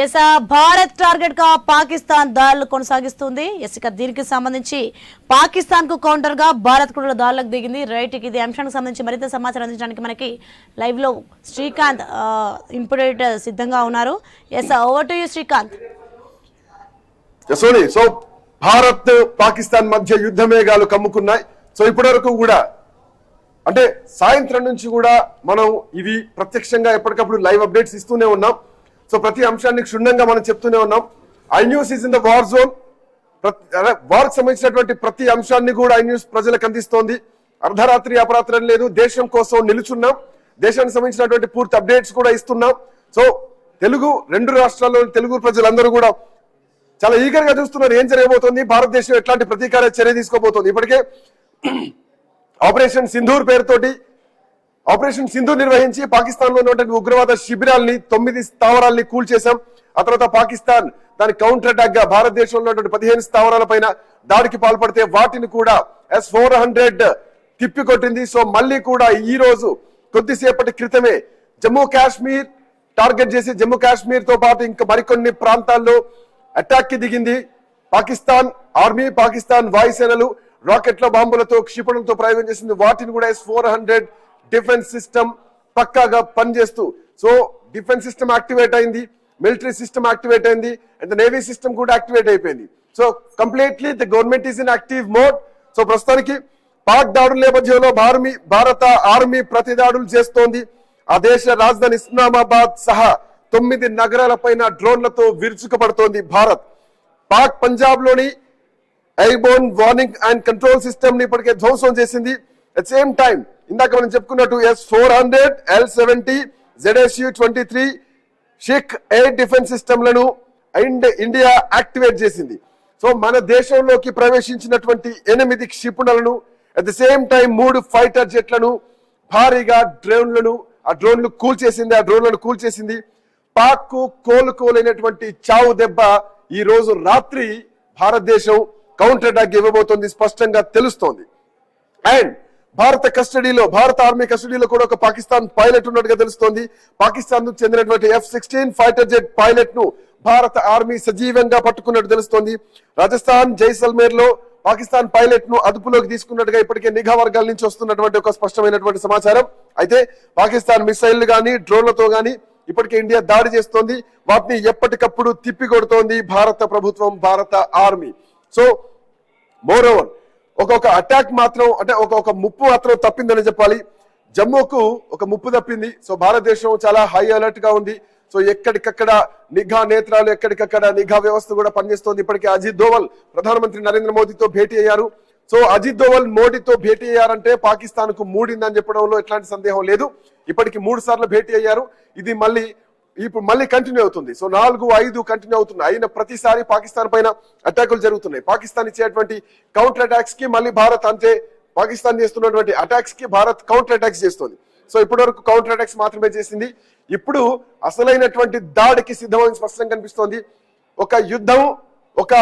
Yes Bharat target గా పాకిస్తాన్ దాడులు కొనసాగిస్తుంది. ఇక దీనికి సంబంధించి పాకిస్తాన్ కు కౌంటర్ గా భారత్ కూడా దాడులకు దిగింది. రైట్, ఇది అంశానికి సంబంధించి మరింత సమాచారం అందించడానికి మనకి లైవ్ లో శ్రీకాంత్ ఇన్పుట్ సిద్ధంగా ఉన్నారు. Yes, over to you Srikanth. So Bharat Pakistan మధ్య యుద్ధ మేఘాలు కమ్ముకున్నాయి. సో ఇప్పటి వరకు కూడా అంటే సాయంత్రం నుంచి కూడా మనం ఇవి ప్రత్యక్షంగా ఎప్పటికప్పుడు లైవ్ అప్డేట్స్ ఇస్తూనే ఉన్నాం. సో ప్రతి అంశాన్ని క్షుణ్ణంగా మనం చెప్తూనే ఉన్నాం. I news is in the war zone. War సంబంధించినటువంటి ప్రతి అంశాన్ని కూడా ఐ న్యూస్ ప్రజలకు అందిస్తోంది. అర్ధరాత్రి అపరాత్రం లేదు, దేశం కోసం నిలుచున్నాం. దేశానికి సంబంధించినటువంటి పూర్తి అప్డేట్స్ కూడా ఇస్తున్నాం. సో రెండు రాష్ట్రాల్లోని తెలుగు ప్రజలందరూ కూడా చాలా ఈగర్ గా చూస్తున్నారు ఏం జరగబోతోంది, భారతదేశం ఎట్లాంటి ప్రతీకార చర్య తీసుకోబోతోంది. ఇప్పటికే ఆపరేషన్ సింధూర్ పేరుతోటి ఆపరేషన్ సింధూర్ నిర్వహించి పాకిస్తాన్ లో ఉన్నటువంటి ఉగ్రవాద శిబిరాల్ని 9 స్థావరాల్ని కూల్చేశాం. ఆ తర్వాత పాకిస్తాన్ దాని కౌంటర్ అటాక్ గా భారతదేశంలో ఉన్నటువంటి 15 స్థావరాల పైన దాడికి పాల్పడితే వాటిని కూడా S-400 తిప్పికొట్టింది. సో మళ్ళీ కూడా ఈ రోజు కొద్దిసేపటి క్రితమే జమ్మూ కాశ్మీర్ టార్గెట్ చేసి జమ్మూ కాశ్మీర్ తో పాటు ఇంకా మరికొన్ని ప్రాంతాల్లో అటాక్ కి దిగింది. పాకిస్తాన్ ఆర్మీ, పాకిస్తాన్ వాయుసేనలు రాకెట్ల బాంబులతో క్షిపణులతో ప్రయోగం చేసింది. వాటిని కూడా S-400 డిఫెన్స్ సిస్టమ్ పక్కాగా పనిచేస్తూ, సో డిఫెన్స్ సిస్టమ్ యాక్టివేట్ అయింది, మిలిటరీ సిస్టమ్ యాక్టివేట్ అయింది, అండ్ నేవీ సిస్టమ్ కూడా యాక్టివేట్ అయిపోయింది. So completely the government is in active mode. So ప్రస్తుతానికి పాక్ దాడుల నేపథ్యంలో భారత ఆర్మీ ప్రతి దాడులు చేస్తోంది. ఆ దేశ రాజధాని ఇస్లామాబాద్ సహా 9 నగరాలపైన డ్రోన్లతో విరుచుకుపడుతోంది భారత్. పాక్ పంజాబ్ లోని airborne warning and control system ని ఇప్పటికే ధ్వంసం చేసింది. అట్ సేమ్ టైం ఇందాక మనం చెప్పుకున్నట్టు S-400, L-70, ZSU-23 షిక్ ఎయిర్ డిఫెన్స్ సిస్టమ్లను ఇండియా యాక్టివేట్ చేసింది. సో మన దేశంలోకి ప్రవేశించినటువంటి 8 క్షిపణులను at the same time 3 fighter జెట్లను భారీగా డ్రోన్లను కూల్చేసింది. పాక్ కు కోలుకోలేనటువంటి చావు దెబ్బ ఈ రోజు రాత్రి భారతదేశం కౌంటర్ అటాక్ ఇవ్వబోతోంది స్పష్టంగా తెలుస్తోంది. అండ్ భారత ఆర్మీ కస్టడీలో కూడా ఒక పాకిస్తాన్ పైలట్ ఉన్నట్టుగా తెలుస్తోంది. పాకిస్తాన్ కు చెందినటువంటి F-16 ఫైటర్ జెట్ పైలట్ ను భారత ఆర్మీ సజీవంగా పట్టుకున్నట్టు తెలుస్తోంది. రాజస్థాన్ జైసల్మేర్ లో పాకిస్తాన్ పైలట్ ను అదుపులోకి తీసుకున్నట్టుగా ఇప్పటికే నిఘా వర్గాల నుంచి వస్తున్నటువంటి ఒక స్పష్టమైనటువంటి సమాచారం. అయితే పాకిస్తాన్ మిసైళ్లు గానీ డ్రోన్లతో గానీ ఇప్పటికే ఇండియా దాడి చేస్తోంది. వాటిని ఎప్పటికప్పుడు తిప్పికొడుతోంది భారత ప్రభుత్వం, భారత ఆర్మీ. సో మోర్ ఓవర్ ఒక్కొక్క అటాక్ మాత్రం అంటే ఒక ముప్పు మాత్రం తప్పిందని చెప్పాలి. జమ్మూకు ఒక ముప్పు తప్పింది. సో భారతదేశం చాలా హై అలర్ట్ గా ఉంది. సో ఎక్కడికక్కడ నిఘా నేత్రాలు, ఎక్కడికక్కడ నిఘా వ్యవస్థ కూడా పనిచేస్తోంది. ఇప్పటికే అజిత్ దోవల్ ప్రధానమంత్రి నరేంద్ర మోదీతో భేటీ అయ్యారు. సో అజిత్ దోవల్ మోడీతో భేటీ అయ్యారంటే పాకిస్తాన్ కు మూడిందని చెప్పడంలో ఎట్లాంటి సందేహం లేదు. ఇప్పటికి 3 సార్లు భేటీ అయ్యారు. ఇది ఇప్పుడు మళ్ళీ కంటిన్యూ అవుతుంది. సో 4, 5 కంటిన్యూ అవుతున్నాయి. అయిన ప్రతిసారి పాకిస్తాన్ పైన అటాకులు జరుగుతున్నాయి. పాకిస్తాన్ ఇచ్చేటువంటి కౌంటర్ అటాక్స్ కి మళ్ళీ భారత్ అంతే, పాకిస్తాన్ చేస్తున్నటువంటి అటాక్స్ కి భారత్ కౌంటర్ అటాక్స్ చేస్తుంది. సో ఇప్పటి వరకు కౌంటర్ అటాక్స్ మాత్రమే చేసింది. ఇప్పుడు అసలైనటువంటి దాడికి సిద్ధమని స్పష్టంగా కనిపిస్తోంది. ఒక యుద్ధం, ఒక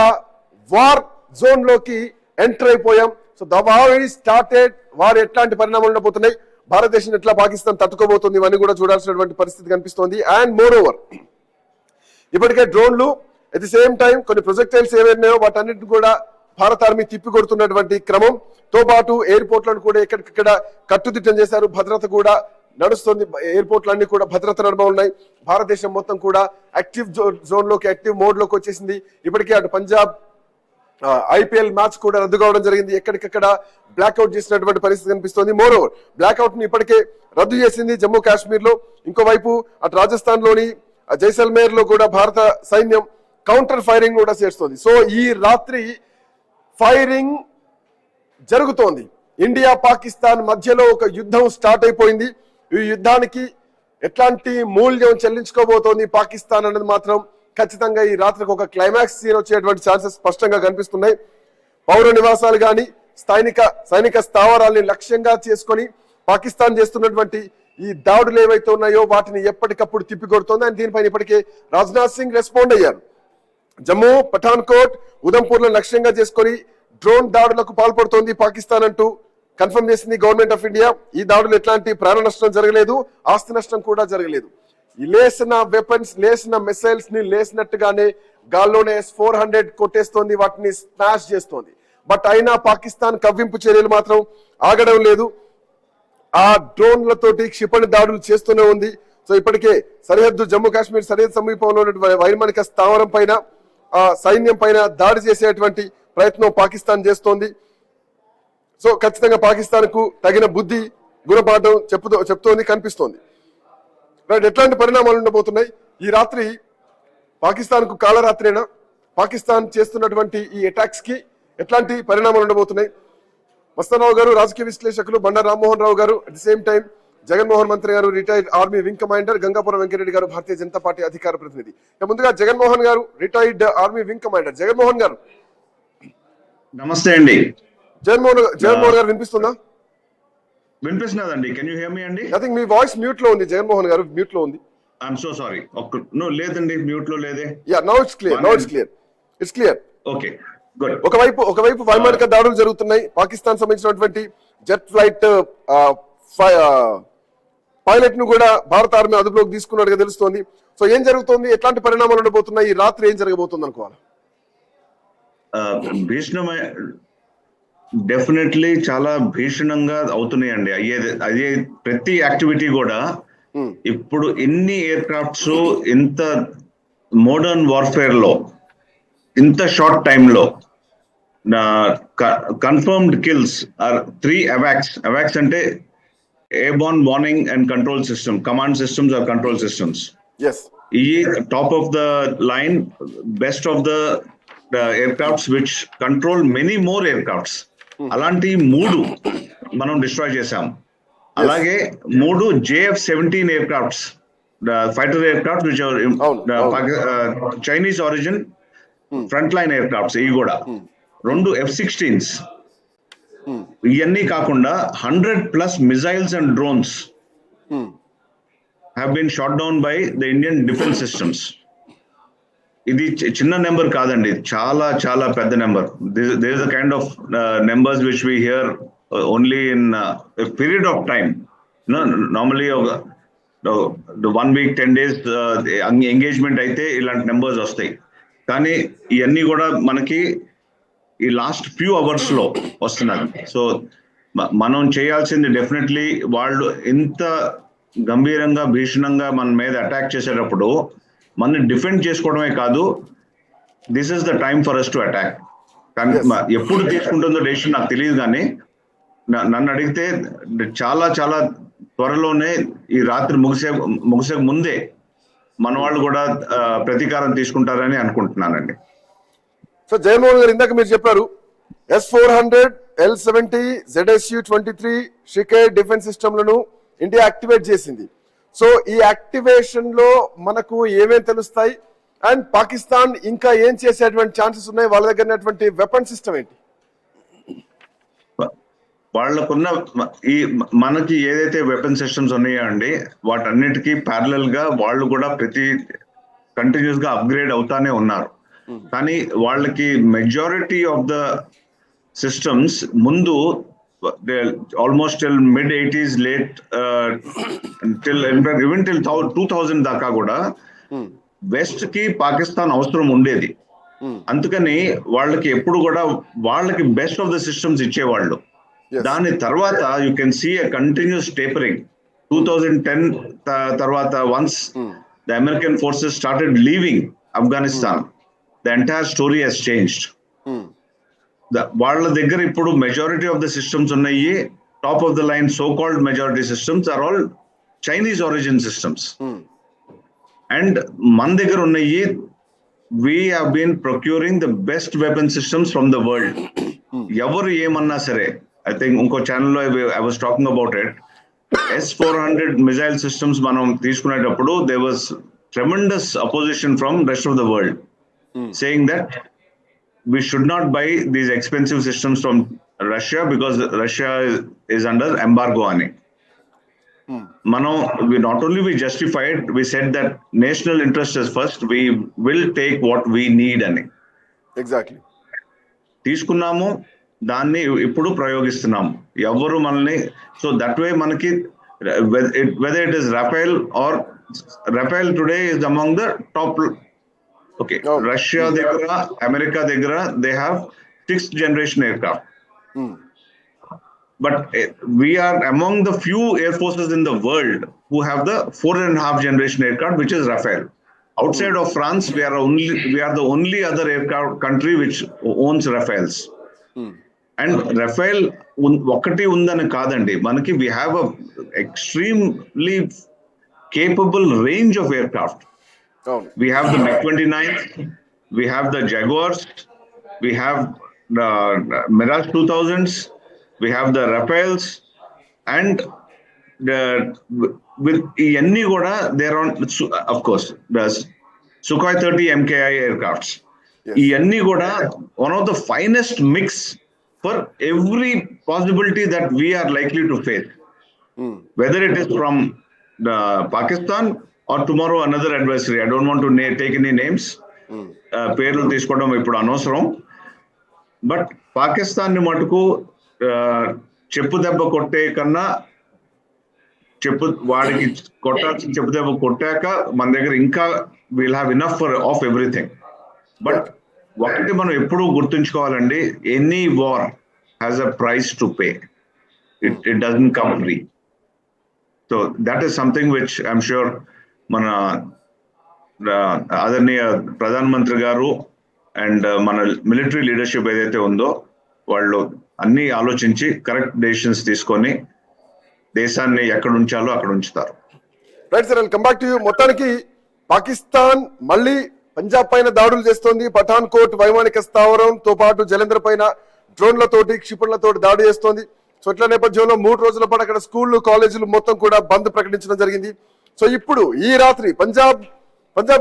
వార్ జోన్ లోకి ఎంటర్ అయిపోయాం. So the war is started. వారు ఎట్లాంటి పరిణామాలు ఉండబోతున్నాయి, భారతదేశం ఎట్లా పాకిస్తాన్ తట్టుకోబోతుంది, ఇవన్నీ కూడా చూడాల్సినటువంటి పరిస్థితి కనిపిస్తోంది. అండ్ మోర్ ఓవర్ ఇప్పటికే డ్రోన్లు అట్ ది సేమ్ టైం కొన్ని ప్రొజెక్టైల్స్ ఏవైనాయో వాటన్నిటిని కూడా భారత ఆర్మీ తిప్పికొడుతున్నటువంటి క్రమంతో పాటు ఎయిర్పోర్ట్లను కూడా ఎక్కడికక్కడ కట్టుదిట్టం చేశారు. భద్రత కూడా నడుస్తుంది. ఎయిర్పోర్ట్లన్నీ కూడా భద్రత నడుమ ఉన్నాయి. భారతదేశం మొత్తం కూడా యాక్టివ్ జోన్ లోకి, యాక్టివ్ మోడ్ లోకి వచ్చేసింది. ఇప్పటికే అటు పంజాబ్ IPL మ్యాచ్ కూడా రద్దు కావడం జరిగింది. ఎక్కడికక్కడ బ్లాక్అవుట్ చేసినటువంటి పరిస్థితి కనిపిస్తోంది. మోర్ ఓవర్ బ్లాక్అవుట్ ని ఇప్పటికే రద్దు చేసింది జమ్మూ కాశ్మీర్ లో. ఇంకోవైపు అటు రాజస్థాన్ లోని జైసల్మేర్ లో కూడా భారత సైన్యం కౌంటర్ ఫైరింగ్ కూడా చేస్తోంది. సో ఈ రాత్రి ఫైరింగ్ జరుగుతోంది. ఇండియా పాకిస్తాన్ మధ్యలో ఒక యుద్ధం స్టార్ట్ అయిపోయింది. ఈ యుద్ధానికి ఎట్లాంటి మూల్యం చెల్లించుకోబోతోంది పాకిస్తాన్ అనేది మాత్రం ఖచ్చితంగా ఈ రాత్రికి ఒక క్లైమాక్స్ సీన్ వచ్చేటువంటి ఛాన్సెస్ స్పష్టంగా కనిపిస్తున్నాయి. పౌర నివాసాలు గాని సైనిక స్థావరాల్ని లక్ష్యంగా చేసుకొని పాకిస్తాన్ చేస్తున్నటువంటి ఈ దాడులు ఏవైతే ఉన్నాయో వాటిని ఎప్పటికప్పుడు తిప్పికొడుతోంది. అండ్ దీనిపైన ఇప్పటికే రాజ్నాథ్ సింగ్ రెస్పాండ్ అయ్యారు. జమ్మూ, పఠాన్కోట్, ఉదంపూర్ లను లక్ష్యంగా చేసుకొని డ్రోన్ దాడులకు పాల్పడుతోంది పాకిస్తాన్ అంటూ కన్ఫర్మ్ చేసింది గవర్నమెంట్ ఆఫ్ ఇండియా. ఈ దాడులు ఎట్లాంటి ప్రాణ నష్టం జరగలేదు, ఆస్తి నష్టం కూడా జరగలేదు. లేసిన వెపన్స్, లేసిన మిసైల్స్ ని లేసినట్టుగానే గాల్లోనే S-400 కొట్టేస్తోంది, వాటిని స్మాష్ చేస్తోంది. బట్ అయినా పాకిస్తాన్ కవ్వింపు చర్యలు మాత్రం ఆగడం లేదు. ఆ డ్రోన్లతోటి క్షిపణి దాడులు చేస్తూనే ఉంది. సో ఇప్పటికే సరిహద్దు, జమ్మూ కాశ్మీర్ సరిహద్దు సమీపంలో ఉన్నటువంటి వైమానిక స్థావరం పైన, సైన్యం పైన దాడి చేసేటువంటి ప్రయత్నం పాకిస్తాన్ చేస్తోంది. సో ఖచ్చితంగా పాకిస్తాన్ కు తగిన బుద్ధి గుణపాఠం చెప్తోంది, కనిపిస్తోంది. రైట్, ఎట్లాంటి పరిణామాలు ఉండబోతున్నాయి ఈ రాత్రి? పాకిస్తాన్ కు కాలరాత్రేనా? పాకిస్తాన్ చేస్తున్నటువంటి ఈ అటాక్స్ కి ఎట్లాంటి పరిణామాలు ఉండబోతున్నాయి? మస్తానరావు గారు, రాజకీయ విశ్లేషకులు, బండారు రామ్మోహన్ రావు గారు, at the same time Jaganmohan మంత్రి గారు, retired army wing commander, Gangapuram Venkat Reddy గారు, భారతీయ జనతా పార్టీ అధికార ప్రతినిధి. ముందుగా జగన్మోహన్ గారు, retired army wing commander. Jaganmohan గారు నమస్తే అండి. జగన్మోహన్ గారు వినిపిస్తుందా? వినిపిస్తున్నదండి. కెన్ యూ హియర్ మీ అండి? I think me voice mute లో ఉంది. జగన్మోహన్ గారు మ్యూట్ లో ఉంది. I'm so sorry. లేదండి, మ్యూట్ లో లేదే. Yeah, now it's clear. It's clear. Okay, good. ఒకవైపు వైమానిక దాడులు జరుగుతున్నాయి. పాకిస్తాన్ సంబంధించినటువంటి జెట్ ఫ్లైట్ పైలట్ ను కూడా భారత ఆర్మీ అదుపులోకి తీసుకున్నట్టుగా తెలుస్తోంది. సో ఏం జరుగుతోంది, ఎట్లాంటి పరిణామాలు ఉండబోతున్నాయి, ఈ రాత్రి ఏం జరగబోతుంది అనుకోవాలి? భీషణమై డెఫినెట్లీ చాలా భీషణంగా అవుతున్నాయండి. అయ్యే ప్రతి యాక్టివిటీ కూడా. ఇప్పుడు ఇన్ని ఎయిర్ క్రాఫ్ట్స్ ఇంత మోడర్న్ వార్ఫేర్ లో ఇంత షార్ట్ టైమ్ లో కన్ఫర్మ్డ్ కిల్స్ ఆర్ 3 అవాక్స్ అంటే airborne warning and control system, command systems or control systems. ఈ top of the line, best of the aircrafts which control many more aircrafts. అలాంటి 3 మనం destroy చేసాం. అలాగే 3 JF-17 aircrafts, fighter aircrafts which are Chinese origin front line aircrafts. ఇవి కూడా 2 F-16s. ఇవన్నీ కాకుండా 100+ missiles and drones have been shot down by the Indian defence systems. ఇది చిన్న నెంబర్ కాదండి, చాలా చాలా పెద్ద number. There is a kind of numbers which we hear only in a period of time. Normally 1 week 10 days engagement అయితే ఇలాంటి numbers వస్తాయి. కానీ ఇవన్నీ కూడా మనకి ఈ లాస్ట్ ఫ్యూ అవర్స్ లో వస్తున్నారు. సో మనం చేయాల్సింది డెఫినెట్లీ, వాళ్ళు ఇంత గంభీరంగా భీషణంగా మన మీద అటాక్ చేసేటప్పుడు మనం డిఫెండ్ చేసుకోవడమే కాదు, this is the time for us to attack. కానీ ఎప్పుడు తీసుకుంటుందో డెసిషన్ నాకు తెలియదు, కానీ నన్ను అడిగితే చాలా చాలా త్వరలోనే, ఈ రాత్రి ముగిసే ముందే మన వాళ్ళు కూడా ప్రతీకారం తీసుకుంటారని అనుకుంటున్నానండి. సో జగన్మోహన్ గారు, ఇందాక మీరు చెప్పారు S-400, L-70, ZSU-23 షికేర్ డిఫెన్స్ సిస్టమ్లను ఇండియా యాక్టివేట్ చేసింది. సో ఈ యాక్టివేషన్ లో మనకు ఏమేమి తెలుస్తాయి, అండ్ పాకిస్తాన్ ఇంకా ఏం చేసేటువంటి ఛాన్సెస్ ఉన్నాయి? వాళ్ళ దగ్గర ఉన్నటువంటి వెపన్ సిస్టమ్ ఏంటి? వాళ్ళకున్న మనకి ఏదైతే వెపన్ సిస్టమ్స్ ఉన్నాయో అండి, వాటన్నిటికీ ప్యారలల్ గా వాళ్ళు కూడా కంటిన్యూస్ గా అప్గ్రేడ్ అవుతానే ఉన్నారు. కానీ వాళ్ళకి మెజారిటీ ఆఫ్ ద సిస్టమ్స్ ముందు almost till mid-80s, late till 2000 దాకా కూడా వెస్ట్ కి పాకిస్తాన్ అవసరం ఉండేది. అందుకని వాళ్ళకి ఎప్పుడు కూడా వాళ్ళకి బెస్ట్ ఆఫ్ ద సిస్టమ్స్ ఇచ్చేవాళ్ళు. దాని తర్వాత you can see a continuous tapering. 2010 తర్వాత once the American forces started leaving Afghanistan, the entire story has changed. వాళ్ళ దగ్గర ఇప్పుడు మెజారిటీ ఆఫ్ ద సిస్టమ్స్ ఉన్నాయి. Top of the line so called majority systems are all Chinese origin systems. And మన దగ్గర ఉన్నాయి, we have been procuring the best weapon systems from the world. ఎవరు ఏమన్నా సరే, I think ఇంకో ఛానల్లో I was talking about it. S-400 missile systems మనం తీసుకునేటప్పుడు there was tremendous opposition from rest of the world, saying that we should not buy these expensive systems from Russia because Russia is under embargo ani. We not only we justified, we said that national interest is first, we will take what we need ani. Exactly. తీసుకున్నాము, దాన్ని ఇప్పుడు ప్రయోగిస్తున్నాము. ఎవరు మనల్ని, so that way మనకి whether it is Rafale or Rafale today is among the top. Okay, Oh. Russia degra, America degra, they have 6th generation aircraft. But we are among the few air forces in the world who have the 4.5 generation aircraft, which is Rafale. Outside of France, we are the only other aircraft country which owns Rafales. And Rafale ఒకటి ఉందని కాదండి, మనకి we have a extremely capable range of aircraft. We have the MiG-29, we have the Jaguars, we have the Mirage 2000s, we have the Rafales, and with ఇవన్నీ కూడా they're on, of course, the Sukhoi 30 MKI aircrafts. ఇవన్నీ కూడా one of the finest mix for every possibility that we are likely to face. Whether it is from the Pakistan or tomorrow another adversary. I don't want to take any names. పేర్లు తీసుకోవడం ఇప్పుడు అనవసరం. But Pakistan ని మటుకు చెప్పు దెబ్బ కొట్టే కన్నా వాడికి కొట్టాల్సిన చెప్పు దెబ్బ కొట్టాక మన దగ్గర ఇంకా will have enough of everything. But ఒకటి మనం ఎప్పుడూ గుర్తుంచుకోవాలండి, any war has a price to pay. It doesn't come free. So that is something which I'm sure మన ఆదరణీయ ప్రధాన మంత్రి గారు అండ్ మన మిలిటరీ లీడర్షిప్ ఏదైతే ఉందో వాళ్ళు అన్ని ఆలోచించి కరెక్ట్ డెసిషన్స్ తీసుకొని దేశాన్ని ఎక్కడ ఉంచాలో అక్కడ ఉంచుతారు. Right sir, come back to you. మొత్తానికి పాకిస్తాన్ మళ్ళీ పంజాబ్ పైన దాడులు చేస్తోంది. పఠాన్ కోట్ వైమానిక స్థావరంతో పాటు జలంధర్ పైన డ్రోన్లతోటి క్షిపణులతోటి దాడి చేస్తోంది. సో ఇట్ల నేపథ్యంలో 3 రోజుల పాటు అక్కడ స్కూళ్లు కాలేజీలు మొత్తం కూడా బంద్ ప్రకటించడం జరిగింది. సో ఇప్పుడు ఈ రాత్రి పంజాబ్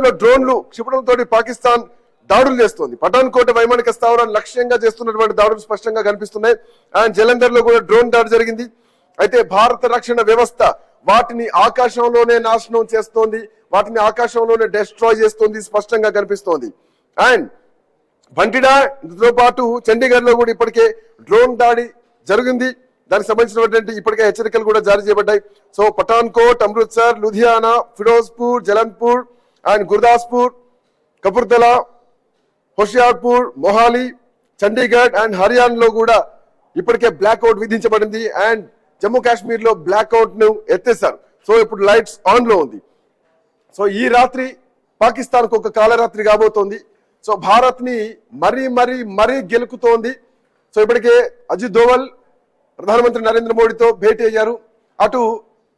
లో డ్రోన్లు క్షిపణులతోటి పాకిస్తాన్ దాడులు చేస్తోంది. పఠాన్ కోట వైమానిక స్థావరాన్ని లక్ష్యంగా చేస్తున్నటువంటి దాడులు స్పష్టంగా కనిపిస్తున్నాయి. అండ్ జలంధర్ లో కూడా డ్రోన్ దాడి జరిగింది. అయితే భారత రక్షణ వ్యవస్థ వాటిని ఆకాశంలోనే నాశనం చేస్తోంది, వాటిని ఆకాశంలోనే డెస్ట్రాయ్ చేస్తోంది స్పష్టంగా కనిపిస్తోంది. అండ్ బంటిడాతో పాటు చండీగఢ్ లో కూడా ఇప్పటికే డ్రోన్ దాడి జరిగింది. దానికి సంబంధించినటువంటి ఇప్పటికే హెచ్చరికలు కూడా జారీ చేయబడ్డాయి. సో పఠాన్ కోట్, అమృత్సర్, లుధియానా, ఫిరోజ్పూర్, జలన్పూర్ అండ్ గుర్దాస్పూర్, కపూర్తలా, హోషియార్పూర్, మొహాలి, చండీగఢ్ అండ్ హర్యానాలో కూడా ఇప్పటికే బ్లాక్అవుట్ విధించబడింది. అండ్ జమ్మూ కాశ్మీర్ లో బ్లాక్అవుట్ ను ఎత్తేసారు. సో ఇప్పుడు లైట్స్ ఆన్ లో ఉంది. సో ఈ రాత్రి పాకిస్తాన్ కు ఒక కాలరాత్రి కాబోతోంది. సో భారత్ ని మరీ గెలుకుతోంది. సో ఇప్పటికే అజిత్ దోవల్ ప్రధానమంత్రి నరేంద్ర మోడీతో భేటీ అయ్యారు. అటు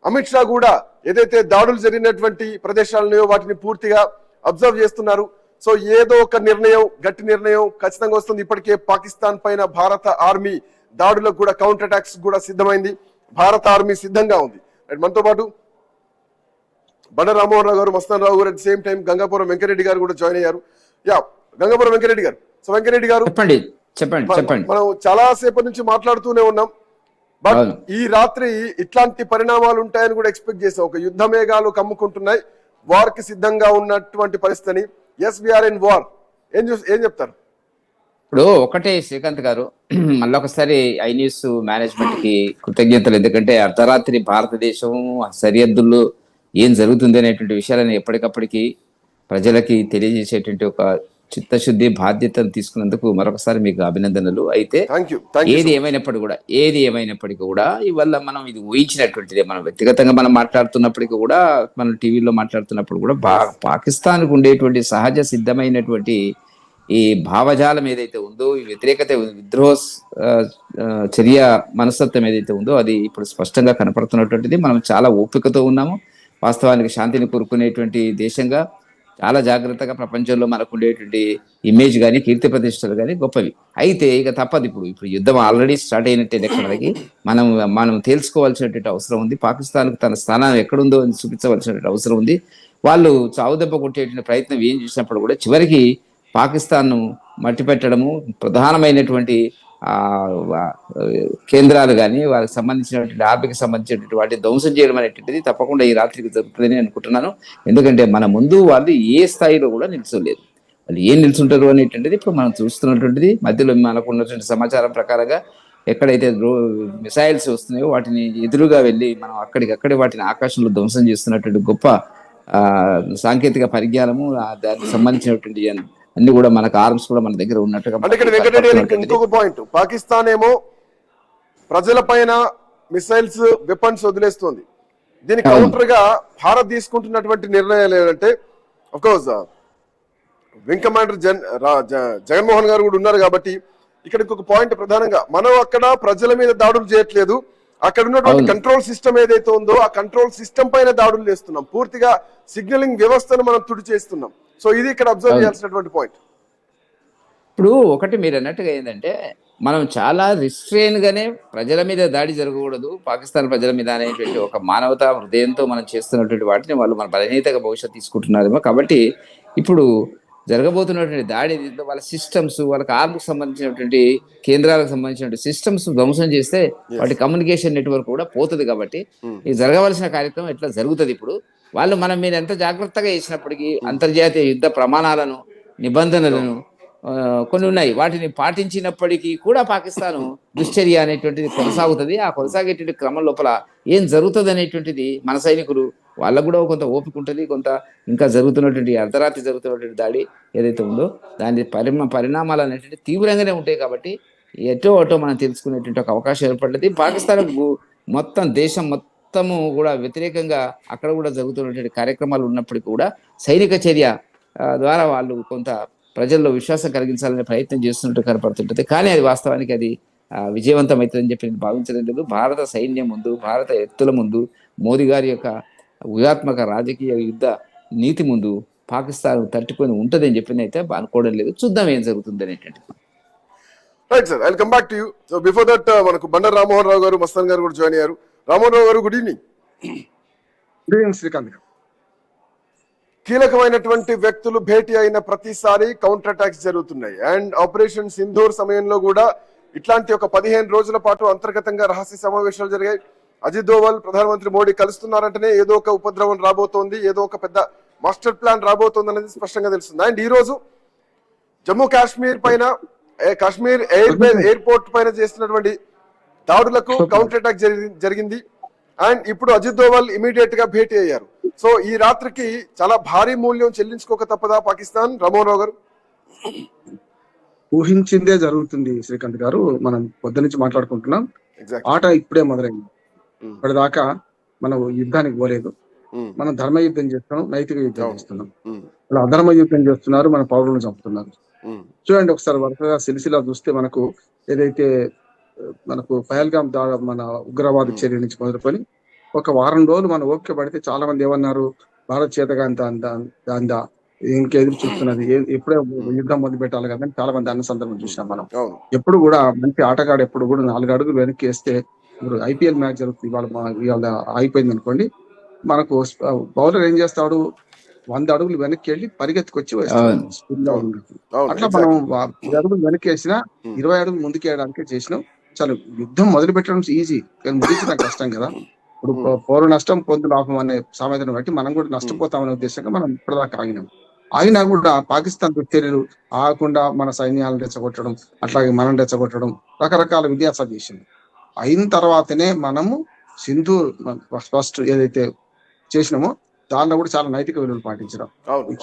అమిత్ షా కూడా ఏదైతే దాడులు జరిగినటువంటి ప్రదేశాలనో వాటిని పూర్తిగా అబ్జర్వ్ చేస్తున్నారు. సో ఏదో ఒక నిర్ణయం, గట్టి నిర్ణయం ఖచ్చితంగా వస్తుంది. ఇప్పటికే పాకిస్తాన్ పైన భారత ఆర్మీ దాడులకు కూడా కౌంటర్ అటాక్స్ కూడా సిద్ధమైంది. భారత ఆర్మీ సిద్ధంగా ఉంది. మనతో పాటు బండ రామ్మోహన్ రావు గారు, మస్తాన్ రావు గారు, at same time Gangapuram Venkat Reddy గారు కూడా జాయిన్ అయ్యారు. గంగాపురం వెంకరెడ్డి గారు. సో వెంకరెడ్డి గారు చెప్పండి. మనం చాలా సేపటి నుంచి మాట్లాడుతూనే ఉన్నాం. బట్ ఈ రాత్రి ఇట్లాంటి పరిణామాలు ఉంటాయని కూడా ఎక్స్పెక్ట్ చేసాం. ఒక యుద్ధ మేఘాలు కమ్ముకుంటున్నాయి, వార్ కి సిద్ధంగా ఉన్నటువంటి పరిస్థితిని. Yes we're in war. ఏం చెప్తారు? ఇప్పుడు ఒకటే శ్రీకాంత్ గారు, మళ్ళొకసారి ఐ న్యూస్ మేనేజ్మెంట్ కి కృతజ్ఞతలు. ఎందుకంటే అర్ధరాత్రి భారతదేశం సరిహద్దుల్లో ఏం జరుగుతుంది అనేటువంటి విషయాలను ఎప్పటికప్పటికి ప్రజలకి తెలియజేసేటువంటి ఒక చిత్తశుద్ధి బాధ్యతను తీసుకున్నందుకు మరొకసారి మీకు అభినందనలు. అయితే ఏది ఏమైనప్పటికీ కూడా ఇవల్ల మనం ఇది ఊహించినటువంటిదే. మనం వ్యక్తిగతంగా మనం మాట్లాడుతున్నప్పటికీ కూడా, మనం టీవీలో మాట్లాడుతున్నప్పుడు కూడా పాకిస్తాన్కు ఉండేటువంటి సహజ సిద్ధమైనటువంటి ఈ భావజాలం ఏదైతే ఉందో, ఈ వ్యతిరేకత, విద్రోహ చర్య మనస్తత్వం ఏదైతే ఉందో అది ఇప్పుడు స్పష్టంగా కనపడుతున్నటువంటిది. మనం చాలా ఓపికతో ఉన్నాము. వాస్తవానికి శాంతిని కోరుకునేటువంటి దేశంగా చాలా జాగ్రత్తగా ప్రపంచంలో మనకు ఉండేటువంటి ఇమేజ్ కానీ, కీర్తి ప్రతిష్టలు కానీ గొప్పవి. అయితే ఇక తప్పదు. ఇప్పుడు యుద్ధం ఆల్రెడీ స్టార్ట్ అయినట్టే లెక్కలకి మనం తెలుసుకోవాల్సినటువంటి అవసరం ఉంది. పాకిస్తాన్కు తన స్థానం ఎక్కడుందో అని చూపించవలసినటువంటి అవసరం ఉంది. వాళ్ళు చావుదెబ్బ కొట్టేటువంటి ప్రయత్నం ఏం చేసినప్పుడు కూడా చివరికి పాకిస్తాన్ను మట్టిపెట్టడము, ప్రధానమైనటువంటి కేంద్రాలు కానీ వారికి సంబంధించినటువంటి ఆర్మీకి సంబంధించినటువంటి వాటిని ధ్వంసం చేయడం అనేటువంటిది తప్పకుండా ఈ రాత్రికి జరుగుతుందని అనుకుంటున్నాను. ఎందుకంటే మన ముందు వాళ్ళు ఏ స్థాయిలో కూడా నిల్చోలేదు. వాళ్ళు ఏం నిల్చుంటారు అనేటువంటిది ఇప్పుడు మనం చూస్తున్నటువంటిది. మధ్యలో మనకు ఉన్నటువంటి సమాచారం ప్రకారంగా ఎక్కడైతే మిసైల్స్ వస్తున్నాయో వాటిని ఎదురుగా వెళ్ళి మనం అక్కడికక్కడే వాటిని ఆకాశంలో ధ్వంసం చేస్తున్నటువంటి గొప్ప ఆ సాంకేతిక పరిజ్ఞానము దానికి సంబంధించినటువంటి అన్ని కూడా మనకు ఆర్మ్స్ కూడా మన దగ్గర ఉన్నట్టుగా అంటే ఇక్కడ వెంకటరెడ్డి గారు ఇంకొక పాయింట్, పాకిస్తాన్ ఏమో ప్రజల పైన మిసైల్స్ వెపన్స్ వదిలేస్తుంది. దీని కౌంటర్ గా భారత్ తీసుకుంటున్నటువంటి నిర్ణయాలు ఏంటంటే, అఫ్కోర్స్ వింగ్ కమాండర్ జగన్మోహన్ గారు కూడా ఉన్నారు కాబట్టి ఇక్కడ ఇంకొక పాయింట్ ప్రధానంగా, మనం అక్కడ ప్రజల మీద దాడులు చేయట్లేదు, అక్కడ ఉన్నటువంటి కంట్రోల్ సిస్టమ్ ఏదైతే ఉందో ఆ కంట్రోల్ సిస్టమ్ పైన దాడులు చేస్తున్నాం, పూర్తిగా సిగ్నలింగ్ వ్యవస్థను మనం తుడి చేస్తున్నాం. సో ఇది ఇక్కడ అబ్జర్వ్ చేయాల్సినటువంటి పాయింట్. ఇప్పుడు ఒకటి మీరు అన్నట్టుగా ఏంటంటే, మనం చాలా రిస్ట్రెయిన్ గానే ప్రజల మీద దాడి జరగకూడదు, పాకిస్తాన్ ప్రజల మీద అనేటువంటి ఒక మానవతా హృదయంతో మనం చేస్తున్నటువంటి వాటిని వాళ్ళు మన బలహీనతగా భవిష్యత్తు తీసుకుంటున్నారేమో. కాబట్టి ఇప్పుడు జరగబోతున్నటువంటి దాడి వాళ్ళ సిస్టమ్స్, వాళ్ళకి ఆర్మ్కి సంబంధించినటువంటి కేంద్రాలకు సంబంధించినటువంటి సిస్టమ్స్ ధ్వంసం చేస్తే వాటి కమ్యూనికేషన్ నెట్వర్క్ కూడా పోతుంది. కాబట్టి ఈ జరగవలసిన కార్యక్రమం ఎట్లా జరుగుతుంది. ఇప్పుడు వాళ్ళు మనం మీరు ఎంత జాగ్రత్తగా చేసినప్పటికీ అంతర్జాతీయ యుద్ధ ప్రమాణాలను, నిబంధనలను కొన్ని ఉన్నాయి, వాటిని పాటించినప్పటికీ కూడా పాకిస్తాన్ దుశ్చర్య అనేటువంటిది కొనసాగుతుంది. ఆ కొనసాగేటువంటి క్రమం లోపల ఏం జరుగుతుంది అనేటువంటిది మన సైనికులు వాళ్ళకు కూడా కొంత ఓపిక ఉంటుంది, కొంత ఇంకా జరుగుతున్నటువంటి అర్ధరాత్రి జరుగుతున్నటువంటి దాడి ఏదైతే ఉందో దాని పరిణామాలు అనేటువంటి తీవ్రంగానే ఉంటాయి. కాబట్టి ఎటో అటో మనం తెలుసుకునేటువంటి ఒక అవకాశం ఏర్పడ్డది. పాకిస్తాన్ మొత్తం దేశం మొత్తము కూడా వ్యతిరేకంగా అక్కడ కూడా జరుగుతున్నటువంటి కార్యక్రమాలు ఉన్నప్పటికీ కూడా సైనిక చర్య ద్వారా వాళ్ళు కొంత ప్రజల్లో విశ్వాసం కలిగించాలనే ప్రయత్నం చేస్తున్నట్టు కనపడుతుంటది. కానీ అది వాస్తవానికి అది విజయవంతం అవుతుందని చెప్పి నేను భావించడం లేదు. భారత సైన్యం ముందు, భారత ఎత్తుల ముందు, మోదీ గారి యొక్క వ్యూహాత్మక రాజకీయ యుద్ధ నీతి ముందు పాకిస్తాన్ తట్టుకొని ఉంటది అని చెప్పి అయితే అనుకోవడం లేదు. చూద్దాం ఏం జరుగుతుంది అనేటువంటి. Right sir, I will come back to you. So before that మనకు బండారు రామ్మోహన్ రావు గారు, మస్తాన్ గారు కూడా జాయిన్ అయ్యారు. రామ్మోహన్ రావు గారు, good evening. Good evening Srikanth గారు. కీలకమైనటువంటి వ్యక్తులు భేటీ అయిన ప్రతిసారి కౌంటర్ అటాక్స్ జరుగుతున్నాయి. అండ్ ఆపరేషన్ సింధూర్ సమయంలో కూడా ఇట్లాంటి ఒక 15 రోజుల పాటు అంతర్గతంగా రహస్య సమావేశాలు జరిగాయి. అజిత్ దోవల్, ప్రధానమంత్రి మోడీ కలుస్తున్నారంటేనే ఏదో ఒక ఉపద్రవం రాబోతోంది, ఏదో ఒక పెద్ద మాస్టర్ ప్లాన్ రాబోతోంది అనేది స్పష్టంగా తెలుస్తుంది. అండ్ ఈ రోజు జమ్మూ కాశ్మీర్ పైన, కాశ్మీర్ ఎయిర్పోర్ట్ పైన చేస్తున్నటువంటి దాడులకు కౌంటర్ అటాక్ జరిగింది. అండ్ ఇప్పుడు అజిత్ దోవల్ ఇమీడియట్ గా భేటీ అయ్యారు. సో ఈ రాత్రికి చాలా భారీ మూల్యం చెల్లించుకోక తప్పదా పాకిస్తాన్? రామ్మోహన్ రావు గారు, ఊహించిందే జరుగుతుంది శ్రీకాంత్ గారు. మనం పొద్దు నుంచి మాట్లాడుకుంటున్నాం, ఆట ఇప్పుడే మొదలైంది. ఇప్పటిదాకా మనం యుద్ధానికి పోలేదు. మనం ధర్మ యుద్ధం చేస్తున్నాం, నైతిక యుద్ధం చేస్తున్నాం. వాళ్ళు అధర్మ యుద్ధం చేస్తున్నారు, మన పౌరులను చంపుతున్నారు. చూడండి ఒకసారి వరుసగా సిలిసిలా చూస్తే మనకు ఏదైతే మనకు పహల్గాం మన ఉగ్రవాద చర్య నుంచి మొదలుకొని ఒక వారం రోజులు మనం ఓపిక పడితే చాలా మంది ఏమన్నారు, భారత్ చేతగా అందా ఇంకెదురు చూస్తున్నది, ఎప్పుడే యుద్ధం మొదలు పెట్టాలి కదా చాలా మంది అన్న సందర్భం చూసినాం. మనం ఎప్పుడు కూడా మంచి ఆటగాడు ఎప్పుడు కూడా 4 అడుగులు వెనక్కి వేస్తే, ఇప్పుడు ఐపీఎల్ మ్యాచ్ జరుగుతుంది, ఇవాళ అయిపోయింది అనుకోండి, మనకు బౌలర్ ఏం చేస్తాడు, 100 అడుగులు వెనక్కి వెళ్ళి పరిగెత్తుకొచ్చి వేస్తాడు. అట్లా మనం 10 అడుగులు వెనక్కి వేసినా 20 అడుగులు ముందుకు వేయడానికి చేసినాం. చాలా యుద్ధం మొదలు పెట్టడం ఈజీ, కానీ ముగించడం కష్టం కదా. ఇప్పుడు పౌరు నష్టం పొందు లాభం అనే సామెతను బట్టి మనం కూడా నష్టపోతామనే ఉద్దేశంగా మనం ఇప్పటిదాకా ఆగినా కూడా పాకిస్తాన్ చర్యలు ఆగకుండా మన సైన్యాలను రెచ్చగొట్టడం, అట్లాగే మనం రెచ్చగొట్టడం, రకరకాల విన్యాసాలు చేసింది. అయిన తర్వాతనే మనము సింధు ఫస్ట్ ఏదైతే చేసినామో దానిలో కూడా చాలా నైతిక విలువలు పాటించడం.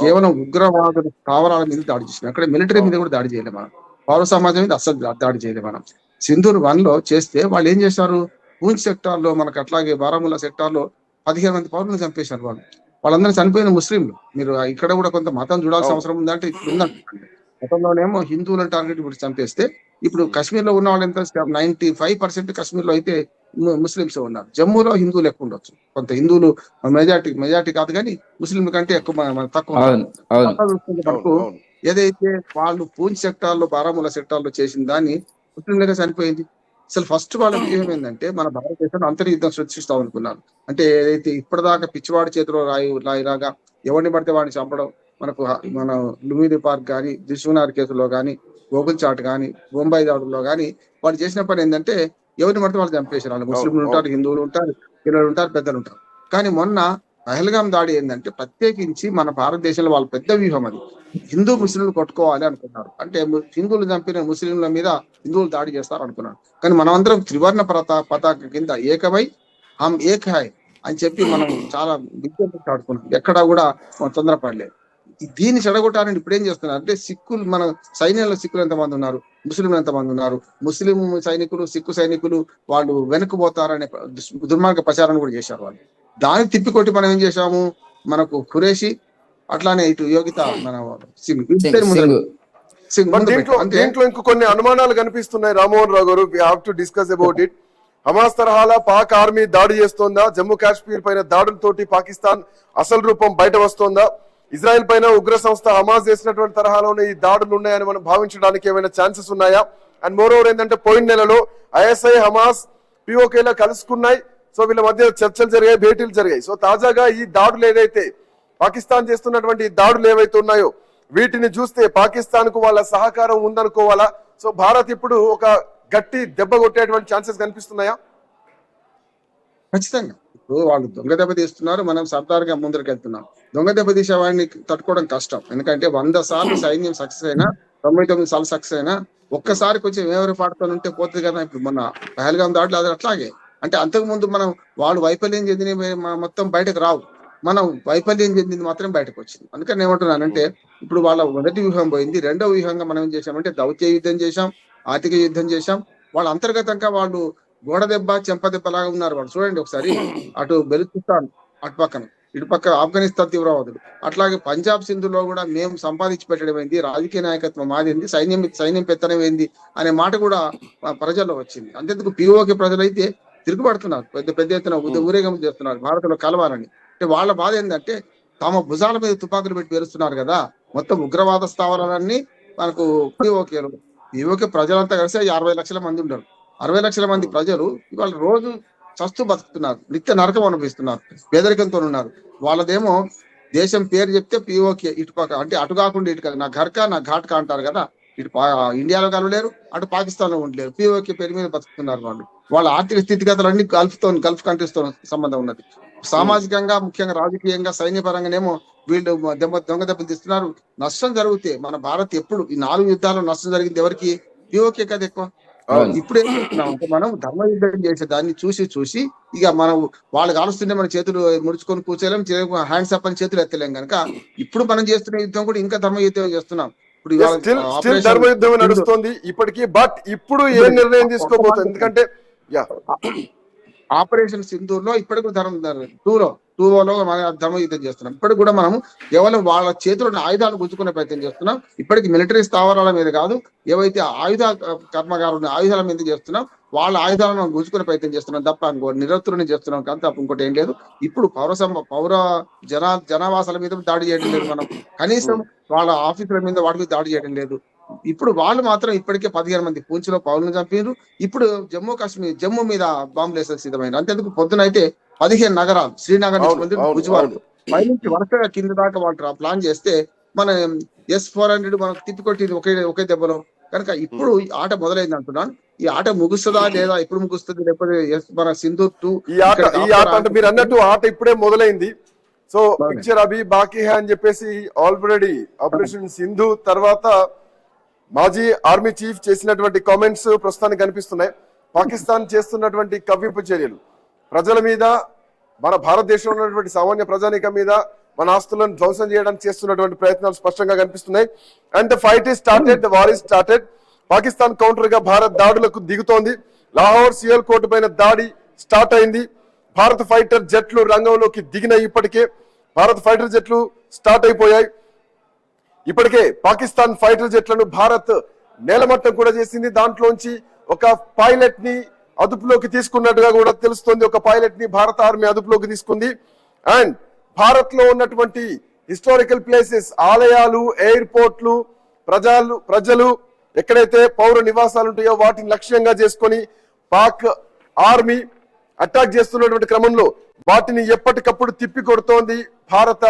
కేవలం ఉగ్రవాదుల స్థావరాల మీద దాడి చేసినాం, అక్కడ మిలిటరీ మీద కూడా దాడి చేయలేదు మనం, పౌర సమాజం మీద అస్సలు దాడి చేయలేదు మనం. సింధూర్ 1 లో చేస్తే వాళ్ళు ఏం చేశారు, పూంచ్ సెక్టార్ లో మనకు అట్లాగే బారాముల్లా సెక్టార్ లో 15 మంది పౌరులను చంపేశారు. వాళ్ళందరూ చనిపోయిన ముస్లింలు. మీరు ఇక్కడ కూడా కొంత మతం చూడాల్సిన అవసరం ఉందంటే ఇప్పుడు ఉందంటే, గతంలోనేమో హిందువులను టార్గెట్ ఇప్పుడు చంపేస్తే ఇప్పుడు కాశ్మీర్ లో ఉన్న వాళ్ళు ఎంత 95% కాశ్మీర్ లో అయితే ముస్లింస్ ఉన్నారు. జమ్మూలో హిందువులు ఎక్కువ ఉండొచ్చు, కొంత హిందువులు మెజార్టీ కాదు కానీ ముస్లింల కంటే ఎక్కువ తక్కువ. ఏదైతే వాళ్ళు పూంచ్ సెక్టార్ లో బారాముల్లా సెక్టార్ లో చేసిన దాన్ని ముస్లింలుగా చనిపోయింది. అసలు ఫస్ట్ వాళ్ళ విషయం ఏంటంటే మన భారతదేశంలో అంతర్యుద్ధం సృష్టిస్తాం అనుకున్నారు. అంటే ఏదైతే ఇప్పటిదాకా పిచ్చివాడి చేతిలో రాయిలాగా ఎవరిని పడితే వాడిని చంపడం, మన లుమిని పార్క్ కానీ, దిల్సుఖ్నగర్ కేసులో కానీ, గోకుల్ చాట్ కానీ, బొంబాయి దాడుల్లో కానీ వాళ్ళు చేసిన పని ఏంటంటే ఎవరిని పడితే వాళ్ళు చంపేశారు. వాళ్ళు ముస్లింలు ఉంటారు, హిందువులు ఉంటారు, పిల్లలు ఉంటారు, పెద్దలు ఉంటారు. కానీ మొన్న పహల్గాం దాడి ఏంటంటే ప్రత్యేకించి మన భారతదేశంలో వాళ్ళ పెద్ద వ్యూహం అది, హిందూ ముస్లింలు కొట్టుకోవాలి అనుకున్నారు. అంటే హిందువులు చంపిన ముస్లింల మీద హిందువులు దాడి చేస్తారు అనుకున్నారు. కానీ మనమందరం త్రివర్ణ పతాక కింద ఏకమై హమ్ ఏక్ హై, అని చెప్పి మనం చాలా విజ్ఞప్తి ఆడుకున్నాం. ఎక్కడా కూడా మనం తొందరపడలేదు. దీన్ని చెడగొట్టాలని ఇప్పుడు ఏం చేస్తున్నారు అంటే సిక్కులు, మన సైన్యంలో సిక్కులు ఎంతమంది ఉన్నారు, ముస్లింలు ఎంతమంది ఉన్నారు, ముస్లిం సైనికులు సిక్కు సైనికులు వాళ్ళు వెనక్కిపోతారనే దుర్మార్గ ప్రచారం కూడా చేశారు వాళ్ళు. దాన్ని తిప్పికొట్టి మనం ఏం చేశాము, మనకు ఖురేషి అట్లానే ఇటు యోగిత మన దీంట్లో ఇంకో కొన్ని అనుమానాలు కనిపిస్తున్నాయి రామ్మోహన్ రావు గారు. We have to discuss about it. Hamas తరహాల పాక్ ఆర్మీ దాడి చేస్తోందా? జమ్మూ కాశ్మీర్ పైన దాడులతోటి పాకిస్తాన్ అసలు రూపం బయట వస్తోందా? ఇజ్రాయెల్ పైన ఉగ్ర సంస్థ హమాస్ చేసినటువంటి తరహాలోనే ఈ దాడులు ఉన్నాయని మనం భావించడానికి ఏమైనా ఛాన్సెస్ ఉన్నాయా? అండ్ మోర్ ఓవర్ ఏంటంటే పోయిన నెలలో ఐఎస్ఐ హమాస్ పిఓకేలో కలుసుకున్నాయి. సో వీళ్ళ మధ్య చర్చలు జరిగాయి, భేటీలు జరిగాయి. సో తాజాగా ఈ దాడులు ఏదైతే పాకిస్తాన్ చేస్తున్నటువంటి దాడులు ఏవైతే ఉన్నాయో వీటిని చూస్తే పాకిస్తాన్ కు వాళ్ళ సహకారం ఉందనుకోవాలా? సో భారత్ ఇప్పుడు ఒక గట్టి దెబ్బ కొట్టేటువంటి ఛాన్సెస్ కనిపిస్తున్నాయా? ఖచ్చితంగా. ఇప్పుడు వాళ్ళు దొంగ దెబ్బ తీస్తున్నారు, మనం సర్దార్గా ముందరికి వెళ్తున్నాం. దొంగ దెబ్బ తీసే వాడిని తట్టుకోవడం కష్టం. ఎందుకంటే 100 సార్లు సైన్యం సక్సెస్ అయినా, 99 సార్లు సక్సెస్ అయినా ఒక్కసారి కొంచెం ఎవరి పాటుతో ఉంటే పోతుంది కదా. ఇప్పుడు మన పహల్గాం దాడులు అది అట్లాగే. అంటే అంతకు ముందు మనం వాళ్ళు వైఫల్యం చెందిన మొత్తం బయటకు రావు, మనం వైఫల్యం చెందింది మాత్రం బయటకు వచ్చింది. అందుకని ఏమంటున్నానంటే ఇప్పుడు వాళ్ళ మొదటి వ్యూహం పోయింది. రెండో వ్యూహంగా మనం ఏం చేశామంటే దౌత్య యుద్ధం చేశాం, ఆర్థిక యుద్ధం చేశాం. వాళ్ళ అంతర్గతంగా వాళ్ళు గోడ దెబ్బ చెంప దెబ్బ లాగా ఉన్నారు. వాళ్ళు చూడండి ఒకసారి, అటు బెలూచిస్తాన్ అటు పక్కన, ఇటు పక్క ఆఫ్ఘనిస్తాన్ తీవ్రవాదులు, అట్లాగే పంజాబ్ సింధులో కూడా మేము సంపాదించి పెట్టడం ఏంది, రాజకీయ నాయకత్వం మాదింది, సైన్యం పెత్తనం ఏంది అనే మాట కూడా ప్రజల్లో వచ్చింది. అంతేందుకు పిఓకే ప్రజలైతే తిరుగుబడుతున్నారు, పెద్ద ఎత్తున ఊరేగం చేస్తున్నారు భారత్ లో కలవాలని. అంటే వాళ్ళ బాధ ఏంటంటే తమ భుజాల మీద తుపాకులు పెట్టి పేరుస్తున్నారు కదా. మొత్తం ఉగ్రవాద స్థావరాలన్నీ మనకు పిఓకే ప్రజలంతా కలిసి 60 లక్షల మంది ఉన్నారు. 60 లక్షల మంది ప్రజలు ఇవాళ రోజు చస్తూ బతుకుతున్నారు, నిత్య నరకం అనుభవిస్తున్నారు, పేదరికంతో ఉన్నారు. వాళ్ళదేమో దేశం పేరు చెప్తే పిఓకే ఇటుపక్క, అంటే అటు కాకుండా ఇటు నా ఘర్కా నా ఘాట్కా అంటారు కదా. ఇటు ఇండియాలో కలవలేరు, అటు పాకిస్తాన్ లో ఉండలేరు. పిఓకే పేరు మీద బతుకుతున్నారు వాళ్ళు. వాళ్ళ ఆర్థిక స్థితిగతులన్నీ గల్ఫ్ కంట్రీస్ తో సంబంధం ఉన్నది. సామాజికంగా, ముఖ్యంగా రాజకీయంగా, సైన్యపరంగానేమో వీళ్ళు దొంగ దెబ్బలు తీస్తున్నారు. నష్టం జరిగితే మన భారత్ ఎప్పుడు ఈ 4 యుద్ధాల్లో నష్టం జరిగింది ఎవరికి? పిఓకే కదా ఎక్కువ. ఇప్పుడు ఏం చేస్తున్నాం అంటే మనం ధర్మ యుద్ధం చేసే దాన్ని చూసి ఇక మనం వాళ్ళు కాలుస్తుంటే మన చేతులు ముడుచుకొని కూర్చోలేం, హ్యాండ్స్ అప్ అని చేతులు ఎత్తలేం కనుక ఇప్పుడు మనం చేస్తున్న యుద్ధం కూడా ఇంకా ధర్మ యుద్ధం చేస్తున్నాం. ఇప్పుడు ధర్మ యుద్ధం నడుస్తుంది ఇప్పటికీ. బట్ ఇప్పుడు ఏ నిర్ణయం తీసుకోబోతుంది? ఎందుకంటే ఆపరేషన్ సింధూర్లో ఇప్పటికి టూలో మన ధర్మ యుద్ధం చేస్తున్నాం. ఇప్పటికి కూడా మనం కేవలం వాళ్ళ చేతుల్లో ఆయుధాలు గుంజుకునే ప్రయత్నం చేస్తున్నాం. ఇప్పటికి మిలిటరీ స్థావరాల మీద కాదు, ఏవైతే ఆయుధ కర్మగారు ఆయుధాల మీద చేస్తున్నాం, వాళ్ళ ఆయుధాలను గుంజుకునే ప్రయత్నం చేస్తున్నాం తప్ప నిరంతరం చేస్తున్నాం కానీ తప్ప ఇంకోటి ఏం లేదు. ఇప్పుడు పౌర జనావాసాల మీద దాడి చేయడం లేదు, మనం కనీసం వాళ్ళ ఆఫీసుల మీద వాటి మీద దాడి చేయడం లేదు. ఇప్పుడు వాళ్ళు మాత్రం ఇప్పటికే 15 మంది పూంచ్లో పౌరులను చంపారు. ఇప్పుడు జమ్మూ మీద బాంబులు వేసే సిద్ధమైన. అంతేందుకు పొద్దునైతే 15 నగరాలు, శ్రీనగర్ నుంచి గుజరాత్ పైనుంచి వరుసగా కింద దాకా వాళ్ళు ప్లాన్ చేస్తే మన S-400 మనకు తిప్పికొట్టింది ఒకే దెబ్బలో. కనుక ఇప్పుడు ఆట మొదలైంది అంటున్నాను. ఈ ఆట ముగుస్తుందా లేదా, ఎప్పుడు ముగుస్తుంది, లేకపోతే మన సింధూర్ 2 ఈ ఆట అంటే మీరు అన్నట్టు ఆట ఇప్పుడే మొదలైంది. సో పిక్చర్ అభి బాకీ హై అని చెప్పేసి ఆల్రెడీ ఆపరేషన్ సింధు తర్వాత మాజీ ఆర్మీ చీఫ్ చేసినటువంటి కామెంట్స్ ప్రస్తుతానికి కనిపిస్తున్నాయి. పాకిస్తాన్ చేస్తున్నటువంటి కవ్వింపు చర్యలు ప్రజల మీద, మన భారతదేశంలో ఉన్నటువంటి సామాన్య ప్రజానీకం మీద, మన ఆస్తులను ధ్వంసం చేయడానికి చేస్తున్నటువంటి ప్రయత్నాలు స్పష్టంగా కనిపిస్తున్నాయి. And the fight is started, the war is started. Pakistan counter గా భారత్ దాడులకు దిగుతోంది. లాహోర్ సియాల్కోట్ పైన దాడి స్టార్ట్ అయింది. భారత ఫైటర్ జెట్లు రంగంలోకి దిగినాయి. ఇప్పటికే భారత ఫైటర్ జెట్లు స్టార్ట్ అయిపోయాయి. ఇప్పటికే పాకిస్తాన్ ఫైటర్ జెట్లను భారత్ నేలమట్టం కూడా చేసింది. దాంట్లోంచి ఒక పైలట్ ని అదుపులోకి తీసుకున్నట్టుగా కూడా తెలుస్తుంది. ఒక పైలట్ ని భారత ఆర్మీ అదుపులోకి తీసుకుంది. అండ్ భారత్ లో ఉన్నటువంటి హిస్టారికల్ ప్లేసెస్, ఆలయాలు, ఎయిర్పోర్ట్లు, ప్రజలు ఎక్కడైతే పౌర నివాసాలు ఉంటాయో వాటిని లక్ష్యంగా చేసుకొని పాక్ ఆర్మీ అటాక్ చేస్తున్నటువంటి క్రమంలో వాటిని ఎప్పటికప్పుడు తిప్పి కొడుతోంది భారత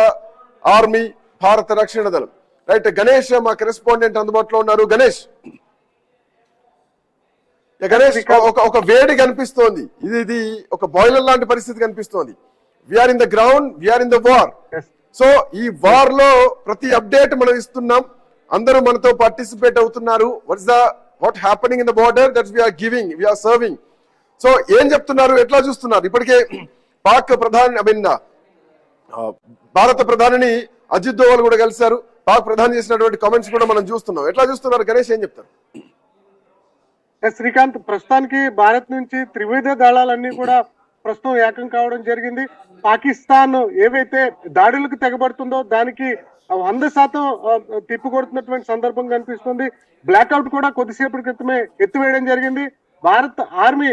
ఆర్మీ, భారత రక్షణ దళం. రైట్, గణేష్ మా కరెస్పాండెంట్ అందుబాటులో ఉన్నారు. గణేష్, ఒక వేడి కనిపిస్తోంది, ఇది ఒక బాయిలర్ లాంటి పరిస్థితి కనిపిస్తోంది. We're in the ground, we're in the war. So ఈ వార్ లో ప్రతి అప్డేట్ మనం ఇస్తున్నాం, అందరూ మనతో పార్టిసిపేట్ అవుతున్నారు. What happening in the border, that's we're giving, we're serving. So ఏం చెప్తున్నారు, ఎట్లా చూస్తున్నారు? ఇప్పటికే పాక్ ప్రధాని భారత ప్రధానిని అజిత్ దోవల్ కూడా కలిశారు. పాక్ ప్రధాని చేసినటువంటి కామెంట్స్ కూడా మనం చూస్తున్నాం. ఎట్లా చూస్తున్నారు గణేష్, ఏం చెప్తారు? శ్రీకాంత్, ప్రస్తుతానికి భారత్ నుంచి త్రివిధ దళాలన్నీ కూడా ప్రస్తుతం ఏకం కావడం జరిగింది. పాకిస్తాన్ ఏవైతే దాడులకు తెగబడుతుందో దానికి 100% తిప్పికొడుతున్నటువంటి సందర్భం కనిపిస్తుంది. బ్లాక్అవుట్ కూడా కొద్దిసేపటి క్రితమే ఎత్తివేయడం జరిగింది. భారత్ ఆర్మీ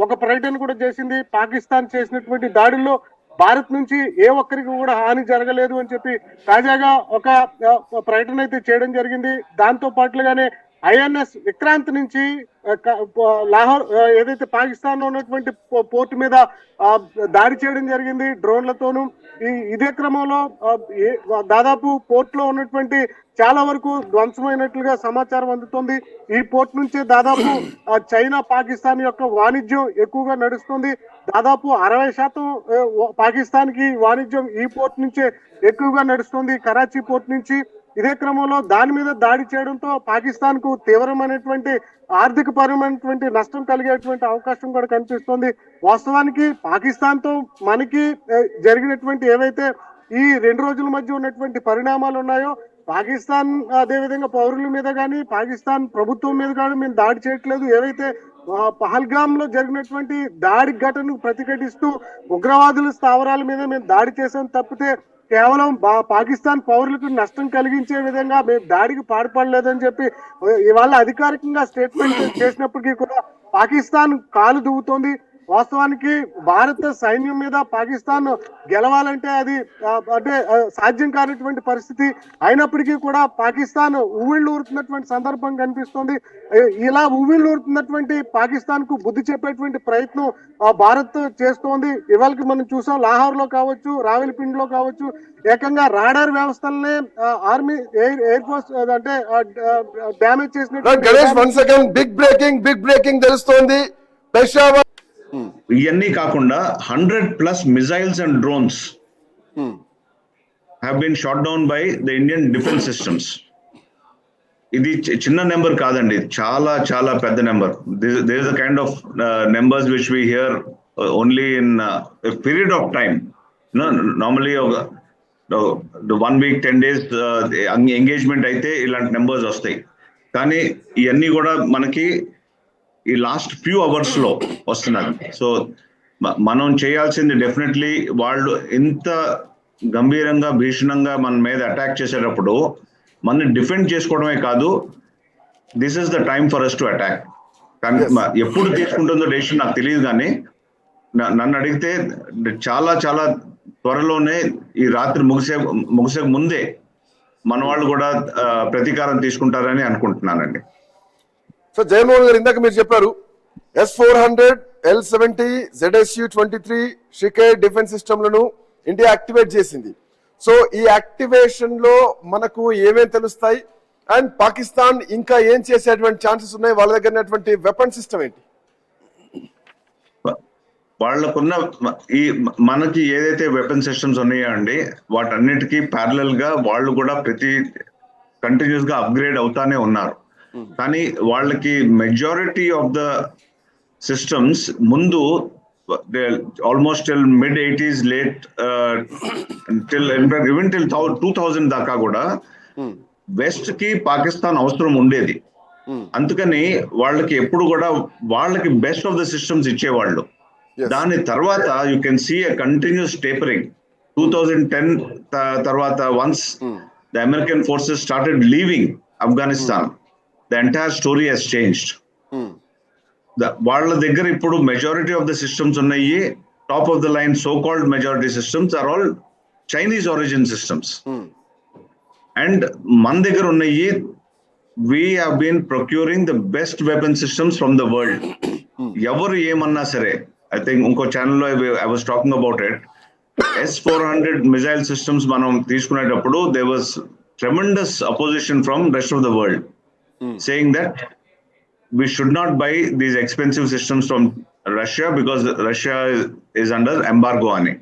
ఒక ప్రకటన కూడా చేసింది. పాకిస్తాన్ చేసినటువంటి దాడుల్లో భారత్ నుంచి ఏ ఒక్కరికి కూడా హాని జరగలేదు అని చెప్పి తాజాగా ఒక ప్రకటన అయితే చేయడం జరిగింది. దాంతో పాటుగానే ఐఎన్ఎస్ విక్రాంత్ నుంచి లాహోర్ ఏదైతే పాకిస్తాన్ లో ఉన్నటువంటి పోర్ట్ మీద దాడి చేయడం జరిగింది డ్రోన్లతోనూ. ఇదే క్రమంలో దాదాపు పోర్ట్ లో ఉన్నటువంటి చాలా వరకు ధ్వంసమైనట్లుగా సమాచారం అందుతుంది. ఈ పోర్ట్ నుంచే దాదాపు చైనా పాకిస్తాన్ యొక్క వాణిజ్యం ఎక్కువగా నడుస్తుంది. దాదాపు 60% పాకిస్తాన్ కి వాణిజ్యం ఈ పోర్ట్ నుంచే ఎక్కువగా నడుస్తుంది, కరాచీ పోర్ట్ నుంచి. ఇదే క్రమంలో దాని మీద దాడి చేయడంతో పాకిస్తాన్ కు తీవ్రమైనటువంటి ఆర్థిక పరమైనటువంటి నష్టం కలిగేటువంటి అవకాశం కూడా కనిపిస్తుంది. వాస్తవానికి పాకిస్తాన్ తో మనకి జరిగినటువంటి ఏవైతే ఈ 2 రోజుల మధ్య ఉన్నటువంటి పరిణామాలు ఉన్నాయో, పాకిస్తాన్ అదేవిధంగా పౌరుల మీద కానీ పాకిస్తాన్ ప్రభుత్వం మీద కానీ మేము దాడి చేయట్లేదు. ఏవైతే పహల్గామ్ లో జరిగినటువంటి దాడి ఘటనకు ప్రతిఘటిస్తూ ఉగ్రవాదుల స్థావరాల మీద మేము దాడి చేసాం తప్పితే కేవలం పాకిస్తాన్ పౌరులకు నష్టం కలిగించే విధంగా మేము దాడికి పాల్పడలేదని చెప్పి ఇవాళ అధికారికంగా స్టేట్మెంట్ చేసినప్పటికీ కూడా పాకిస్తాన్ కాలు దువ్వుతోంది. వాస్తవానికి భారత సైన్యం మీద పాకిస్తాన్ గెలవాలంటే అది అంటే సాధ్యం కానటువంటి పరిస్థితి అయినప్పటికీ కూడా పాకిస్తాన్ ఉవ్విళ్ళు ఊరుతున్నటువంటి సందర్భం కనిపిస్తుంది. ఇలా ఉవ్విళ్ళు ఊరుతున్నటువంటి పాకిస్తాన్ కు బుద్ధి చెప్పేటువంటి ప్రయత్నం భారత్ చేస్తోంది. ఇవాళకి మనం చూసాం, లాహోర్ లో కావచ్చు, రావెల్పిండిలో కావచ్చు, ఏకంగా రాడార్ వ్యవస్థలనే ఆర్మీ ఎయిర్ ఫోర్స్ అంటే డ్యామేజ్ చేసినట్టు. బిగ్ బ్రేకింగ్ తెలుస్తోంది. పెషావర్ ఇవన్నీ కాకుండా 100+ missiles and drones have been shot down by the Indian defence systems. ఇది చిన్న నెంబర్ కాదండి, చాలా చాలా పెద్ద number. There is a kind of numbers which we hear only in period of time. Normally 1 week 10 days engagement అయితే ఇలాంటి numbers వస్తాయి. కానీ ఇవన్నీ కూడా మనకి ఈ లాస్ట్ ఫ్యూ అవర్స్ లో వస్తున్నారు. సో మనం చేయాల్సింది డెఫినెట్లీ, వాళ్ళు ఇంత గంభీరంగా భీషణంగా మన మీద అటాక్ చేసేటప్పుడు మన డిఫెండ్ చేసుకోవడమే కాదు, this is the time for us to attack. కానీ ఎప్పుడు తీసుకుంటుందో డెసిషన్ నాకు తెలియదు, కానీ నన్ను అడిగితే చాలా చాలా త్వరలోనే ఈ రాత్రి ముగిసే ముందే మన వాళ్ళు కూడా ప్రతీకారం తీసుకుంటారని అనుకుంటున్నానండి. సో జగన్మోహన్ గారు, ఇందాక మీరు చెప్పారు S-400, L-70, ZSU-23 షికేర్ డిఫెన్స్ సిస్టమ్లను ఇండియా యాక్టివేట్ చేసింది. సో ఈ యాక్టివేషన్ లో మనకు ఏమేమి తెలుస్తాయి, అండ్ పాకిస్తాన్ ఇంకా ఏం చేసేటువంటి ఛాన్సెస్ ఉన్నాయి? వాళ్ళ దగ్గర ఉన్నటువంటి వెపన్ సిస్టమ్ ఏంటి? వాళ్ళకున్న మనకి ఏదైతే వెపన్ సిస్టమ్స్ ఉన్నాయో అండి, వాటన్నిటికీ ప్యారలల్ గా వాళ్ళు కూడా కంటిన్యూస్ గా అప్గ్రేడ్ అవుతానే ఉన్నారు. కానీ వాళ్ళకి మెజారిటీ ఆఫ్ ద సిస్టమ్స్ ముందు almost till mid-80s late even till 2000 దాకా కూడా వెస్ట్ కి పాకిస్తాన్ అవసరం ఉండేది. అందుకని వాళ్ళకి ఎప్పుడు కూడా వాళ్ళకి బెస్ట్ ఆఫ్ ద సిస్టమ్స్ ఇచ్చేవాళ్ళు. దాని తర్వాత you can see a continuous tapering. 2010 తర్వాత once the American forces started leaving Afghanistan, the entire story has changed. వాళ్ళ దగ్గర ఇప్పుడు మెజారిటీ ఆఫ్ ద సిస్టమ్స్ ఉన్నాయి. Top of the line so called majority systems are all Chinese origin systems. And మన దగ్గర ఉన్నాయి, we have been procuring the best weapon systems from the world. ఎవరు ఏమన్నా సరే, ఐ థింక్ ఇంకో ఛానల్లో I was talking about it, S-400 missile systems మనం తీసుకునేటప్పుడు they was tremendous opposition from rest of the world, saying that we should not buy these expensive systems from Russia because Russia is under embargo ani.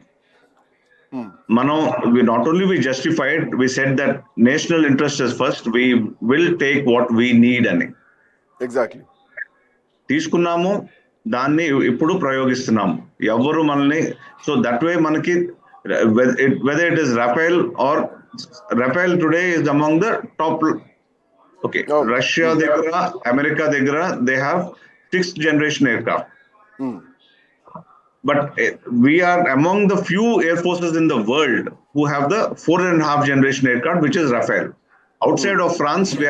We not only we justified, we said that national interest is first, we will take what we need ani. Exactly. తీసుకున్నాము, దాన్ని ఇప్పుడు ప్రయోగిస్తున్నాం. ఎవరు మనల్ని so that way మనకి whether it is Rafale today is among the top. Okay, Russia దగ్గర, America దగ్గర they have 6th generation aircraft. But we are among the few air forces in the world who have the 4.5 generation aircraft, which is Rafale. Outside of France, we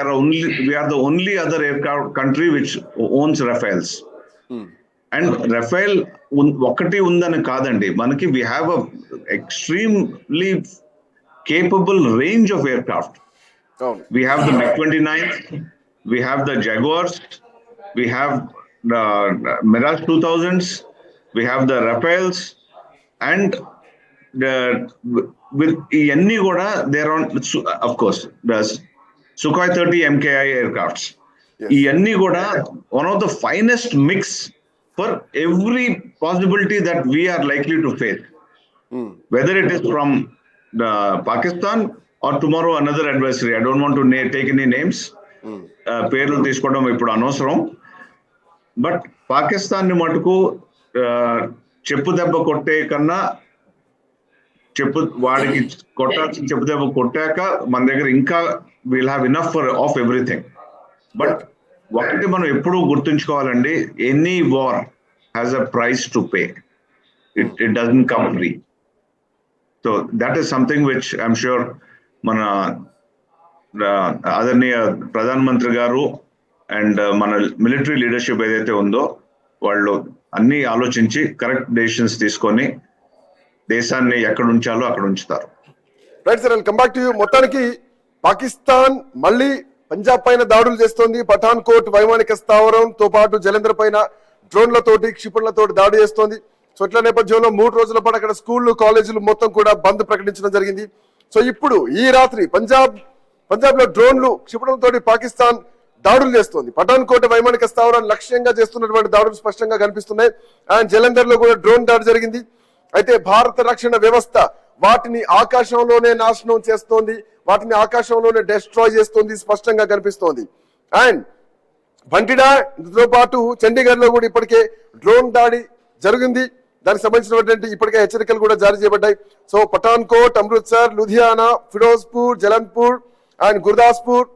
are the only other aircraft country which owns Rafales. And Rafale ఒకటి ఉందని కాదండి, మనకి we have a extremely capable range of aircraft. We have the MiG-29, we have the Jaguars, we have the Mirage 2000s, we have the Rafales, and with ఇవన్నీ కూడా they're on, of course, the Sukhoi 30 MKI aircrafts. ఇవన్నీ కూడా one of the finest mix for every possibility that we are likely to face. Whether it is from the Pakistan or tomorrow another adversary. I don't want to take any names. పేర్లు తీసుకోవడం ఇప్పుడు అనవసరం. But Pakistan ని మటుకు చెప్పు దెబ్బ కొట్టే కన్నా వాడికి కొట్టాల్సిన చెప్పు దెబ్బ కొట్టాక మన దగ్గర ఇంకా will have enough of everything. But ఒకటి మనం ఎప్పుడూ గుర్తుంచుకోవాలండి, any war has a price to pay. It doesn't come free. So that is something which I'm sure మన ఆదరణీయ ప్రధాన మంత్రి గారు అండ్ మన మిలిటరీ లీడర్షిప్ ఏదైతే ఉందో వాళ్ళు అన్ని ఆలోచించి కరెక్ట్ డెసిషన్స్ తీసుకొని దేశాన్ని ఎక్కడ ఉంచాలో అక్కడ ఉంచుతారు. Right sir, come back to you. మొత్తానికి పాకిస్తాన్ మళ్ళీ పంజాబ్ పైన దాడులు చేస్తోంది. పఠాన్ కోట్ వైమానిక స్థావరంతో పాటు జలంధర్ పైన డ్రోన్లతోటి క్షిపణులతోటి దాడి చేస్తోంది. సో ఇట్ల నేపథ్యంలో 3 రోజుల పాటు అక్కడ స్కూళ్లు కాలేజీలు మొత్తం కూడా బంద్ ప్రకటించడం జరిగింది. సో ఇప్పుడు ఈ రాత్రి పంజాబ్ లో డ్రోన్లు క్షిపణులతోటి పాకిస్తాన్ దాడులు చేస్తోంది. పఠాన్ కోట వైమానిక స్థావరాన్ని లక్ష్యంగా చేస్తున్నటువంటి దాడులు స్పష్టంగా కనిపిస్తున్నాయి. అండ్ జలంధర్ లో కూడా డ్రోన్ దాడి జరిగింది. అయితే భారత రక్షణ వ్యవస్థ వాటిని ఆకాశంలోనే నాశనం చేస్తోంది, వాటిని ఆకాశంలోనే డెస్ట్రాయ్ చేస్తోంది, స్పష్టంగా కనిపిస్తోంది. అండ్ బంటిడాతో పాటు చండీగఢ్ లో కూడా ఇప్పటికే డ్రోన్ దాడి జరిగింది. దానికి సంబంధించినటువంటి ఇప్పటికే హెచ్చరికలు కూడా జారీ చేయబడ్డాయి. సో పఠాన్ కోట్, అమృత్సర్, లుధియానా, ఫిరోజ్పూర్, జలన్పూర్ అండ్ గుర్దాస్పూర్,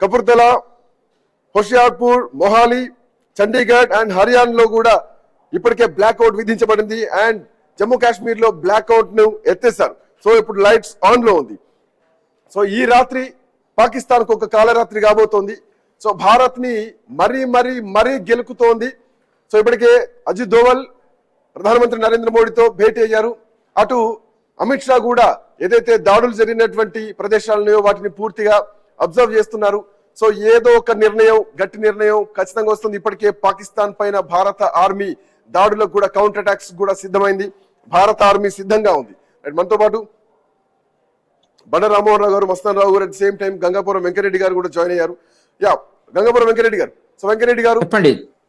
కపూర్తలా, హోషియార్పూర్, మొహాలి, చండీగఢ్ అండ్ హర్యానాలో కూడా ఇప్పటికే బ్లాక్అవుట్ విధించబడింది. అండ్ జమ్మూ కాశ్మీర్ లో బ్లాక్అవుట్ ను ఎత్తేసారు. సో ఇప్పుడు లైట్స్ ఆన్ లో ఉంది. సో ఈ రాత్రి పాకిస్తాన్ కు ఒక కాలరాత్రి కాబోతోంది. సో భారత్ ని మరీ గెలుకుతోంది. సో ఇప్పటికే అజిత్ దోవల్ ప్రధానమంత్రి నరేంద్ర మోడీతో భేటీ అయ్యారు. అటు అమిత్ షా కూడా ఏదైతే దాడులు జరిగినటువంటి ప్రదేశాలనో వాటిని పూర్తిగా అబ్జర్వ్ చేస్తున్నారు. సో ఏదో ఒక నిర్ణయం, గట్టి నిర్ణయం ఖచ్చితంగా వస్తుంది. ఇప్పటికే పాకిస్తాన్ పైన భారత ఆర్మీ దాడులకు కూడా, కౌంటర్ అటాక్స్ కూడా సిద్ధమైంది. భారత ఆర్మీ సిద్ధంగా ఉంది. మనతో పాటు బండ రామ్మోహన్ రావు గారు, మస్తాన్ రావు గారు, at same time Gangapuram Venkat Reddy గారు కూడా జాయిన్ అయ్యారు. గంగాపురం వెంకరెడ్డి గారు. సో వెంకరెడ్డి గారు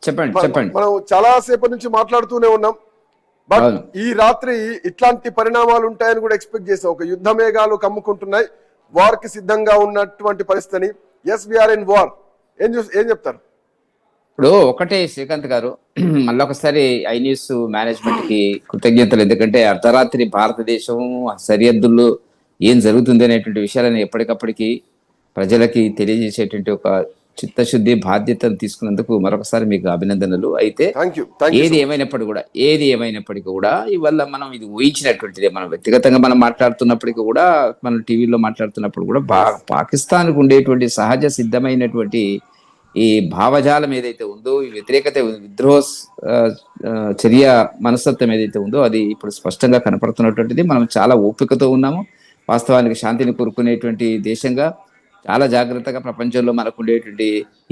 చెప్పండి. మనం చాలా సేపటి నుంచి మాట్లాడుతూనే ఉన్నాం. బట్ ఈ రాత్రి ఇట్లాంటి పరిణామాలు ఉంటాయని కూడా ఎక్స్పెక్ట్ చేసాం. ఒక యుద్ధ మేఘాలు కమ్ముకుంటున్నాయి, వార్ కి సిద్ధంగా ఉన్నటువంటి పరిస్థితిని. Yes we're in war. ఏం చెప్తారు? ఇప్పుడు ఒకటే శ్రీకాంత్ గారు, మళ్ళొకసారి ఐ న్యూస్ మేనేజ్మెంట్ కి కృతజ్ఞతలు. ఎందుకంటే అర్ధరాత్రి భారతదేశం సరిహద్దుల్లో ఏం జరుగుతుంది అనేటువంటి విషయాలను ఎప్పటికప్పటికి ప్రజలకి తెలియజేసేటువంటి ఒక చిత్తశుద్ధి బాధ్యతను తీసుకున్నందుకు మరొకసారి మీకు అభినందనలు. అయితే ఏది ఏమైనప్పటికీ కూడా ఇవల్ల మనం ఇది ఊహించినటువంటిదే. మనం వ్యక్తిగతంగా మనం మాట్లాడుతున్నప్పటికీ కూడా, మనం టీవీలో మాట్లాడుతున్నప్పుడు కూడా పాకిస్తాన్కు ఉండేటువంటి సహజ సిద్ధమైనటువంటి ఈ భావజాలం ఏదైతే ఉందో, ఈ వ్యతిరేకత, విద్రోహ చర్య మనస్తత్వం ఏదైతే ఉందో అది ఇప్పుడు స్పష్టంగా కనపడుతున్నటువంటిది. మనం చాలా ఓపికతో ఉన్నాము. వాస్తవానికి శాంతిని కోరుకునేటువంటి దేశంగా చాలా జాగ్రత్తగా ప్రపంచంలో మనకు ఉండేటువంటి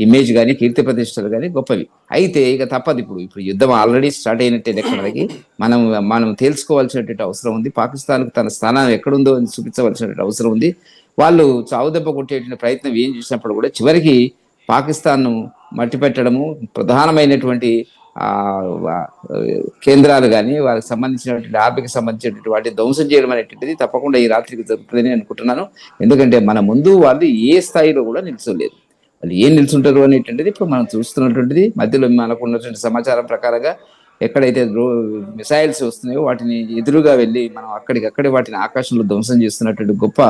ఇమేజ్ కానీ, కీర్తి ప్రతిష్టలు కానీ గొప్పవి. అయితే ఇక తప్పదు. ఇప్పుడు యుద్ధం ఆల్రెడీ స్టార్ట్ అయినట్టే లెక్కలకి మనం తెలుసుకోవాల్సినటువంటి అవసరం ఉంది. పాకిస్తాన్కు తన స్థానం ఎక్కడుందో అని చూపించవలసినటువంటి అవసరం ఉంది. వాళ్ళు చావుదెబ్బ కొట్టేటువంటి ప్రయత్నం ఏం చేసినప్పుడు కూడా చివరికి పాకిస్తాన్ను మట్టిపెట్టడము, ప్రధానమైనటువంటి కేంద్రాలు కానీ వారికి సంబంధించినటువంటి ఆర్మీకి సంబంధించినటువంటి వాటిని ధ్వంసం చేయడం అనేటువంటిది తప్పకుండా ఈ రాత్రికి జరుగుతుందని అనుకుంటున్నాను. ఎందుకంటే మన ముందు వాళ్ళు ఏ స్థాయిలో కూడా నిల్చోలేదు. వాళ్ళు ఏం నిల్చుంటారు అనేటువంటిది ఇప్పుడు మనం చూస్తున్నటువంటిది. మధ్యలో మనకు ఉన్నటువంటి సమాచారం ప్రకారంగా ఎక్కడైతే మిసైల్స్ వస్తున్నాయో వాటిని ఎదురుగా వెళ్ళి మనం అక్కడికక్కడే వాటిని ఆకాశంలో ధ్వంసం చేస్తున్నటువంటి గొప్ప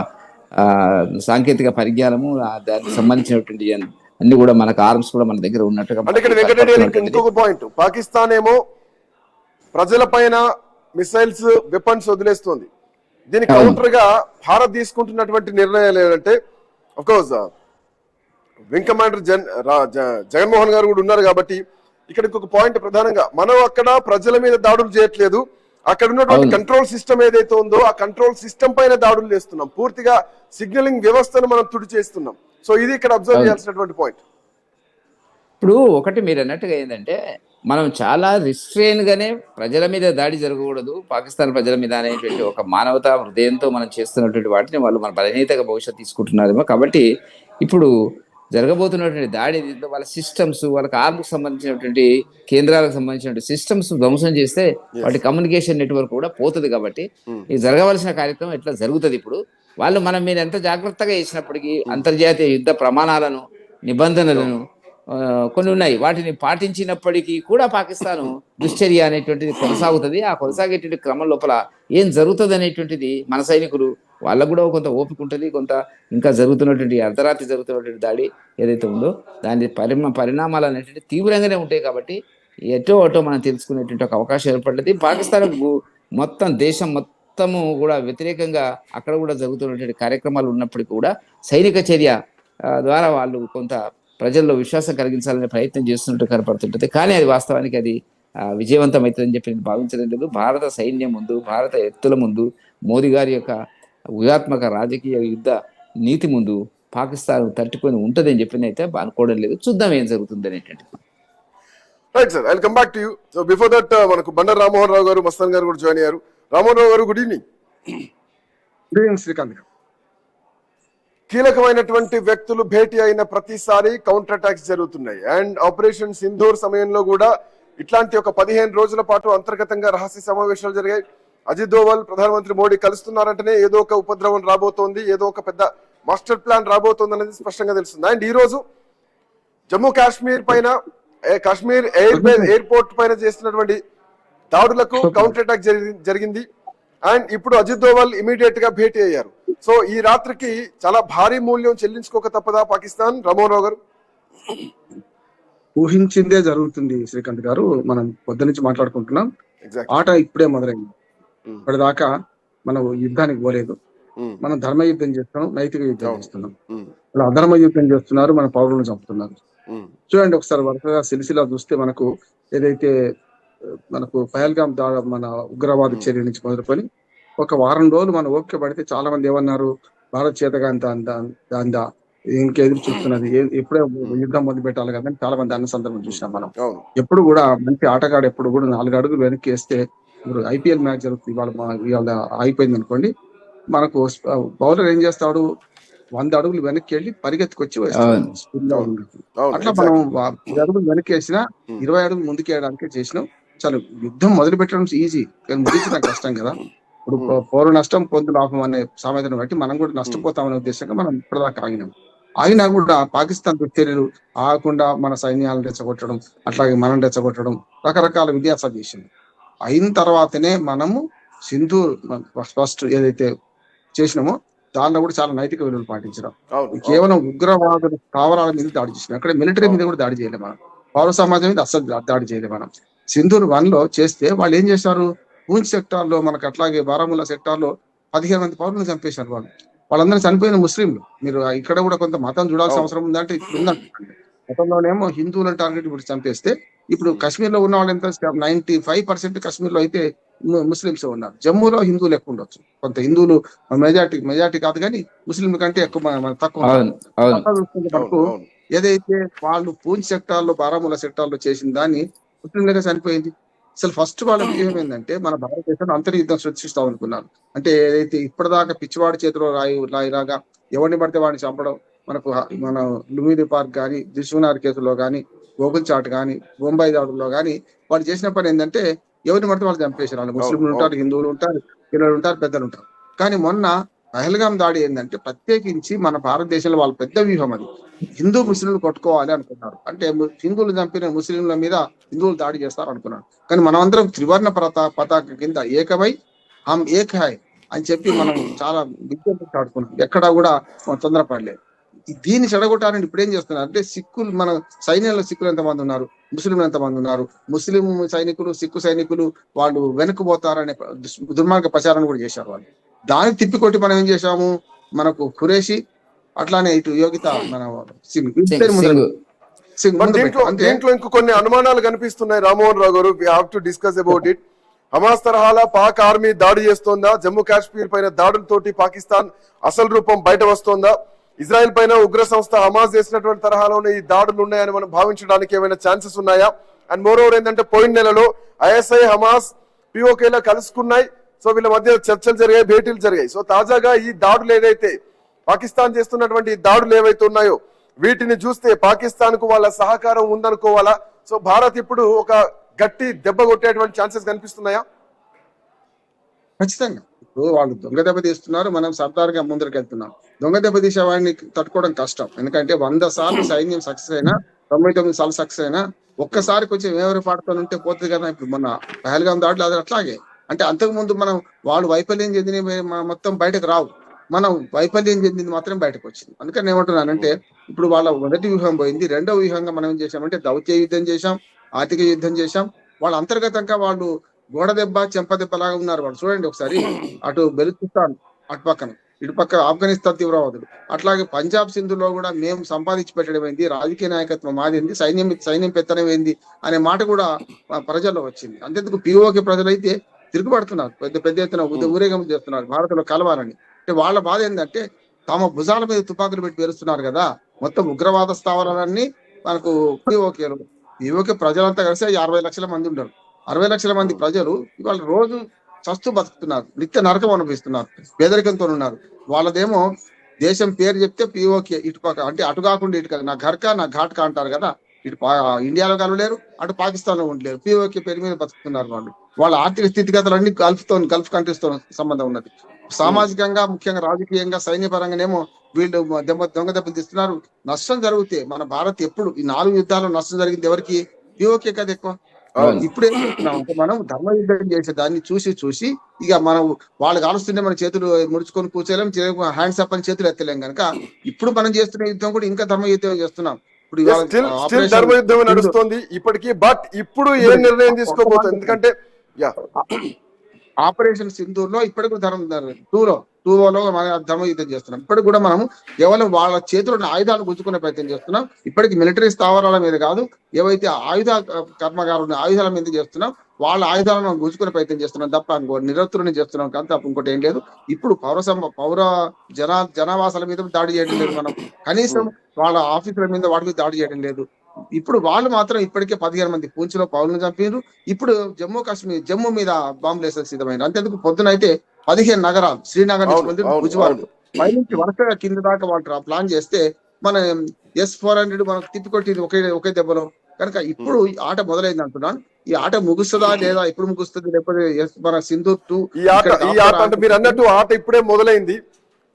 సాంకేతిక పరిజ్ఞానము, దానికి సంబంధించినటువంటి అన్ని కూడా మనకు ఆర్మ్స్ కూడా మన దగ్గర ఉన్నట్టుగా. అంటే ఇక్కడ వెంకటరెడ్డి గారు ఇంకొక పాయింట్, పాకిస్తాన్ ఏమో ప్రజల పైన మిసైల్స్ వెపన్స్ వదిలేస్తుంది. దీని కౌంటర్ గా భారత్ తీసుకుంటున్నటువంటి నిర్ణయాలు ఏంటంటే, అఫ్కోర్స్ వింగ్ కమాండర్ జగన్మోహన్ గారు కూడా ఉన్నారు కాబట్టి ఇక్కడ ఇంకొక పాయింట్ ప్రధానంగా, మనం అక్కడ ప్రజల మీద దాడులు చేయట్లేదు, అక్కడ ఉన్నటువంటి కంట్రోల్ సిస్టమ్ ఏదైతే ఉందో ఆ కంట్రోల్ సిస్టమ్ పైన దాడులు చేస్తున్నాం, పూర్తిగా సిగ్నలింగ్ వ్యవస్థను మనం తుడి చేస్తున్నాం. సో ఇది ఇక్కడ అబ్జర్వ్ చేయాల్సినటువంటి పాయింట్. ఇప్పుడు ఒకటి మీరు అన్నట్టుగా ఏంటంటే, మనం చాలా రిస్ట్రెయిన్ గానే ప్రజల మీద దాడి జరగకూడదు, పాకిస్తాన్ ప్రజల మీద అనేటువంటి ఒక మానవతా హృదయంతో మనం చేస్తున్నటువంటి వాటిని వాళ్ళు మన బలహీనతగా భవిష్యత్తు తీసుకుంటున్నారేమో. కాబట్టి ఇప్పుడు జరగబోతున్నటువంటి దాడి వాళ్ళ సిస్టమ్స్, వాళ్ళకి ఆర్మ్కి సంబంధించినటువంటి కేంద్రాలకు సంబంధించినటువంటి సిస్టమ్స్ ధ్వంసం చేస్తే వాటి కమ్యూనికేషన్ నెట్వర్క్ కూడా పోతుంది. కాబట్టి ఈ జరగవలసిన కార్యక్రమం ఎట్లా జరుగుతుంది. ఇప్పుడు వాళ్ళు మనం మీరు ఎంత జాగ్రత్తగా చేసినప్పటికీ అంతర్జాతీయ యుద్ధ ప్రమాణాలను, నిబంధనలను కొన్ని ఉన్నాయి, వాటిని పాటించినప్పటికీ కూడా పాకిస్తాన్ దుశ్చర్య అనేటువంటిది కొనసాగుతుంది. ఆ కొనసాగేటువంటి క్రమం లోపల ఏం జరుగుతుంది అనేటువంటిది మన సైనికులు వాళ్ళకు కూడా కొంత ఓపిక ఉంటుంది, కొంత ఇంకా జరుగుతున్నటువంటి అర్ధరాత్రి జరుగుతున్నటువంటి దాడి ఏదైతే ఉందో దాని పరిణామాలు అనేటువంటి తీవ్రంగానే ఉంటాయి. కాబట్టి ఎటో అటో మనం తెలుసుకునేటువంటి ఒక అవకాశం ఏర్పడ్డది. పాకిస్తాన్ మొత్తం దేశం మొత్తము కూడా వ్యతిరేకంగా అక్కడ కూడా జరుగుతున్నటువంటి కార్యక్రమాలు ఉన్నప్పటికీ కూడా సైనిక చర్య ద్వారా వాళ్ళు కొంత ప్రజల్లో విశ్వాసం కలిగించాలనే ప్రయత్నం చేస్తున్నట్టు కనపడుతుంటది. కానీ అది వాస్తవానికి అది విజయవంతం అవుతుందని చెప్పి నేను భావించడం లేదు. భారత సైన్యం ముందు, భారత ఎత్తుల ముందు, మోదీ గారి యొక్క వ్యూహాత్మక రాజకీయ యుద్ధ నీతి ముందు పాకిస్తాన్ తట్టుకొని ఉంటది అని చెప్పి అయితే అనుకోవడం లేదు. చూద్దాం ఏం జరుగుతుంది అనేటువంటి. Right sir, I will come back to you. So before that మనకు బండారు రామ్మోహన్ రావు గారు, మస్తాన్ గారు కూడా జాయిన్ అయ్యారు. రామ్మోహన్ రావు గారు, good evening. Good evening Srikanth గారు. కీలకమైనటువంటి వ్యక్తులు భేటీ అయిన ప్రతిసారి కౌంటర్ అటాక్స్ జరుగుతున్నాయి. అండ్ ఆపరేషన్ సింధూర్ సమయంలో కూడా ఇట్లాంటి ఒక 15 రోజుల పాటు అంతర్గతంగా రహస్య సమావేశాలు జరిగాయి. అజిత్ దోవల్, ప్రధానమంత్రి మోడీ కలుస్తున్నారంటేనే ఏదో ఒక ఉపద్రవం రాబోతోంది, ఏదో ఒక పెద్ద మాస్టర్ ప్లాన్ రాబోతోంది అనేది స్పష్టంగా తెలుస్తుంది. అండ్ ఈ రోజు జమ్మూ కాశ్మీర్ పైన, కాశ్మీర్ ఎయిర్పోర్ట్ పైన చేస్తున్నటువంటి దాడులకు కౌంటర్ అటాక్ జరిగింది. అండ్ ఇప్పుడు అజిత్ దోవల్ ఇమీడియట్ గా భేటీ అయ్యారు. సో ఈ రాత్రికి చాలా భారీ మూల్యం చెల్లించుకోక తప్పదా పాకిస్తాన్? రామ్మోహన్ రావు గారు, ఊహించిందే జరుగుతుంది శ్రీకాంత్ గారు. మనం పొద్దు నుంచి మాట్లాడుకుంటున్నాం, ఆట ఇప్పుడే మొదలైంది. ఇప్పటిదాకా మనం యుద్ధానికి పోలేదు. మనం ధర్మ యుద్ధం చేస్తున్నాం, నైతిక యుద్ధం చేస్తున్నాం. వాళ్ళు అధర్మ యుద్ధం చేస్తున్నారు, మన పౌరులను చంపుతున్నారు. చూడండి ఒకసారి వరుసగా సిలిసిలా చూస్తే మనకు ఏదైతే మనకు పహల్గాం మన ఉగ్రవాద చర్య నుంచి మొదలుకొని ఒక వారం రోజులు మనం ఓపిక పడితే చాలా మంది ఏమన్నారు, భారత్ చేతగా అందా ఇంకెదురు చూస్తున్నది, ఎప్పుడే యుద్ధం మొదలు పెట్టాలి కదా చాలా మంది అన్న సందర్భం చూసినాం. మనం ఎప్పుడు కూడా మంచి ఆటగాడు ఎప్పుడు కూడా 4 అడుగులు వెనక్కి వేస్తే, ఇప్పుడు ఐపీఎల్ మ్యాచ్ జరుగుతుంది, ఇవాళ అయిపోయింది అనుకోండి, మనకు బౌలర్ ఏం చేస్తాడు, 100 అడుగులు వెనక్కి వెళ్ళి పరిగెత్తుకొచ్చి వేస్తాడు. అట్లా మనం 10 అడుగులు వెనక్కి వేసినా 20 అడుగులు ముందుకు వేయడానికి చేసినాం. చాలా యుద్ధం మొదలు పెట్టడం ఈజీ, కానీ ముగించడం కష్టం కదా. ఇప్పుడు పౌరు నష్టం పొందు లాభం అనే సామెతను బట్టి మనం కూడా నష్టపోతామనే ఉద్దేశంగా మనం ఇప్పటిదాకా ఆగినా కూడా పాకిస్తాన్ చర్యలు ఆగకుండా మన సైన్యాలను రెచ్చగొట్టడం, అట్లాగే మనం రెచ్చగొట్టడం, రకరకాల విన్యాసాలు చేసింది. అయిన తర్వాతనే మనము సింధు ఫస్ట్ ఏదైతే చేసినామో దానిలో కూడా చాలా నైతిక విలువలు పాటించడం. కేవలం ఉగ్రవాదుల స్థావరాల మీద దాడి చేసినాం, అక్కడ మిలిటరీ మీద కూడా దాడి చేయలేదు మనం, పౌర సమాజం మీద అస్సలు దాడి చేయలేదు మనం. సింధూర్ 1 లో చేస్తే వాళ్ళు ఏం చేశారు, పూంచ్ సెక్టార్ లో మనకు అట్లాగే బారాముల్లా సెక్టార్ లో 15 మంది పౌరులను చంపేశారు. వాళ్ళందరూ చనిపోయిన ముస్లింలు. మీరు ఇక్కడ కూడా కొంత మతం చూడాల్సిన అవసరం ఉందంటే ఇప్పుడు ఉందంటే, గతంలోనేమో హిందువులను టార్గెట్ ఇప్పుడు చంపేస్తే ఇప్పుడు కాశ్మీర్ లో ఉన్న వాళ్ళు ఎంత 95% కాశ్మీర్ లో అయితే ముస్లింస్ ఉన్నారు. జమ్మూలో హిందువులు ఎక్కువ ఉండొచ్చు, కొంత హిందువులు మెజార్టీ కాదు కానీ ముస్లింల కంటే ఎక్కువ తక్కువ. ఏదైతే వాళ్ళు పూంచ్ సెక్టార్ లో బారాముల్లా సెక్టార్ లో చేసిన దాన్ని ముస్లింలుగా చనిపోయింది. అసలు ఫస్ట్ వాళ్ళకి ఏమైందంటే మన భారతదేశంలో అంతర్యుద్ధం సృష్టిస్తాం అనుకున్నారు. అంటే ఏదైతే ఇప్పటిదాకా పిచ్చివాడి చేతిలో రాయిలాగా ఎవరిని పడితే వాడిని చంపడం, మన లుమిని పార్క్ కానీ, దిల్సుఖ్నగర్ కేసులో కానీ, గోకుల్ చాట్ కానీ, బొంబాయి దాడుల్లో కానీ వాళ్ళు చేసిన పని ఏంటంటే ఎవరిని పడితే వాళ్ళు చంపేశారు. వాళ్ళు ముస్లింలు ఉంటారు, హిందువులు ఉంటారు, పిల్లలు ఉంటారు, పెద్దలు ఉంటారు. కానీ మొన్న పహల్గాం దాడి ఏంటంటే ప్రత్యేకించి మన భారతదేశంలో వాళ్ళ పెద్ద వ్యూహం అది. హిందూ ముస్లింలు కొట్టుకోవాలి అనుకున్నారు. అంటే హిందువులు చంపిన ముస్లింల మీద హిందువులు దాడి చేస్తారు అనుకున్నారు. కానీ మనమందరం త్రివర్ణ పతాక కింద ఏకమై హమ్ ఏక్ హై అని చెప్పి మనం చాలా విజ్ఞప్తి ఆడుకున్నాం. ఎక్కడా కూడా తొందరపడలేదు. దీన్ని చెడగొట్టాలని ఇప్పుడు ఏం చేస్తున్నారు అంటే సిక్కులు, మన సైన్యంలో సిక్కులు ఎంతమంది ఉన్నారు, ముస్లింలు ఎంతమంది ఉన్నారు, ముస్లిం సైనికులు సిక్కు సైనికులు వాళ్ళు వెనక్కిపోతారనే దుర్మార్గ ప్రచారం కూడా చేశారు వాళ్ళు. దాన్ని తిప్పికొట్టి మనం ఏం చేశాము, మనకు ఖురేషి అట్లానే ఇటు యోగిత మన దీంట్లో ఇంకో కొన్ని అనుమానాలు కనిపిస్తున్నాయి రామ్మోహన్ రావు గారు. We have to discuss about it. Hamas తరహాల పాక్ ఆర్మీ దాడి చేస్తోందా? జమ్మూ కాశ్మీర్ పైన దాడులతోటి పాకిస్తాన్ అసలు రూపం బయట వస్తోందా? ఇజ్రాయెల్ పైన ఉగ్ర సంస్థ హమాస్ చేసినటువంటి తరహాలోనే ఈ దాడులు ఉన్నాయని మనం భావించడానికి ఏమైనా ఛాన్సెస్ ఉన్నాయా? అండ్ మోర్ ఓవర్ ఏంటంటే పోయిన నెలలో ఐఎస్ఐ హమాస్ పిఓకేలో కలుసుకున్నాయి. సో వీళ్ళ మధ్య చర్చలు జరిగాయి, భేటీలు జరిగాయి. సో తాజాగా ఈ దాడులు ఏదైతే పాకిస్తాన్ చేస్తున్నటువంటి దాడులు ఏవైతే ఉన్నాయో వీటిని చూస్తే పాకిస్తాన్ కు వాళ్ళ సహకారం ఉందనుకోవాలా? సో భారత్ ఇప్పుడు ఒక గట్టి దెబ్బ కొట్టేటువంటి ఛాన్సెస్ కనిపిస్తున్నాయా? ఖచ్చితంగా. ఇప్పుడు వాళ్ళు దొంగ దెబ్బ తీస్తున్నారు, మనం సర్దార్గా ముందరికి వెళ్తున్నాం. దొంగ దెబ్బ తీసే వాడిని తట్టుకోవడం కష్టం. ఎందుకంటే 100 సార్లు సైన్యం సక్సెస్ అయినా, 99 సార్లు సక్సెస్ అయినా ఒక్కసారి కొంచెం ఎవరి పాటుతో ఉంటే పోతుంది కదా. ఇప్పుడు మన పహల్గాం దాడులు అది అట్లాగే. అంటే అంతకు ముందు మనం వాళ్ళు వైఫల్యం చెందిన మొత్తం బయటకు రావు, మనం వైఫల్యం చెందింది మాత్రం బయటకు వచ్చింది. అందుకని ఏమంటున్నానంటే ఇప్పుడు వాళ్ళ మొదటి వ్యూహం పోయింది. రెండో వ్యూహంగా మనం ఏం చేశామంటే దౌత్య యుద్ధం చేశాం, ఆర్థిక యుద్ధం చేశాం. వాళ్ళ అంతర్గతంగా వాళ్ళు గోడ దెబ్బ చెంప దెబ్బ లాగా ఉన్నారు. వాళ్ళు చూడండి ఒకసారి, అటు బెలూచిస్తాన్ అటు పక్కన, ఇటు పక్క ఆఫ్ఘనిస్తాన్ తీవ్రవాదులు, అట్లాగే పంజాబ్ సింధులో కూడా మేము సంపాదించి పెట్టడం ఏంది, రాజకీయ నాయకత్వం మాదింది, సైన్యం పెత్తనం ఏంది అనే మాట కూడా ప్రజల్లో వచ్చింది. అంతేందుకు పిఓకే ప్రజలైతే తిరుగుబడుతున్నారు, పెద్ద ఎత్తున ఊరేగం చేస్తున్నారు భారత్ లో కలవాలని. అంటే వాళ్ళ బాధ ఏంటంటే తమ భుజాల మీద తుపాకులు పెట్టి పేరుస్తున్నారు కదా. మొత్తం ఉగ్రవాద స్థావరాలన్నీ మనకు పిఓకే ప్రజలంతా కలిసి 60 లక్షల మంది ఉన్నారు. 60 లక్షల మంది ప్రజలు ఇవాళ రోజు చస్తూ బతుకుతున్నారు, నిత్య నరకం అనుభవిస్తున్నారు, పేదరికంతో ఉన్నారు. వాళ్ళదేమో దేశం పేరు చెప్తే పిఓకే ఇటుపక్క, అంటే అటు కాకుండా ఇటు కాదు, నా ఘర్కా నా ఘాట్కా అంటారు కదా. ఇటు ఇండియాలో కలవలేరు, అటు పాకిస్తాన్ లో ఉండలేరు. పిఓకే పేరు మీద బతుకుతున్నారు వాళ్ళు. వాళ్ళ ఆర్థిక స్థితిగతులన్నీ గల్ఫ్ కంట్రీస్ తో సంబంధం ఉన్నది. సామాజికంగా, ముఖ్యంగా రాజకీయంగా, సైన్యపరంగానేమో వీళ్ళు దొంగ దెబ్బలు తీస్తున్నారు. నష్టం జరిగితే మన భారత్ ఎప్పుడు ఈ 4 యుద్ధాల్లో నష్టం జరిగింది ఎవరికి? పిఓకే కదా ఎక్కువ. ఇప్పుడు ఏం చేస్తున్నాం అంటే మనం ధర్మ యుద్ధం చేసే దాన్ని చూసి ఇక మనం వాళ్ళు కాలుస్తుంటే మన చేతులు ముడుచుకొని కూర్చోలేం, హ్యాండ్స్ అప్ అని చేతులు ఎత్తలేం. కనుక ఇప్పుడు మనం చేస్తున్న యుద్ధం కూడా ఇంకా ధర్మ యుద్ధం చేస్తున్నాం. ఇప్పుడు ధర్మ యుద్ధం నడుస్తుంది ఇప్పటికీ. బట్ ఇప్పుడు ఏ నిర్ణయం తీసుకోబోతుంది? ఎందుకంటే ఆపరేషన్ సింధూర్లో ఇప్పటికి టూలో మన ధర్మ యుద్ధం చేస్తున్నాం. ఇప్పటికి కూడా మనం కేవలం వాళ్ళ చేతుల్లో ఆయుధాలు గుంజుకునే ప్రయత్నం చేస్తున్నాం. ఇప్పటికి మిలిటరీ స్థావరాల మీద కాదు, ఏవైతే ఆయుధ కర్మగారు ఆయుధాల మీద చేస్తున్నాం, వాళ్ళ ఆయుధాలను గుంజుకునే ప్రయత్నం చేస్తున్నాం తప్ప నిరంతరం చేస్తున్నాం కానీ తప్ప ఇంకోటి ఏం లేదు. ఇప్పుడు పౌర జనావాసాల మీద దాడి చేయడం లేదు, మనం కనీసం వాళ్ళ ఆఫీసుల మీద వాటి మీద దాడి చేయడం లేదు. ఇప్పుడు వాళ్ళు మాత్రం ఇప్పటికే 15 మంది పూంచ్లో పౌరులను చంపారు. ఇప్పుడు జమ్మూ మీద బాంబులు వేసే సిద్ధమైన. అంతేందుకు పొద్దునైతే 15 నగరాలు, శ్రీనగర్ నుంచి గుజరాత్ పైనుంచి వరుసగా కింద దాకా వాళ్ళు ప్లాన్ చేస్తే మన S-400 మనకు తిప్పికొట్టింది ఒకే దెబ్బలో. కనుక ఇప్పుడు ఆట మొదలైంది అంటున్నాను. ఈ ఆట ముగుస్తుందా లేదా, ఎప్పుడు ముగుస్తుంది, లేకపోతే మన సింధూర్ 2 ఈ ఆట అంటే మీరు అన్నట్టు ఆట ఇప్పుడే మొదలైంది.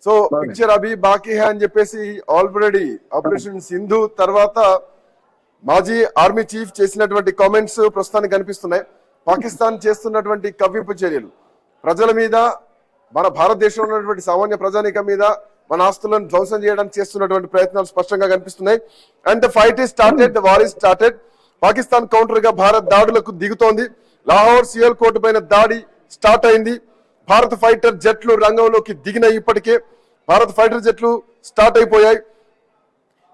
సో పిక్చర్ అభి బాకీ హై అని చెప్పేసి ఆల్రెడీ ఆపరేషన్ సింధు తర్వాత మాజీ ఆర్మీ చీఫ్ చేసినటువంటి కామెంట్స్ ప్రస్తుతానికి కనిపిస్తున్నాయి. పాకిస్తాన్ చేస్తున్నటువంటి కవ్వింపు చర్యలు ప్రజల మీద, మన భారతదేశంలో ఉన్నటువంటి సామాన్య ప్రజానీకం మీద, మన ఆస్తులను ధ్వంసం చేయడానికి చేస్తున్నటువంటి ప్రయత్నాలు స్పష్టంగా కనిపిస్తున్నాయి. And the fight is started, the war is started. Pakistan counter గా భారత్ దాడులకు దిగుతోంది. లాహోర్ సియాల్కోట్ పైన దాడి స్టార్ట్ అయింది. భారత ఫైటర్ జెట్లు రంగంలోకి దిగినాయి. ఇప్పటికే భారత ఫైటర్ జెట్లు స్టార్ట్ అయిపోయాయి.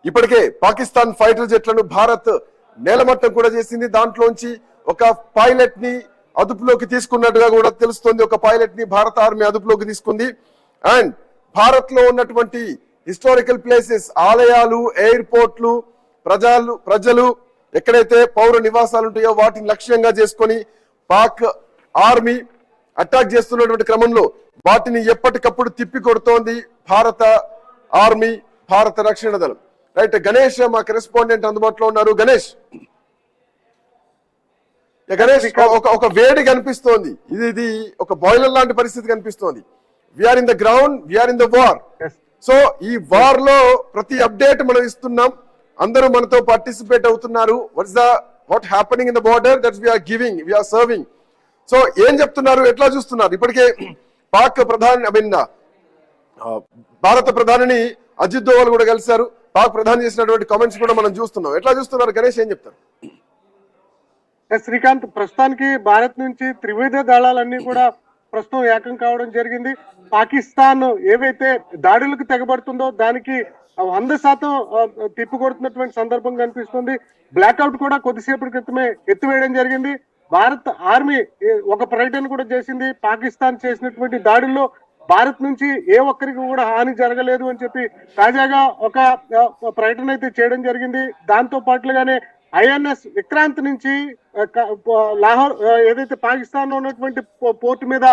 ఇప్పటికే పాకిస్తాన్ ఫైటర్ జెట్లను భారత్ నేలమట్టం కూడా చేసింది. దాంట్లోంచి ఒక పైలట్ ని అదుపులోకి తీసుకున్నట్టుగా కూడా తెలుస్తుంది. ఒక పైలట్ ని భారత ఆర్మీ అదుపులోకి తీసుకుంది. అండ్ భారత్ లో ఉన్నటువంటి హిస్టారికల్ ప్లేసెస్, ఆలయాలు, ఎయిర్పోర్ట్లు, ప్రజలు ఎక్కడైతే పౌర నివాసాలు ఉంటాయో వాటిని లక్ష్యంగా చేసుకొని పాక్ ఆర్మీ అటాక్ చేస్తున్నటువంటి క్రమంలో వాటిని ఎప్పటికప్పుడు తిప్పి కొడుతోంది భారత ఆర్మీ, భారత రక్షణ దళం. రైట్, గణేష్ మా కరెస్పాండెంట్ అందుబాటులో ఉన్నారు. గణేష్, ఒక వేడి కనిపిస్తోంది, ఇది ఒక బాయిలర్ లాంటి పరిస్థితి కనిపిస్తోంది. We're in the ground, we're in the war. So ఈ వార్ లో ప్రతి అప్డేట్ మనం ఇస్తున్నాం, అందరూ మనతో పార్టిసిపేట్ అవుతున్నారు. What happening in the border, that's we're giving, we're serving. So ఏం చెప్తున్నారు, ఎట్లా చూస్తున్నారు? ఇప్పటికే పాక్ ప్రధాని భారత ప్రధానిని అజిత్ దోవల్ కూడా కలిశారు. పాక్ ప్రధాని చేసినటువంటి కామెంట్స్ కూడా మనం చూస్తున్నాం. ఎట్లా చూస్తున్నారు గణేష్, ఏం చెప్తారు? శ్రీకాంత్, ప్రస్తుతానికి భారత్ నుంచి త్రివిధ దళాలన్నీ కూడా ప్రస్తుతం ఏకం కావడం జరిగింది. పాకిస్తాన్ ఏవైతే దాడులకు తెగబడుతుందో దానికి 100% తిప్పికొడుతున్నటువంటి సందర్భం కనిపిస్తుంది. బ్లాక్అవుట్ కూడా కొద్దిసేపటి క్రితమే ఎత్తివేయడం జరిగింది. భారత్ ఆర్మీ ఒక ప్రకటన కూడా చేసింది, పాకిస్తాన్ చేసినటువంటి దాడుల్లో భారత్ నుంచి ఏ ఒక్కరికి కూడా హాని జరగలేదు అని చెప్పి తాజాగా ఒక ప్రకటన అయితే చేయడం జరిగింది. దాంతో పాటుగానే ఐఎన్ఎస్ విక్రాంత్ నుంచి లాహోర్ ఏదైతే పాకిస్తాన్ లో ఉన్నటువంటి పోర్ట్ మీద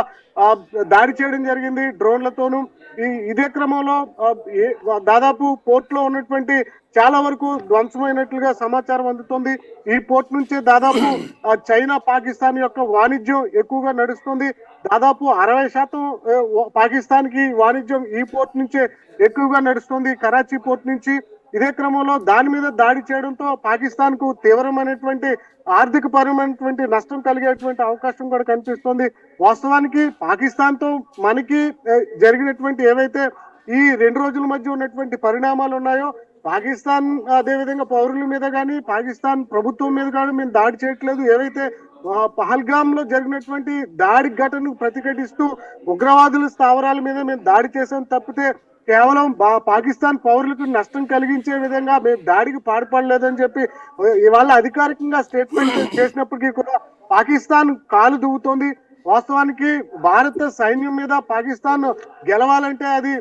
దాడి చేయడం జరిగింది డ్రోన్లతోనూ. ఇదే క్రమంలో దాదాపు పోర్ట్ లో ఉన్నటువంటి చాలా వరకు ధ్వంసమైనట్లుగా సమాచారం అందుతుంది. ఈ పోర్ట్ నుంచే దాదాపు చైనా పాకిస్తాన్ యొక్క వాణిజ్యం ఎక్కువగా నడుస్తుంది. దాదాపు 60% పాకిస్తాన్ కి వాణిజ్యం ఈ పోర్ట్ నుంచే ఎక్కువగా నడుస్తుంది, కరాచీ పోర్ట్ నుంచి. ఇదే క్రమంలో దాని మీద దాడి చేయడంతో పాకిస్తాన్ కు తీవ్రమైనటువంటి ఆర్థిక పరమైనటువంటి నష్టం కలిగేటువంటి అవకాశం కూడా కనిపిస్తుంది. వాస్తవానికి పాకిస్తాన్ తో మనకి జరిగినటువంటి ఏవైతే ఈ 2 రోజుల మధ్య ఉన్నటువంటి పరిణామాలు ఉన్నాయో, పాకిస్తాన్ అదేవిధంగా పౌరుల మీద కానీ పాకిస్తాన్ ప్రభుత్వం మీద కానీ మేము దాడి చేయట్లేదు. ఏవైతే పహల్గామ్ లో జరిగినటువంటి దాడి ఘటనకు ప్రతిఘటిస్తూ ఉగ్రవాదుల స్థావరాల మీద మేము దాడి చేసాం తప్పితే కేవలం పాకిస్తాన్ పౌరులకు నష్టం కలిగించే విధంగా మేము దాడికి పాల్పడలేదని చెప్పి ఇవాళ అధికారికంగా స్టేట్మెంట్ చేసినప్పటికీ కూడా పాకిస్తాన్ కాలు దువ్వుతోంది. వాస్తవానికి భారత సైన్యం మీద పాకిస్తాన్ గెలవాలంటే అది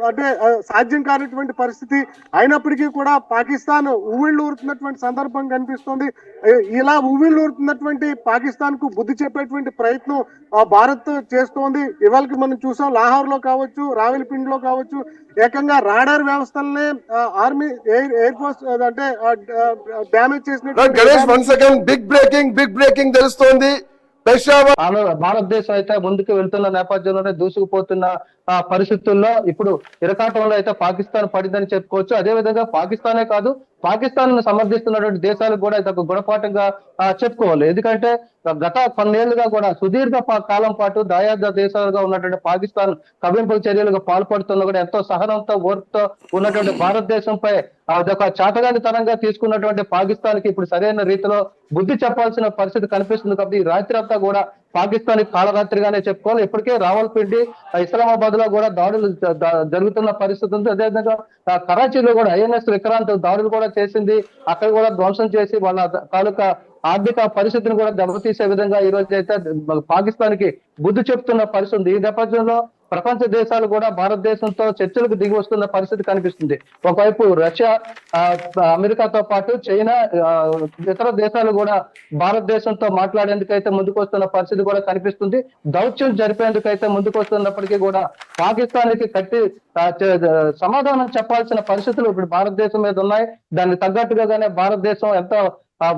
అంటే సాధ్యం కానటువంటి పరిస్థితి అయినప్పటికీ కూడా పాకిస్తాన్ ఉవ్విళ్ళు ఊరుతున్నటువంటి సందర్భం కనిపిస్తుంది. ఇలా ఉవ్విళ్ళు ఊరుతున్నటువంటి పాకిస్తాన్ కు బుద్ధి చెప్పేటువంటి ప్రయత్నం భారత్ చేస్తోంది. ఇవాళకి మనం చూసాం, లాహోర్ లో కావచ్చు, రావెల్పిండిలో కావచ్చు, ఏకంగా రాడార్ వ్యవస్థలనే ఆర్మీ ఎయిర్ ఫోర్స్ అంటే డ్యామేజ్ చేసినట్టు. బిగ్ బ్రేకింగ్ తెలుస్తోంది. భారతదేశం అయితే ముందుకు వెళ్తున్న నేపథ్యంలోనే దూసుకుపోతున్న పరిస్థితుల్లో ఇప్పుడు ఇరకాటంలో అయితే పాకిస్తాన్ పడిందని చెప్పుకోవచ్చు. అదే విధంగా పాకిస్తానే కాదు, పాకిస్తాన్ సమర్థిస్తున్నటువంటి దేశాలకు కూడా ఇది ఒక గుణపాఠంగా చెప్పుకోవాలి. ఎందుకంటే గత కొన్నేళ్లుగా కూడా సుదీర్ఘ కాలం పాటు దాయాద దేశాలుగా ఉన్నటువంటి పాకిస్తాన్ కవింపుల చర్యలకు పాల్పడుతున్న కూడా ఎంతో సహనంతో ఓర్పుతో ఉన్నటువంటి భారతదేశంపై అదొక చాతగానితనంగా తీసుకున్నటువంటి పాకిస్తాన్ కి ఇప్పుడు సరైన రీతిలో బుద్ధి చెప్పాల్సిన పరిస్థితి కనిపిస్తుంది. కాబట్టి ఈ రాత్రి అంతా కూడా పాకిస్తాన్ కాలరాత్రిగానే చెప్పుకోవాలి. ఇప్పటికే రావల్పిండి, ఇస్లామాబాద్ లో కూడా దాడులు జరుగుతున్న పరిస్థితి ఉంది. అదేవిధంగా కరాచీలో కూడా ఐఎన్ఎస్ విక్రాంత్ దాడులు కూడా చేసింది. అక్కడ కూడా ధ్వంసం చేసి వాళ్ళ తాలూకా ఆర్థిక పరిస్థితిని కూడా దెబ్బతీసే విధంగా ఈ రోజు అయితే పాకిస్తాన్ కి బుద్ధి చెప్తున్న పరిస్థితి. ఈ నేపథ్యంలో ప్రపంచ దేశాలు కూడా భారతదేశంతో చర్చలకు దిగి వస్తున్న పరిస్థితి కనిపిస్తుంది. ఒకవైపు రష్యా, అమెరికాతో పాటు చైనా, ఇతర దేశాలు కూడా భారతదేశంతో మాట్లాడేందుకైతే ముందుకు వస్తున్న పరిస్థితి కూడా కనిపిస్తుంది. దౌత్యం జరిపేందుకైతే ముందుకు వస్తున్నప్పటికీ కూడా పాకిస్తాన్కి కట్టి సమాధానం చెప్పాల్సిన పరిస్థితులు ఇప్పుడు భారతదేశం మీద ఉన్నాయి. దానికి తగ్గట్టుగానే భారతదేశం ఎంతో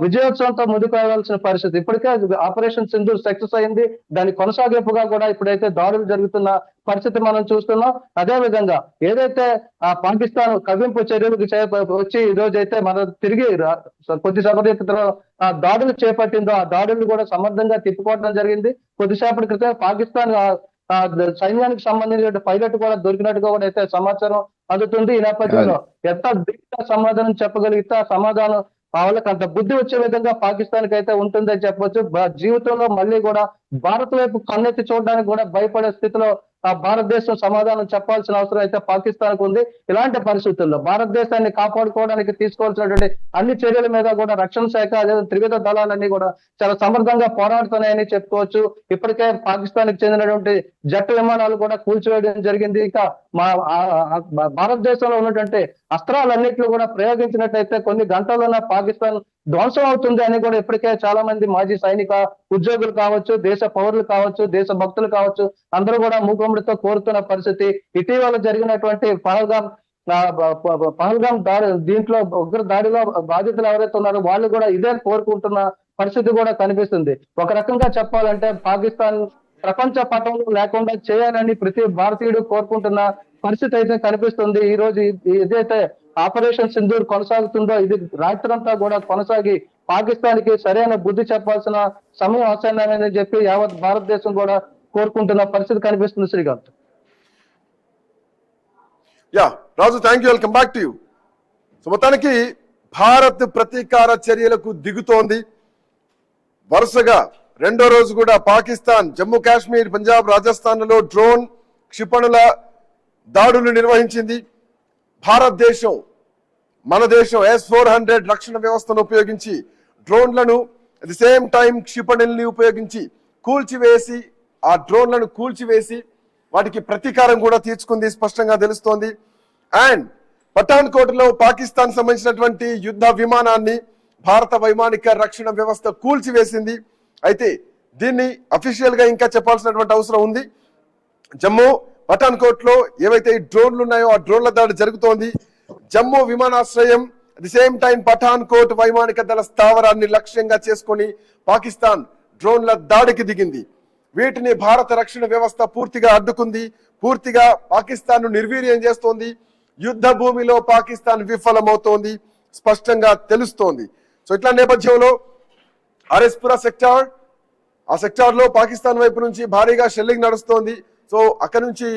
విజయోత్సవంతో ముందుకు వెళ్లాల్సిన పరిస్థితి. ఇప్పటికే ఆపరేషన్ సింధూర్ సక్సెస్ అయింది. దాని కొనసాగింపుగా కూడా ఇప్పుడైతే దాడులు జరుగుతున్న పరిస్థితి మనం చూస్తున్నాం. అదే విధంగా ఏదైతే పాకిస్తాన్ కవ్వింపు చర్యలకు వచ్చి ఈ రోజు అయితే మనం తిరిగి కొద్దిసేపటిలో దాడులు చేపట్టిందో ఆ దాడులు కూడా సమర్థంగా తిప్పుకోవడం జరిగింది. కొద్దిసేపటి క్రితం పాకిస్తాన్ సైన్యానికి సంబంధించిన పైలట్ కూడా దొరికినట్టుగా కూడా అయితే సమాచారం అందుతుంది. ఈ నేపథ్యంలో ఎంత దిగ్గా సమాధానం చెప్పగలిగితే ఆ సమాధానం వాళ్ళకి అంత బుద్ధి వచ్చే విధంగా పాకిస్తాన్ కి అయితే ఉంటుందని చెప్పొచ్చు. జీవితంలో మళ్ళీ కూడా భారత్ వైపు కన్నెత్తి చూడడానికి కూడా భయపడే స్థితిలో భారతదేశం సమాధానం చెప్పాల్సిన అవసరం అయితే పాకిస్తాన్ కు ఉంది. ఇలాంటి పరిస్థితుల్లో భారతదేశాన్ని కాపాడుకోవడానికి తీసుకోవాల్సినటువంటి అన్ని చర్యల మీద కూడా రక్షణ శాఖ అదే త్రివిధ దళాలన్నీ కూడా చాలా సమర్థంగా పోరాడుతున్నాయని చెప్పుకోవచ్చు. ఇప్పటికే పాకిస్తాన్ కి చెందినటువంటి జెట్ విమానాలు కూడా కూల్చివేయడం జరిగింది. ఇంకా భారతదేశంలో ఉన్నటువంటి అస్త్రాలన్నింటినీ కూడా ప్రయోగించినట్లయితే కొన్ని గంటల్లోనే పాకిస్తాన్ ధ్వంసం అవుతుంది అని కూడా ఇప్పటికే చాలా మంది మాజీ సైనిక ఉద్యోగులు కావచ్చు, దేశ పౌరులు కావచ్చు, దేశ భక్తులు కావచ్చు, అందరూ కూడా మూకుమ్మడితో కోరుతున్న పరిస్థితి. ఇటీవల జరిగినటువంటి పహల్గాం దాడి, దీంట్లో ఉగ్ర దాడిలో బాధితులు ఎవరైతే ఉన్నారో వాళ్ళు కూడా ఇదే కోరుకుంటున్న పరిస్థితి కూడా కనిపిస్తుంది. ఒక రకంగా చెప్పాలంటే పాకిస్తాన్ ప్రపంచ పటంలో లేకుండా చేయాలని ప్రతి భారతీయుడు కోరుకుంటున్న పరిస్థితి అయితే కనిపిస్తుంది. ఈ రోజు ఏదైతే ఆపరేషన్ సింధూర్ కొనసాగుతుందో ఇది రాత్రంతా కూడా కొనసాగి పాకిస్తాన్ కి సరైన బుద్ధి చెప్పాల్సిన సమయం ఆసన్నమని చెప్పి యావత్ భారతదేశం కూడా కోరుకుంటున్న పరిస్థితి కనిపిస్తుంది. Srikanth. Yeah Raju, thank you. Welcome back to you. So మొత్తానికి భారత్ ప్రతీకార చర్యలకు దిగుతోంది. వరుసగా రెండో రోజు కూడా పాకిస్తాన్ జమ్మూ కాశ్మీర్, పంజాబ్, రాజస్థాన్లలో డ్రోన్ క్షిపణుల దాడులు నిర్వహించింది. భారతదేశం, మన దేశం S-400 రక్షణ వ్యవస్థను ఉపయోగించి డ్రోన్లను అట్ ది సేమ్ టైం క్షిపణుల్ని ఉపయోగించి కూల్చివేసి, ఆ డ్రోన్లను కూల్చివేసి వాటికి ప్రతీకారం కూడా తీర్చుకుంది, స్పష్టంగా తెలుస్తోంది. అండ్ పఠాన్కోట్లో పాకిస్తాన్ సంబంధించినటువంటి యుద్ధ విమానాన్ని భారత వైమానిక రక్షణ వ్యవస్థ కూల్చివేసింది. అయితే దీన్ని అఫీషియల్ గా ఇంకా చెప్పాల్సినటువంటి అవసరం ఉంది. జమ్మూ పఠాన్కోట్ లో ఏవైతే డ్రోన్లు ఉన్నాయో ఆ డ్రోన్ల దాడి జరుగుతోంది. జమ్మూ విమానాశ్రయం, at the same time Pathankot వైమానిక దళ స్థావరాన్ని లక్ష్యంగా చేసుకొని పాకిస్తాన్ డ్రోన్ల దాడికి దిగింది. వీటిని భారత రక్షణ వ్యవస్థ పూర్తిగా అడ్డుకుంది, పూర్తిగా పాకిస్తాన్ ను నిర్వీర్యం చేస్తోంది. యుద్ధ భూమిలో పాకిస్తాన్ విఫలమవుతోంది, స్పష్టంగా తెలుస్తోంది. సో ఇట్లా నేపథ్యంలో ఆర్ఎస్పురా సెక్టార్, ఆ సెక్టార్ లో పాకిస్తాన్ వైపు నుంచి భారీగా షెల్లింగ్ నడుస్తోంది. సో అక్కడ నుంచి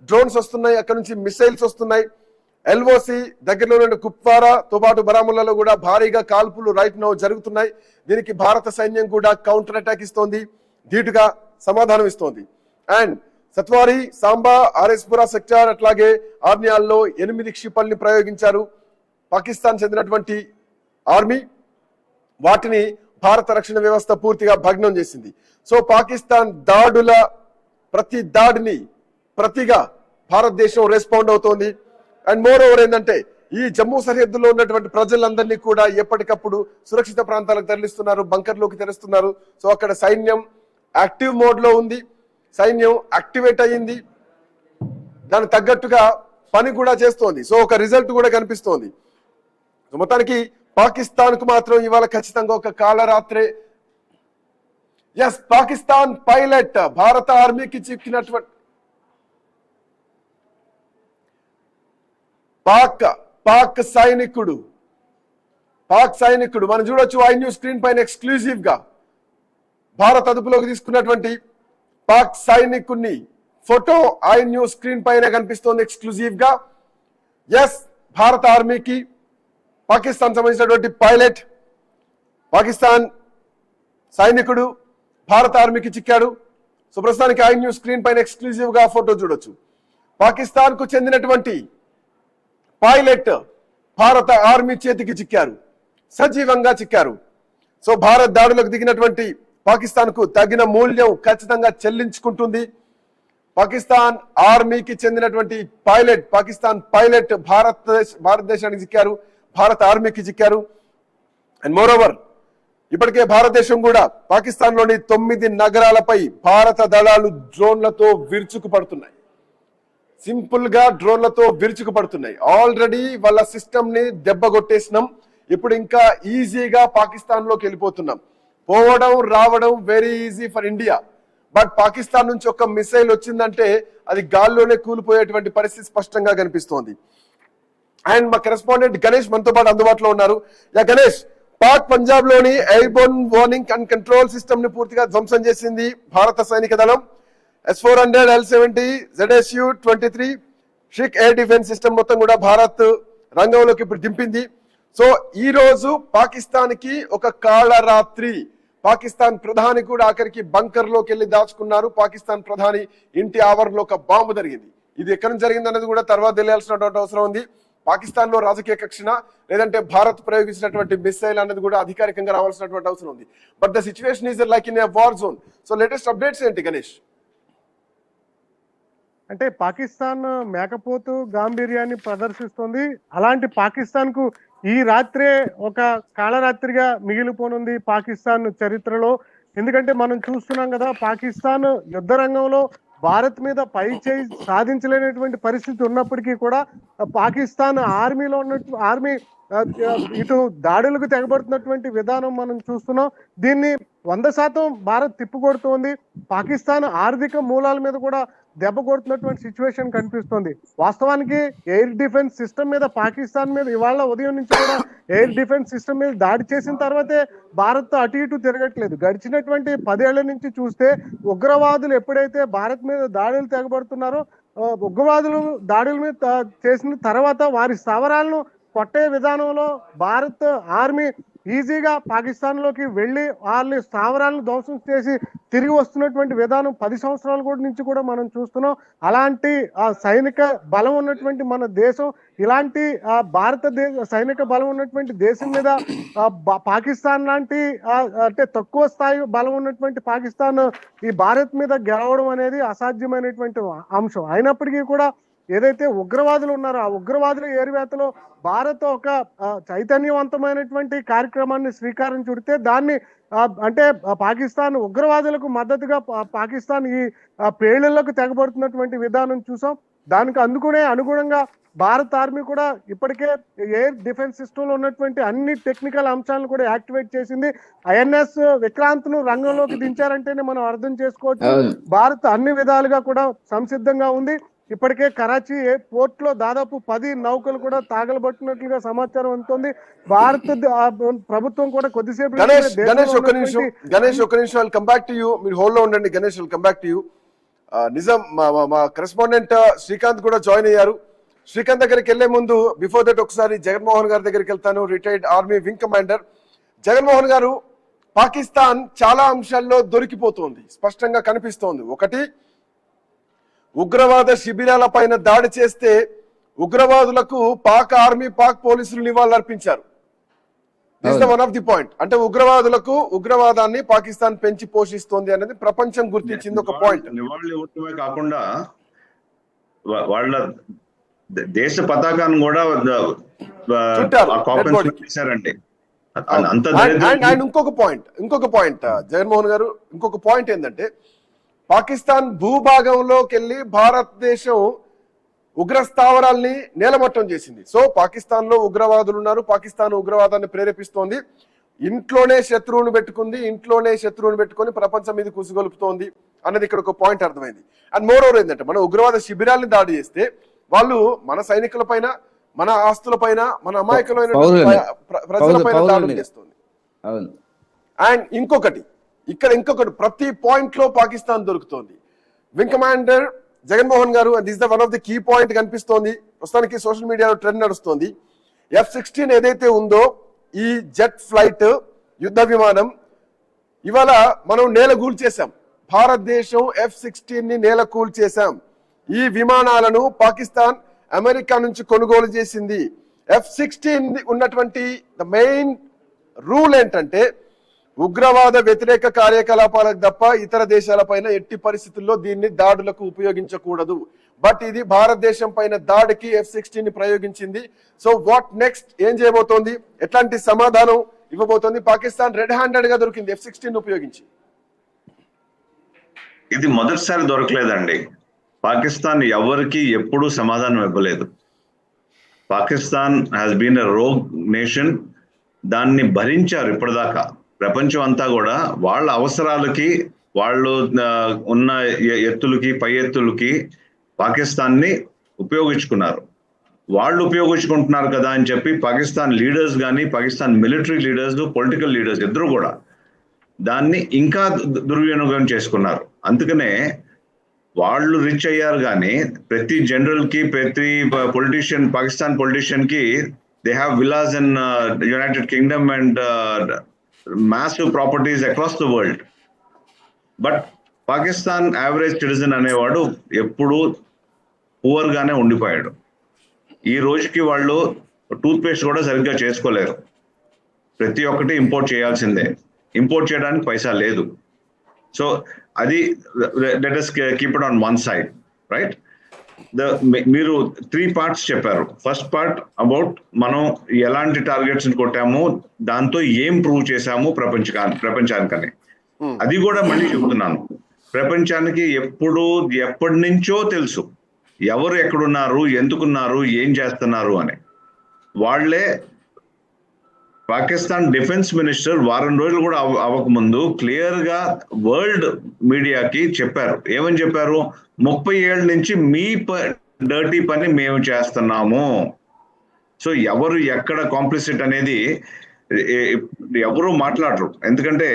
డ్రోన్స్ వస్తున్నాయి, అక్కడ నుంచి మిసైల్స్ వస్తున్నాయి. LOC దగ్గరలో ఉన్న కుప్వారాతో పాటు బరాముల్లాలో కూడా భారీగా కాల్పులు రైట్ నౌ జరుగుతున్నాయి. దీనికి భారత సైన్యం కూడా కౌంటర్ అటాక్ ఇస్తోంది, ధీటుగా సమాధానం ఇస్తోంది. అండ్ సత్వారి, సాంబా, ఆర్ఎస్పురా సెక్టార్ అట్లాగే ఆర్నియాల్లో 8 క్షిపణుల్ని ప్రయోగించారు పాకిస్తాన్ చెందినటువంటి ఆర్మీ. వాటిని భారత రక్షణ వ్యవస్థ పూర్తిగా భగ్నం చేసింది. సో పాకిస్తాన్ దాడుల ప్రతి దాడిని ప్రతిగా భారతదేశం రెస్పాండ్ అవుతోంది. అండ్ మోర్ ఓవర్ ఏంటంటే ఈ జమ్మూ సరిహద్దులో ఉన్నటువంటి ప్రజలందరినీ కూడా ఎప్పటికప్పుడు సురక్షిత ప్రాంతాలకు తరలిస్తున్నారు, బంకర్లోకి తెరుస్తున్నారు. సో అక్కడ సైన్యం యాక్టివ్ మోడ్ లో ఉంది, సైన్యం యాక్టివేట్ అయ్యింది, దానికి తగ్గట్టుగా పని కూడా చేస్తోంది. సో ఒక రిజల్ట్ కూడా కనిపిస్తోంది. సో మొత్తానికి పాకిస్తాన్ కు మాత్రం ఇవాళ ఖచ్చితంగా ఒక కాలరాత్రే. ఎస్, పాకిస్తాన్ పైలట్ భారత ఆర్మీకి చిక్కినటువంటి పాక్ సైనికుడు మనం చూడొచ్చు ఐ న్యూస్ స్క్రీన్ పైన ఎక్స్క్లూజివ్ గా భారత్ అదుపులోకి తీసుకున్నటువంటి పాక్ సైనికుడిని ఫోటో ఐ న్యూస్ స్క్రీన్ పైన కనిపిస్తోంది ఎక్స్క్లూజివ్ గా. ఎస్, భారత ఆర్మీకి పాకిస్తాన్ సంబంధించినటువంటి పైలట్, పాకిస్తాన్ సైనికుడు భారత ఆర్మీకి చిక్కాడు. సో ప్రస్తుతానికి ఐ న్యూస్ స్క్రీన్ పైన ఎక్స్క్లూజివ్ గా ఫోటో చూడొచ్చు. పాకిస్తాన్ కు చెందినటువంటి పైలట్ భారత ఆర్మీ చేతికి చిక్కారు, సజీవంగా చిక్కారు. సో భారత్ దాడులకు దిగినటువంటి పాకిస్తాన్ కు తగిన మూల్యం ఖచ్చితంగా చెల్లించుకుంటుంది. పాకిస్తాన్ ఆర్మీకి చెందినటువంటి పైలట్, పాకిస్తాన్ పైలట్ భారతదేశానికి చిక్కారు, భారత ఆర్మీకి చిక్కారు. అండ్ మోర్ ఓవర్ ఇప్పటికే భారతదేశం కూడా పాకిస్తాన్ లోని 9 నగరాలపై భారత దళాలు డ్రోన్లతో విరుచుకుపడుతున్నాయి. సింపుల్ గా డ్రోన్లతో విరుచుకుపడుతున్నాయి. ఆల్రెడీ వాళ్ళ సిస్టమ్ ని దెబ్బ కొట్టేసినాం, ఇప్పుడు ఇంకా ఈజీగా పాకిస్తాన్ లోకి వెళ్ళిపోతున్నాం. పోవడం రావడం very easy for India. But Pakistan నుంచి ఒక మిసైల్ వచ్చిందంటే అది గాల్లోనే కూలిపోయేటువంటి పరిస్థితి స్పష్టంగా కనిపిస్తోంది. అండ్ మా కరెస్పాండెంట్ గణేష్ మనతో పాటు అందుబాటులో ఉన్నారు. యా గణేష్, పాక్ పంజాబ్ లోని airborne warning and control system ని పూర్తిగా ధ్వంసం చేసింది భారత సైనిక దళం. S-400, L-70, ZSU-23 షిక్ ఎయిర్ డిఫెన్స్ సిస్టమ్ మొత్తం కూడా భారత్ రంగంలోకి ఇప్పుడు దింపింది. సో ఈ రోజు పాకిస్తాన్ కి ఒక కాళరాత్రి. పాకిస్తాన్ ప్రధాని కూడా ఆఖరికి బంకర్ లోకి వెళ్ళి దాచుకున్నారు. పాకిస్తాన్ ప్రధాని ఇంటి ఆవరణలో ఒక బాంబు జరిగింది. ఇది ఎక్కడ జరిగింది అన్నది కూడా తర్వాత తెలియాల్సినటువంటి అవసరం ఉంది. పాకిస్తాన్ లో రాజకీయ కక్షణ లేదంటే భారత్ ప్రయోగించినటువంటి మిసైల్ అన్నది కూడా అధికారికంగా రావాల్సినటువంటి అవసరం ఉంది. But the situation is like in a war zone. So latest updates ఏంటి గణేష్? అంటే పాకిస్తాన్ మేకపోతు గాంభీర్యాన్ని ప్రదర్శిస్తుంది. అలాంటి పాకిస్తాన్ కు ఈ రాత్రే ఒక కాళరాత్రిగా మిగిలిపోనుంది పాకిస్తాన్ చరిత్రలో. ఎందుకంటే మనం చూస్తున్నాం కదా, పాకిస్తాన్ యుద్ధ రంగంలో భారత్ మీద పై చేయి సాధించలేనటువంటి పరిస్థితి ఉన్నప్పటికీ కూడా పాకిస్తాన్ ఆర్మీలో ఉన్న ఆర్మీ ఇటు దాడులకు తెగబడుతున్నటువంటి విధానం మనం చూస్తున్నాం. దీన్ని 100% భారత్ తిప్పుకొడుతోంది. పాకిస్తాన్ ఆర్థిక మూలాల మీద కూడా దెబ్బ కొడుతున్నటువంటి సిచ్యువేషన్ కనిపిస్తుంది. వాస్తవానికి ఎయిర్ డిఫెన్స్ సిస్టమ్ మీద పాకిస్తాన్ మీద ఇవాళ ఉదయం నుంచి కూడా ఎయిర్ డిఫెన్స్ సిస్టమ్ మీద దాడి చేసిన తర్వాతే భారత్ అటు ఇటు తిరగట్లేదు. గడిచినటువంటి 10 ఏళ్ల నుంచి చూస్తే ఉగ్రవాదులు ఎప్పుడైతే భారత్ మీద దాడులు తెగబడుతున్నారో, ఉగ్రవాదులు దాడుల మీద చేసిన తర్వాత వారి స్థావరాలను కొట్టే విధానంలో భారత్ ఆర్మీ ఈజీగా పాకిస్తాన్ లోకి వెళ్ళి వాళ్ళ స్థావరాలను ధ్వంసం చేసి తిరిగి వస్తున్నటువంటి విధానం 10 సంవత్సరాల కూడా నుంచి కూడా మనం చూస్తున్నాం. అలాంటి సైనిక బలం ఉన్నటువంటి మన దేశం ఇలాంటి భారతదేశ సైనిక బలం ఉన్నటువంటి దేశం మీద పాకిస్తాన్ లాంటి అంటే తక్కువ స్థాయి బలం ఉన్నటువంటి పాకిస్తాన్ ఈ భారత్ మీద గెలవడం అనేది అసాధ్యమైనటువంటి అంశం. అయినప్పటికీ కూడా ఏదైతే ఉగ్రవాదులు ఉన్నారో ఆ ఉగ్రవాదుల ఏరివేతలో భారత్ ఒక చైతన్యవంతమైనటువంటి కార్యక్రమాన్ని శ్రీకారం చుడితే దాన్ని అంటే పాకిస్తాన్ ఉగ్రవాదులకు మద్దతుగా పాకిస్తాన్ ఈ పేలుళ్లకు తెగబడుతున్నటువంటి విధానం చూసాం. దానికి అనుగుణంగా భారత ఆర్మీ కూడా ఇప్పటికే ఎయిర్ డిఫెన్స్ సిస్టమ్ లో ఉన్నటువంటి అన్ని టెక్నికల్ అంశాలను కూడా యాక్టివేట్ చేసింది. INS విక్రాంత్ ను రంగంలోకి దించారంటేనే మనం అర్థం చేసుకోవచ్చు భారత్ అన్ని విధాలుగా కూడా సంసిద్ధంగా ఉంది. ఇప్పటికే కరాచీ పోర్ట్ లో దాదాపు 10 నౌకలు కూడా తాగలబట్టినట్లుగా సమాచారం అందుతోంది. భారత ప్రభుత్వం కూడా కొద్దిసేపు గణేష్ ఒక నిమిషం కమ్ బ్యాక్ టు యూ. మీరు హోల్డ్ లో ఉండండి Ganesh, come back to you. నిజం మా కరెస్పాండెంట్ శ్రీకాంత్ కూడా జాయిన్ అయ్యారు. శ్రీకాంత్ దగ్గరికి వెళ్లే ముందు బిఫోర్ దట్ ఒకసారి జగన్మోహన్ గారి దగ్గరికి వెళ్తాను. Retired army wing commander Jaganmohan గారు, పాకిస్తాన్ చాలా అంశాల్లో దొరికిపోతోంది, స్పష్టంగా కనిపిస్తోంది. ఒకటి, ఉగ్రవాద శిబిరాల పైన దాడి చేస్తే ఉగ్రవాదులకు పాక్ ఆర్మీ పాక్ పోలీసులు నివాళులర్పించారు. One of the point. అంటే ఉగ్రవాదాన్ని పాకిస్తాన్ పెంచి పోషిస్తోంది అనేది ప్రపంచం గుర్తించింది ఒక పాయింట్. నివాళులు ఇవ్వటమే కాకుండా వాళ్ళ దేశ పతాకాన్ని కూడా చేశారండి. ఇంకొక పాయింట్ జగన్మోహన్ గారు, ఇంకొక పాయింట్ ఏంటంటే పాకిస్తాన్ భూభాగంలోకి వెళ్ళి భారతదేశం ఉగ్ర స్థావరాల్ని నేలమట్టం చేసింది. సో పాకిస్తాన్ లో ఉగ్రవాదులు ఉన్నారు, పాకిస్తాన్ ఉగ్రవాదాన్ని ప్రేరేపిస్తోంది, ఇంట్లోనే శత్రువును పెట్టుకొని ప్రపంచం మీద కుసిగొలుపుతోంది అన్నది ఇక్కడ ఒక పాయింట్ అర్థమైంది. అండ్ మోర్ ఓవర్ ఏంటంటే మన ఉగ్రవాద శిబిరాల్ని దాడి చేస్తే వాళ్ళు మన సైనికుల పైన, మన ఆస్తుల పైన, మన అమాయకులైన ప్రజలపైన దాడులు చేస్తుంది. అండ్ ఇంకొకటి ప్రతి పాయింట్ లో పాకిస్తాన్ దొరుకుతోంది. వింగ్ కమాండర్ జగన్మోహన్ గారు, this the one of the key point కనిపిస్తోంది. ప్రస్తుతానికి సోషల్ మీడియాలో ట్రెండ్ నడుస్తోంది. F-16 ఏదైతే ఉందో ఈ జెట్ ఫ్లైట్ యుద్ధ విమానం ఇవాళ మనం నేలకూల్చేశాం. భారతదేశం F-16 ని నేలకూల్చేశాం. ఈ విమానాలను పాకిస్తాన్ అమెరికా నుంచి కొనుగోలు చేసింది. F-16 ఉన్నటువంటి ద మెయిన్ రూల్ ఏంటంటే ఉగ్రవాద వ్యతిరేక కార్యకలాపాలకు తప్ప ఇతర దేశాలపైన ఎట్టి పరిస్థితుల్లో దీన్ని దాడులకు ఉపయోగించకూడదు. బట్ ఇది భారతదేశం పైన దాడికి F-16 ని ప్రయోగించింది. సో వాట్ నెక్స్ట్, ఏం చేయబోతోంది, ఎట్లాంటి సమాధానం ఇవ్వబోతోంది? పాకిస్తాన్ రెడ్ హ్యాండెడ్ గా దొరికింది F-16 ఉపయోగించి. ఇది మొదటిసారి దొరకలేదండి. పాకిస్తాన్ ఎవరికి ఎప్పుడూ సమాధానం ఇవ్వలేదు. Pakistan has been a rogue nation. దాన్ని భరించారు ఇప్పటిదాకా. ప్రపంచం అంతా కూడా వాళ్ళ అవసరాలకి, వాళ్ళు ఉన్న ఎత్తులకి, పై ఎత్తులకి పాకిస్తాన్ని ఉపయోగించుకున్నారు. వాళ్ళు ఉపయోగించుకుంటున్నారు కదా అని చెప్పి పాకిస్తాన్ లీడర్స్ కానీ, Pakistan military leaders, political leaders ఇద్దరు కూడా దాన్ని ఇంకా దుర్వినియోగం చేసుకున్నారు. అందుకనే వాళ్ళు రిచ్ అయ్యారు. కానీ ప్రతి జనరల్ కి, ప్రతి పొలిటీషియన్, పాకిస్తాన్ పొలిటీషియన్ కి they have Vilas in United Kingdom and massive properties across the world. But Pakistan average citizen అనేవాడు ఎప్పుడు పూర్ గానే ఉండిపోయాడు. ఈ రోజుకి వాళ్ళు టూత్ పేస్ట్ కూడా సరిగ్గా చేసుకోలేరు. ప్రతి ఒక్కటి ఇంపోర్ట్ చేయాల్సిందే. ఇంపోర్ట్ చేయడానికి పైసా లేదు. సో అది let us keep it on one side, right? మీరు 3 parts చెప్పారు. ఫస్ట్ పార్ట్ అబౌట్ మనం ఎలాంటి టార్గెట్స్ కొట్టాము, దాంతో ఏం ప్రూవ్ చేశాము ప్రపంచానికని. అది కూడా మళ్ళీ చెబుతున్నాను, ప్రపంచానికి ఎప్పటి నుంచో తెలుసు ఎవరు ఎక్కడున్నారు, ఎందుకున్నారు, ఏం చేస్తున్నారు అని. వాళ్లే పాకిస్తాన్ డిఫెన్స్ మినిస్టర్ వారం రోజులు కూడా అవ్వకముందు క్లియర్ గా వరల్డ్ మీడియాకి చెప్పారు. ఏమని చెప్పారు? 30 ఏళ్ళ నుంచి మీ డర్టీ పని మేము చేస్తున్నాము. సో ఎవరు ఎక్కడ కాంప్లిసిట్ అనేది ఎవరు మాట్లాడరు. ఎందుకంటే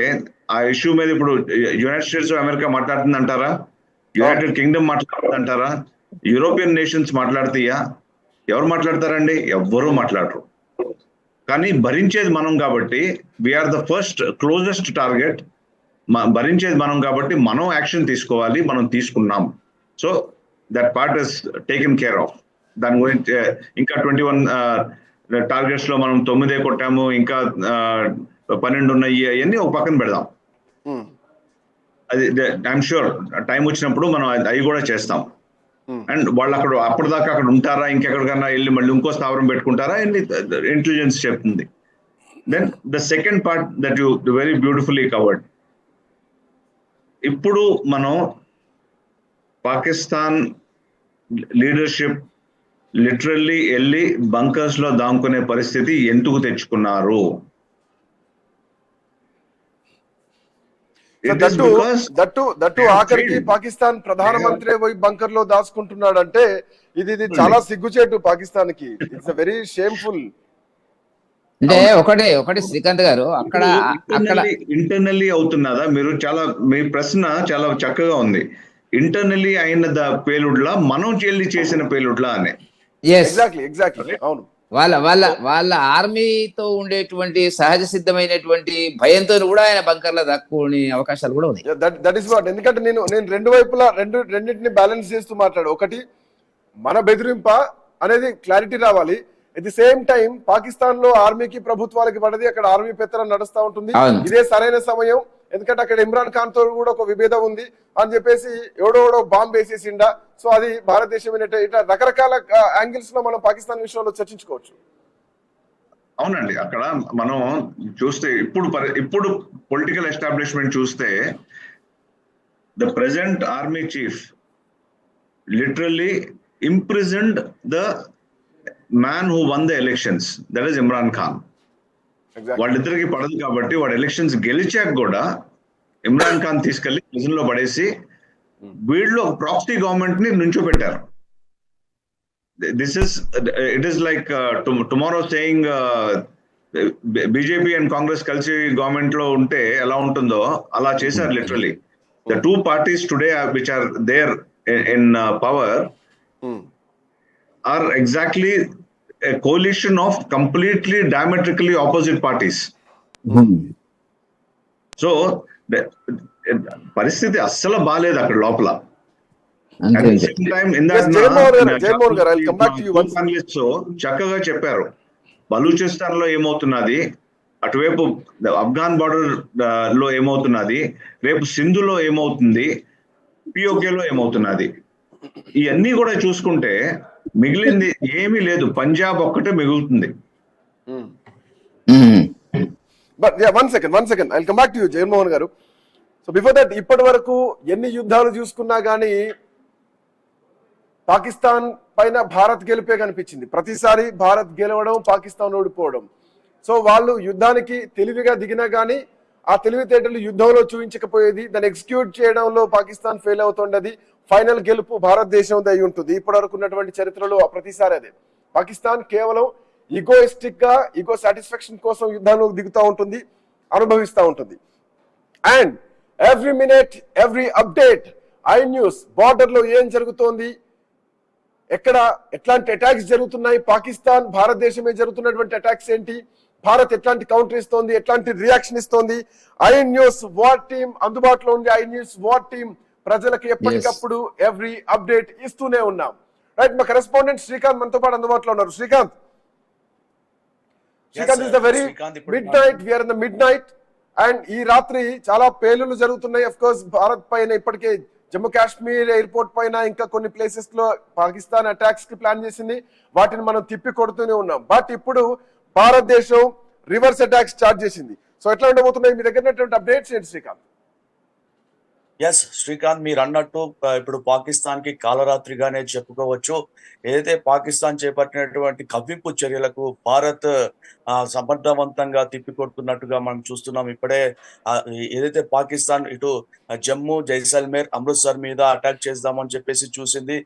ఆ ఇష్యూ మీద ఇప్పుడు యునైటెడ్ స్టేట్స్ ఆఫ్ అమెరికా మాట్లాడుతుంది అంటారా? యునైటెడ్ కింగ్డమ్ మాట్లాడుతుంది అంటారా? యూరోపియన్ నేషన్స్ మాట్లాడతాయా? ఎవరు మాట్లాడతారండి? ఎవ్వరూ మాట్లాడరు. కానీ భరించేది మనం కాబట్టి we are the first closest target. భరించేది మనం కాబట్టి మనం యాక్షన్ తీసుకోవాలి. మనం తీసుకున్నాం. So that part is taken care of. దాని గురించి ఇంకా 21 టార్గెట్స్ లో మనం 9 కొట్టాము, ఇంకా 12 ఉన్నాయి, అవన్నీ ఒక పక్కన పెడదాం. అది ఐఎమ్ షూర్ టైం వచ్చినప్పుడు మనం అవి కూడా చేస్తాం. అండ్ వాళ్ళు అప్పటిదాకా అక్కడ ఉంటారా, ఇంకెక్కడికన్నా వెళ్ళి మళ్ళీ ఇంకో స్థావరం పెట్టుకుంటారా, ఇంటెలిజెన్స్ చెప్తుంది. Then the second part that you very beautifully covered. ఇప్పుడు మనం పాకిస్తాన్ లీడర్షిప్ లిటరల్లీ వెళ్ళి బంకర్స్ లో దాముకునే పరిస్థితి ఎందుకు తెచ్చుకున్నారు? దట్టు ఆఖరికి పాకిస్తాన్ ప్రధానమంత్రి పోయి బంకర్ లో దాచుకుంటున్నాడంటే ఇది చాలా సిగ్గుచేటు పాకిస్తాన్ కి. It's very shameful. అంటే ఒకటి శ్రీకాంత్ గారు అక్కడ ఇంటర్నల్లీ అవుతున్నదా? మీ ప్రశ్న చాలా చక్కగా ఉంది. ఇంటర్నల్లీ అయిన పేలుడ్లా మనం చెల్లి చేసిన పేలుడ్లా అని. ఎగ్జాక్ట్లీ అవును. వాళ్ళ ఆర్మీతో ఉండేటువంటి సహజ సిద్ధమైనటువంటి భయంతో కూడా ఆయన బంకర్లో దక్కునే అవకాశాలు కూడా ఉన్నాయి. That is what. ఎందుకంటే నేను రెండు వైపులా రెండింటిని బ్యాలెన్స్ చేస్తూ మాట్లాడు. ఒకటి మన బెదిరింప అనేది క్లారిటీ రావాలి. At the same time Pakistan లో ఆర్మీకి ప్రభుత్వాలకి పడది, అక్కడ ఆర్మీ పెత్తనం నడుస్తూ ఉంటుంది. ఇదే సరైన సమయం. ఎందుకంటే అక్కడ ఇమ్రాన్ ఖాన్ తో కూడా ఒక విభేదం ఉంది అని చెప్పేసి ఎవడో బాంబు వేసేసిండా. సో అది భారతదేశం ఇట్లా రకరకాల యాంగిల్స్ లో మనం పాకిస్తాన్ విషయంలో చర్చించుకోవచ్చు. అవునండి. అక్కడ మనం చూస్తే ఇప్పుడు పొలిటికల్ ఎస్టాబ్లిష్మెంట్ చూస్తే the present army chief literally imprisoned the man who one the elections, that is Imran Khan. వాళ్ళిద్దరికి పడదు కాబట్టి వాడు ఎలక్షన్స్ గెలిచాక కూడా ఇమ్రాన్ ఖాన్ తీసుకెళ్లి ప్రిజన్ లో పడేసి వీళ్ళు ఒక ప్రాక్సీ గవర్నమెంట్ ని నుంచోబెట్టారు. It is like tomorrow saying BJP and Congress కలిసి గవర్నమెంట్ లో ఉంటే ఎలా ఉంటుందో అలా చేశారు. Literally the two parties today which are there in power are exactly a coalition of completely diametrically opposite parties. So పరిస్థితి అస్సలు బాలేదు అక్కడ లోపల. చక్కగా చెప్పారు బలూచిస్తాన్ లో ఏమవుతున్నది, అటువైపు ఆఫ్ఘాన్ బార్డర్ లో ఏమవుతున్నది, రేపు సింధులో ఏమవుతుంది, పిఓకే లో ఏమవుతున్నది. ఇవన్నీ కూడా చూసుకుంటే మిగిలింది ఏమీ లేదు. పంజాబ్ ఒక్కటే మిగులుతుంది. But one second I come back to you Jaganmohan గారు. సో బిఫోర్ దట్ ఇప్పటి వరకు ఎన్ని యుద్ధాలు చూసుకున్నా గానీ పాకిస్తాన్ పైన భారత్ గెలిపే కనిపించింది. ప్రతిసారి భారత్ గెలవడం, పాకిస్తాన్ ఓడిపోవడం. సో వాళ్ళు యుద్ధానికి తెలివిగా దిగినా గానీ ఆ తెలివితేటలు యుద్ధంలో చూపించకపోయేది. దాన్ని ఎగ్జిక్యూట్ చేయడంలో పాకిస్తాన్ ఫెయిల్ అవుతుండేది. ఫైనల్ గెలుపు భారతదేశం అయి ఉంటుంది. ఇప్పటి వరకు ఉన్నటువంటి చరిత్రలో ప్రతిసారి అదే. పాకిస్తాన్ కేవలం ఈగోయిస్టిక్ గా ఈగో సాటిస్ఫాక్షన్ కోసం యుద్ధంలో దిగుతూ ఉంటుంది, అనుభవిస్తూ ఉంటుంది. And every minute every update I news border లో ఏం జరుగుతోంది, ఎక్కడ ఎట్లాంటి అటాక్స్ జరుగుతున్నాయి, పాకిస్తాన్ భారతదేశమే జరుగుతున్నటువంటి అటాక్స్ ఏంటి, భారత్ ఎట్లాంటి కౌంటర్ ఇస్తోంది, ఎట్లాంటి రియాక్షన్ ఇస్తోంది. ఐ న్యూస్ వార్ టీమ్ అందుబాటులో ఉంది. ఐ న్యూస్ వార్ టీమ్ ప్రజలకు ఎప్పటికప్పుడు ఎవ్రీ అప్డేట్ ఇస్తూనే ఉన్నాం. రైట్, మా కరెస్పాండెంట్ శ్రీకాంత్ మనతో పాటు అందుబాటులో ఉన్నారు. Srikanth is the very midnight, we're in the midnight. And ఈ రాత్రి చాలా పేలులు జరుగుతున్నాయి. అఫ్ కోర్స్ భారత్ పైన ఇప్పటికే జమ్మూ కాశ్మీర్ ఎయిర్పోర్ట్ పైన ఇంకా కొన్ని ప్లేసెస్ లో పాకిస్తాన్ అటాక్స్ కి ప్లాన్ చేసింది. వాటిని మనం తిప్పి కొడుతూనే ఉన్నాం. బట్ ఇప్పుడు భారతదేశం రివర్స్ అటాక్ స్టార్ట్ చేసింది. సో ఎట్లా ఉండబోతున్నాయి మీ దగ్గర అప్డేట్స్ ఏంటి శ్రీకాంత్? ఎస్ శ్రీకాంత్, మీరు అన్నట్టు ఇప్పుడు పాకిస్తాన్ కి కాలరాత్రిగానే చెప్పుకోవచ్చు. ఏదైతే పాకిస్తాన్ చేపట్టినటువంటి కవ్వింపు చర్యలకు భారత్ సమర్థవంతంగా తిప్పికొడుతున్నట్టుగా మనం చూస్తున్నాం. ఇప్పుడే ఏదైతే పాకిస్తాన్ ఇటు జమ్మూ, జైసల్మేర్, అమృత్సర్ మీద అటాక్ చేద్దామని చెప్పేసి చూసింది.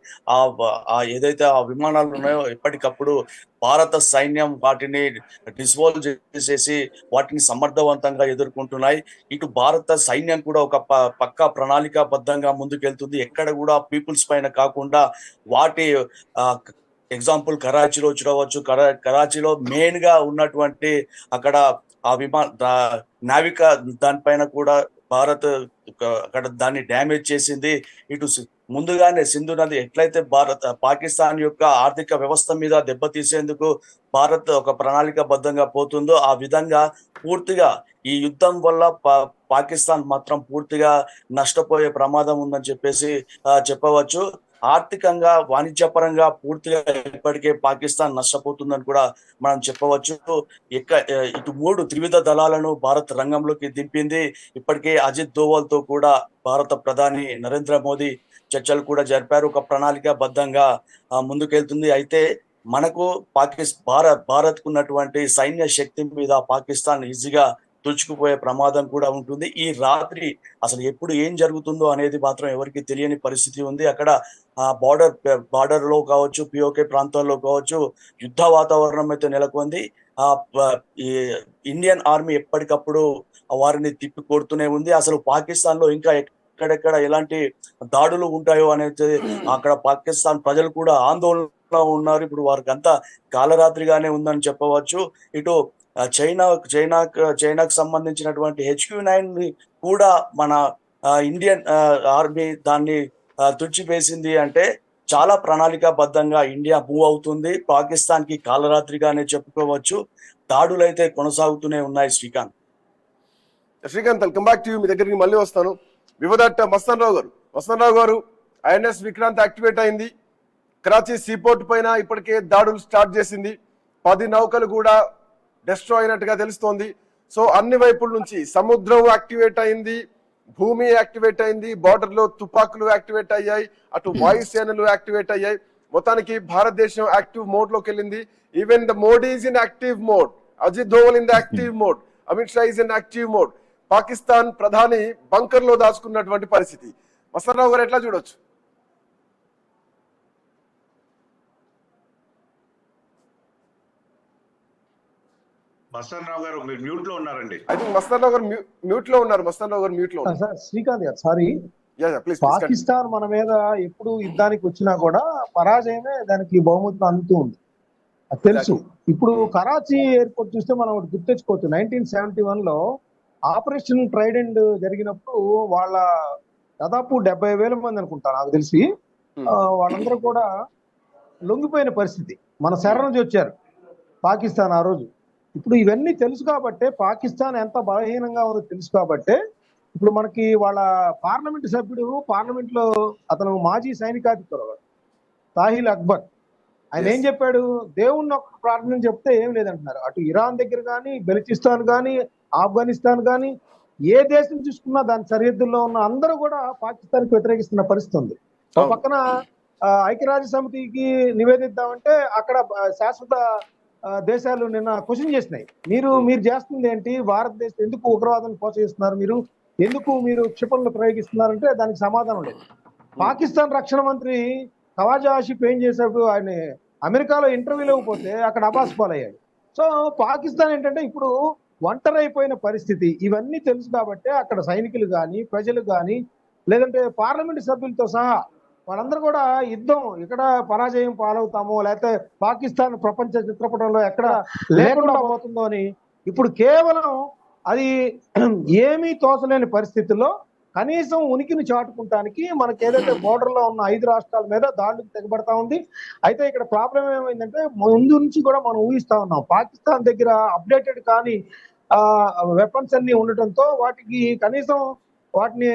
ఏదైతే ఆ విమానాలు ఉన్నాయో ఎప్పటికప్పుడు భారత సైన్యం వాటిని డిస్వోల్వ్ చేసేసి వాటిని సమర్థవంతంగా ఎదుర్కొంటున్నాయి. ఇటు భారత సైన్యం కూడా ఒక పక్కా ప్రణాళికాబద్ధంగా ముందుకెళ్తుంది. ఎక్కడ కూడా పీపుల్స్ పైన కాకుండా వాటి ఎగ్జాంపుల్ కరాచీలో చూడవచ్చు. కరాచీలో మెయిన్ గా ఉన్నటువంటి అక్కడ ఆ నావిక దానిపైన కూడా భారత్ అక్కడ దాన్ని డ్యామేజ్ చేసింది. ఇటు ముందుగానే సింధు నది ఎట్లయితే పాకిస్తాన్ యొక్క ఆర్థిక వ్యవస్థ మీద దెబ్బతీసేందుకు భారత్ ఒక ప్రణాళికాబద్ధంగా పోతుందో ఆ విధంగా పూర్తిగా ఈ యుద్ధం వల్ల పాకిస్తాన్ మాత్రం పూర్తిగా నష్టపోయే ప్రమాదం ఉందని చెప్పేసి చెప్పవచ్చు. ఆర్థికంగా, వాణిజ్యపరంగా పూర్తిగా ఇప్పటికే పాకిస్తాన్ నష్టపోతుందని కూడా మనం చెప్పవచ్చు. ఇటు 3 త్రివిధ దళాలను భారత్ రంగంలోకి దింపింది. ఇప్పటికే అజిత్ దోవల్ తో కూడా భారత ప్రధాని నరేంద్ర మోదీ చర్చలు కూడా జరిపారు. ఒక ప్రణాళికాబద్ధంగా ముందుకెళ్తుంది. అయితే మనకు భారత్ ఉన్నటువంటి సైన్య శక్తి మీద పాకిస్తాన్ ఈజీగా తుడుచుకుపోయే ప్రమాదం కూడా ఉంటుంది. ఈ రాత్రి అసలు ఎప్పుడు ఏం జరుగుతుందో అనేది మాత్రం ఎవరికి తెలియని పరిస్థితి ఉంది. అక్కడ బార్డర్ లో కావచ్చు, పిఓకే ప్రాంతాల్లో కావచ్చు యుద్ధ వాతావరణం అయితే నెలకొంది. ఈ ఇండియన్ ఆర్మీ ఎప్పటికప్పుడు వారిని తిప్పి కొడుతూనే ఉంది. అసలు పాకిస్తాన్ లో ఇంకా ఎక్కడెక్కడ ఎలాంటి దాడులు ఉంటాయో అనేది అక్కడ పాకిస్తాన్ ప్రజలు కూడా ఆందోళన ఉన్నారు. ఇప్పుడు వారికి అంతా కాలరాత్రిగానే ఉందని చెప్పవచ్చు. ఇటు చైనాకు సంబంధించినటువంటి HQ-9 కూడా మన ఇండియన్ ఆర్మీ దాన్ని తుడిచివేసింది. అంటే చాలా ప్రణాళికాబద్ధంగా ఇండియా మూవ్ అవుతుంది. పాకిస్తాన్ కి కాలరాత్రిగానే చెప్పుకోవచ్చు. దాడులైతే కొనసాగుతూనే ఉన్నాయి. Srikanth welcome back to you. మీ దగ్గరికి మళ్ళీ వస్తాను. వివదట్ మస్తాన్ రావు గారు ఐఎన్ఎస్ విక్రాంత్ యాక్టివేట్ అయింది. కరాచీ సీపోర్ట్ పైన ఇప్పటికే దాడులు స్టార్ట్ చేసింది. 10 నౌకలు కూడా డెస్ట్రాయ్ అయినట్టుగా తెలుస్తోంది. సో అన్ని వైపుల నుంచి సముద్రం యాక్టివేట్ అయింది, భూమి యాక్టివేట్ అయింది, బార్డర్ లో తుపాకులు యాక్టివేట్ అయ్యాయి, అటు వాయుసేనలు యాక్టివేట్ అయ్యాయి. మొత్తానికి భారతదేశం యాక్టివ్ మోడ్ లోకి వెళ్ళింది. Even the Modi is in active mode, Ajit Doval in the active mode, Amit Shah is in active mode. Pakistan ప్రధాని బంకర్ లో దాచుకున్నటువంటి పరిస్థితి. మస్తారావు గారు ఎట్లా చూడొచ్చు? మస్తాన్ రావు గారు మీరు మ్యూట్ లో ఉన్నారండి. ఐ థింక్ మస్తాన్ రావు గారు మ్యూట్ లో ఉన్నారు. శ్రీకాంత్ గారు సారీ, పాకిస్తాన్ మన మీద ఎప్పుడు యుద్ధానికి వచ్చినా కూడా పరాజయమే దానికి బహుమతిని అందుతూ ఉంది, అది తెలుసు. ఇప్పుడు కరాచీ ఎయిర్పోర్ట్ చూస్తే మనం ఒకటి గుర్తెచ్చుకోవచ్చు. 1971 లో ఆపరేషన్ ట్రైడెంట్ జరిగినప్పుడు వాళ్ళ దాదాపు 70,000 మంది అనుకుంటా నాకు తెలిసి, వాళ్ళందరూ కూడా లొంగిపోయిన పరిస్థితి. మన శరణ్ వచ్చారు పాకిస్తాన్ ఆ రోజు. ఇప్పుడు ఇవన్నీ తెలుసు కాబట్టే, పాకిస్తాన్ ఎంత బలహీనంగా ఉందో తెలుసు కాబట్టే ఇప్పుడు మనకి వాళ్ళ పార్లమెంట్ సభ్యుడు, పార్లమెంట్ లో అతను మాజీ సైనికాధికారి తాహిల్ అక్బర్, ఆయన ఏం చెప్పాడు? దేవుణ్ణి ఒక్క ప్రార్థన చెప్తే ఏం లేదంటున్నారు. అటు ఇరాన్ దగ్గర కానీ, బెలూచిస్తాన్ కానీ, ఆఫ్ఘనిస్తాన్ కానీ, ఏ దేశం చూసుకున్నా దాని సరిహద్దుల్లో ఉన్న అందరూ కూడా పాకిస్తాన్కి వ్యతిరేకిస్తున్న పరిస్థితి ఉంది. ఒక పక్కన ఐక్యరాజ్య సమితికి నివేదిద్దామంటే అక్కడ శాశ్వత దేశాలు నిన్న క్వశ్చన్ చేసినాయి. మీరు చేస్తుంది ఏంటి? భారతదేశం ఎందుకు ఉగ్రవాదాన్ని ప్రోత్సహిస్తున్నారు? ఎందుకు మీరు క్షిపణులు ప్రయోగిస్తున్నారంటే దానికి సమాధానం లేదు. పాకిస్తాన్ రక్షణ మంత్రి ఖవాజా ఆసిఫ్ ఏం చేశాడు? ఆయన అమెరికాలో ఇంటర్వ్యూలో పోతే అక్కడ అబాస్ పాలయ్యాడు. సో పాకిస్తాన్ ఏంటంటే ఇప్పుడు ఒంటరైపోయిన పరిస్థితి. ఇవన్నీ తెలుసు కాబట్టి అక్కడ సైనికులు కానీ, ప్రజలు కానీ, లేదంటే పార్లమెంట్ సభ్యులతో సహా వాళ్ళందరూ కూడా యుద్ధం ఇక్కడ పరాజయం పాలవుతామో, లేకపోతే పాకిస్తాన్ ప్రపంచ చిత్రపటంలో ఎక్కడ లేకుండా పోతుందో అని ఇప్పుడు కేవలం అది ఏమీ తోచలేని పరిస్థితుల్లో కనీసం ఉనికిని చాటుకుంటానికి మనకి ఏదైతే బోర్డర్ లో ఉన్న 5 రాష్ట్రాల మీద దాడులకు తెగబడతా ఉంది. అయితే ఇక్కడ ప్రాబ్లం ఏమైందంటే ముందు నుంచి కూడా మనం ఊహిస్తా ఉన్నాం, పాకిస్తాన్ దగ్గర అప్డేటెడ్ కానీ వెపన్స్ అన్ని ఉండటంతో వాటికి కనీసం వాటిని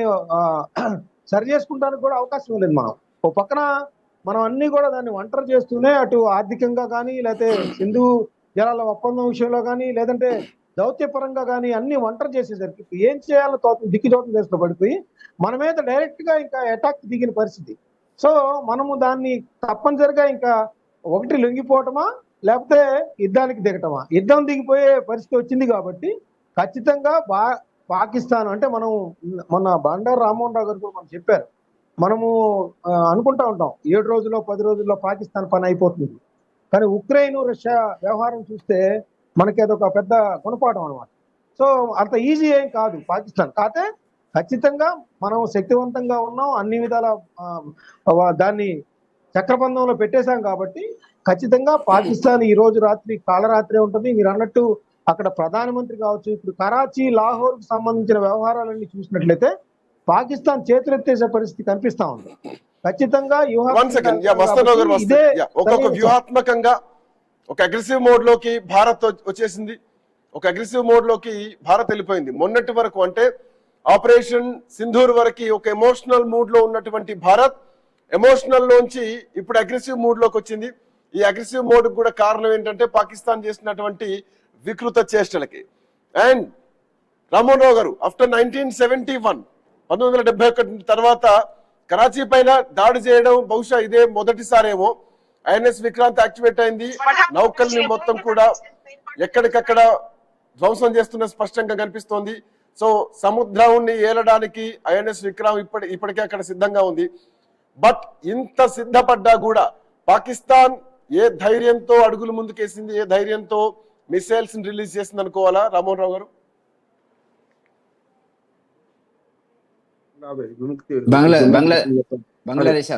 సరి చేసుకుంటానికి కూడా అవకాశం లేదు. మనం ఒక పక్కన మనం అన్ని కూడా దాన్ని ఒంటరి చేస్తూనే అటు ఆర్థికంగా కానీ, లేకపోతే సింధు జలాల ఒప్పందం విషయంలో కానీ, లేదంటే దౌత్యపరంగా కానీ అన్ని ఒంటరి చేసేసరికి ఇప్పుడు ఏం చేయాలో దిక్కుచోటం చేస్తూ పడిపోయి మన మీద డైరెక్ట్ గా ఇంకా అటాక్ దిగిన పరిస్థితి. సో మనము దాన్ని తప్పనిసరిగా ఇంకా ఒకటి లొంగిపోవటమా లేకపోతే యుద్ధానికి దిగటమా, యుద్ధం దిగిపోయే పరిస్థితి వచ్చింది కాబట్టి ఖచ్చితంగా పాకిస్తాన్ అంటే మనం మొన్న బండారు రామ్మోహన్ రావు గారు కూడా మనం చెప్పారు, మనము అనుకుంటా ఉంటాం 7 రోజుల్లో 10 రోజుల్లో పాకిస్తాన్ పని అయిపోతుంది. కానీ ఉక్రెయిన్ రష్యా వ్యవహారం చూస్తే మనకి అదొక పెద్ద గుణపాఠం అనమాట. సో అంత ఈజీ ఏం కాదు పాకిస్తాన్. కాకపోతే ఖచ్చితంగా మనం శక్తివంతంగా ఉన్నాం, అన్ని విధాల దాన్ని చక్రబంధంలో పెట్టేశాం కాబట్టి ఖచ్చితంగా పాకిస్తాన్ ఈ రోజు రాత్రి కాలరాత్రే ఉంటుంది. మీరు అన్నట్టు అక్కడ ప్రధానమంత్రి కావచ్చు, ఇప్పుడు కరాచీ లాహోర్ కు సంబంధించిన వ్యవహారాలన్నీ చూసినట్లయితే పాకిస్తాన్ చేతులెత్తేసే పరిస్థితి కనిపిస్తా ఉంది. ఖచ్చితంగా ఒక్కొక్క వ్యూహాత్మకంగా ఒక అగ్రెసివ్ మోడ్ లోకి భారత్ వచ్చేసింది, ఒక అగ్రెసివ్ మోడ్ లోకి భారత్ వెళ్ళిపోయింది. మొన్నటి వరకు అంటే ఆపరేషన్ సింధూర్ వరకు ఒక ఎమోషనల్ మూడ్ లో ఉన్నటువంటి భారత్ ఎమోషనల్ లోంచి ఇప్పుడు అగ్రెసివ్ మూడ్ లోకి వచ్చింది. ఈ అగ్రెసివ్ మోడ్ కూడా కారణం ఏంటంటే పాకిస్తాన్ చేసినటువంటి వికృత చేష్టలకి. అండ్ రామ్మోహన్ రావు గారు ఆఫ్టర్ 1971 తర్వాత కరాచీ పైన దాడి చేయడం బహుశా ఇదే మొదటిసారేమో. ఐఎన్ఎస్ విక్రాంత్ యాక్టివేట్ అయింది, నౌకల్ని మొత్తం కూడా ఎక్కడికక్కడ ధ్వంసం చేస్తున్న స్పష్టంగా కనిపిస్తోంది. సో సముద్రాన్ని ఏలడానికి ఐఎన్ఎస్ విక్రాంత్ ఇప్పటికే అక్కడ సిద్ధంగా ఉంది. బట్ ఇంత సిద్ధపడ్డా కూడా పాకిస్తాన్ ఏ ధైర్యంతో అడుగులు ముందుకేసింది, ఏ ధైర్యంతో మిసైల్స్ రిలీజ్ చేసింది అనుకోవాలా రామ్మోహన్ రావు గారు? బంగ్లాదేశ్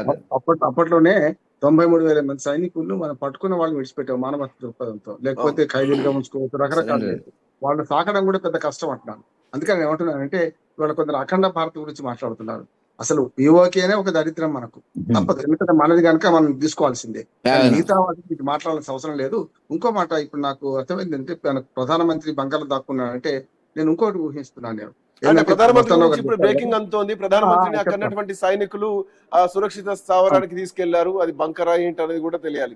అప్పట్లోనే 93,000 మంది సైనికులు మనం పట్టుకున్న వాళ్ళని విడిచిపెట్టాం మానవత దృక్పథంతో, లేకపోతే ఖైదీలుగా ఉంచుకోవచ్చు, రకరకాల వాళ్ళు సాకడం కూడా పెద్ద కష్టం అంటున్నాను. అందుకని ఏమంటున్నానంటే ఇవాళ కొందరు అఖండ భారత్ గురించి మాట్లాడుతున్నారు. అసలు పిఓకేనే ఒక దరిద్రం మనకు తప్పదు, ఎందుకంటే మనది కనుక మనం తీసుకోవాల్సిందే, మిగతా వాళ్ళకి మాట్లాడాల్సిన అవసరం లేదు. ఇంకో మాట ఇప్పుడు నాకు అర్థమైందంటే ప్రధానమంత్రి బంగాళ దాక్కున్నాడంటే నేను ఇంకోటి ఊహిస్తున్నాను. నేను ప్రధానమంత్రి ఇప్పుడు బ్రేకింగ్ అంతోంది, ప్రధానమంత్రిని అక్కడటువంటి సైనికులు ఆ సురక్షిత స్థావరానికి తీసుకెళ్లారు, అది బంకరా ఏంటి అనేది కూడా తెలియాలి.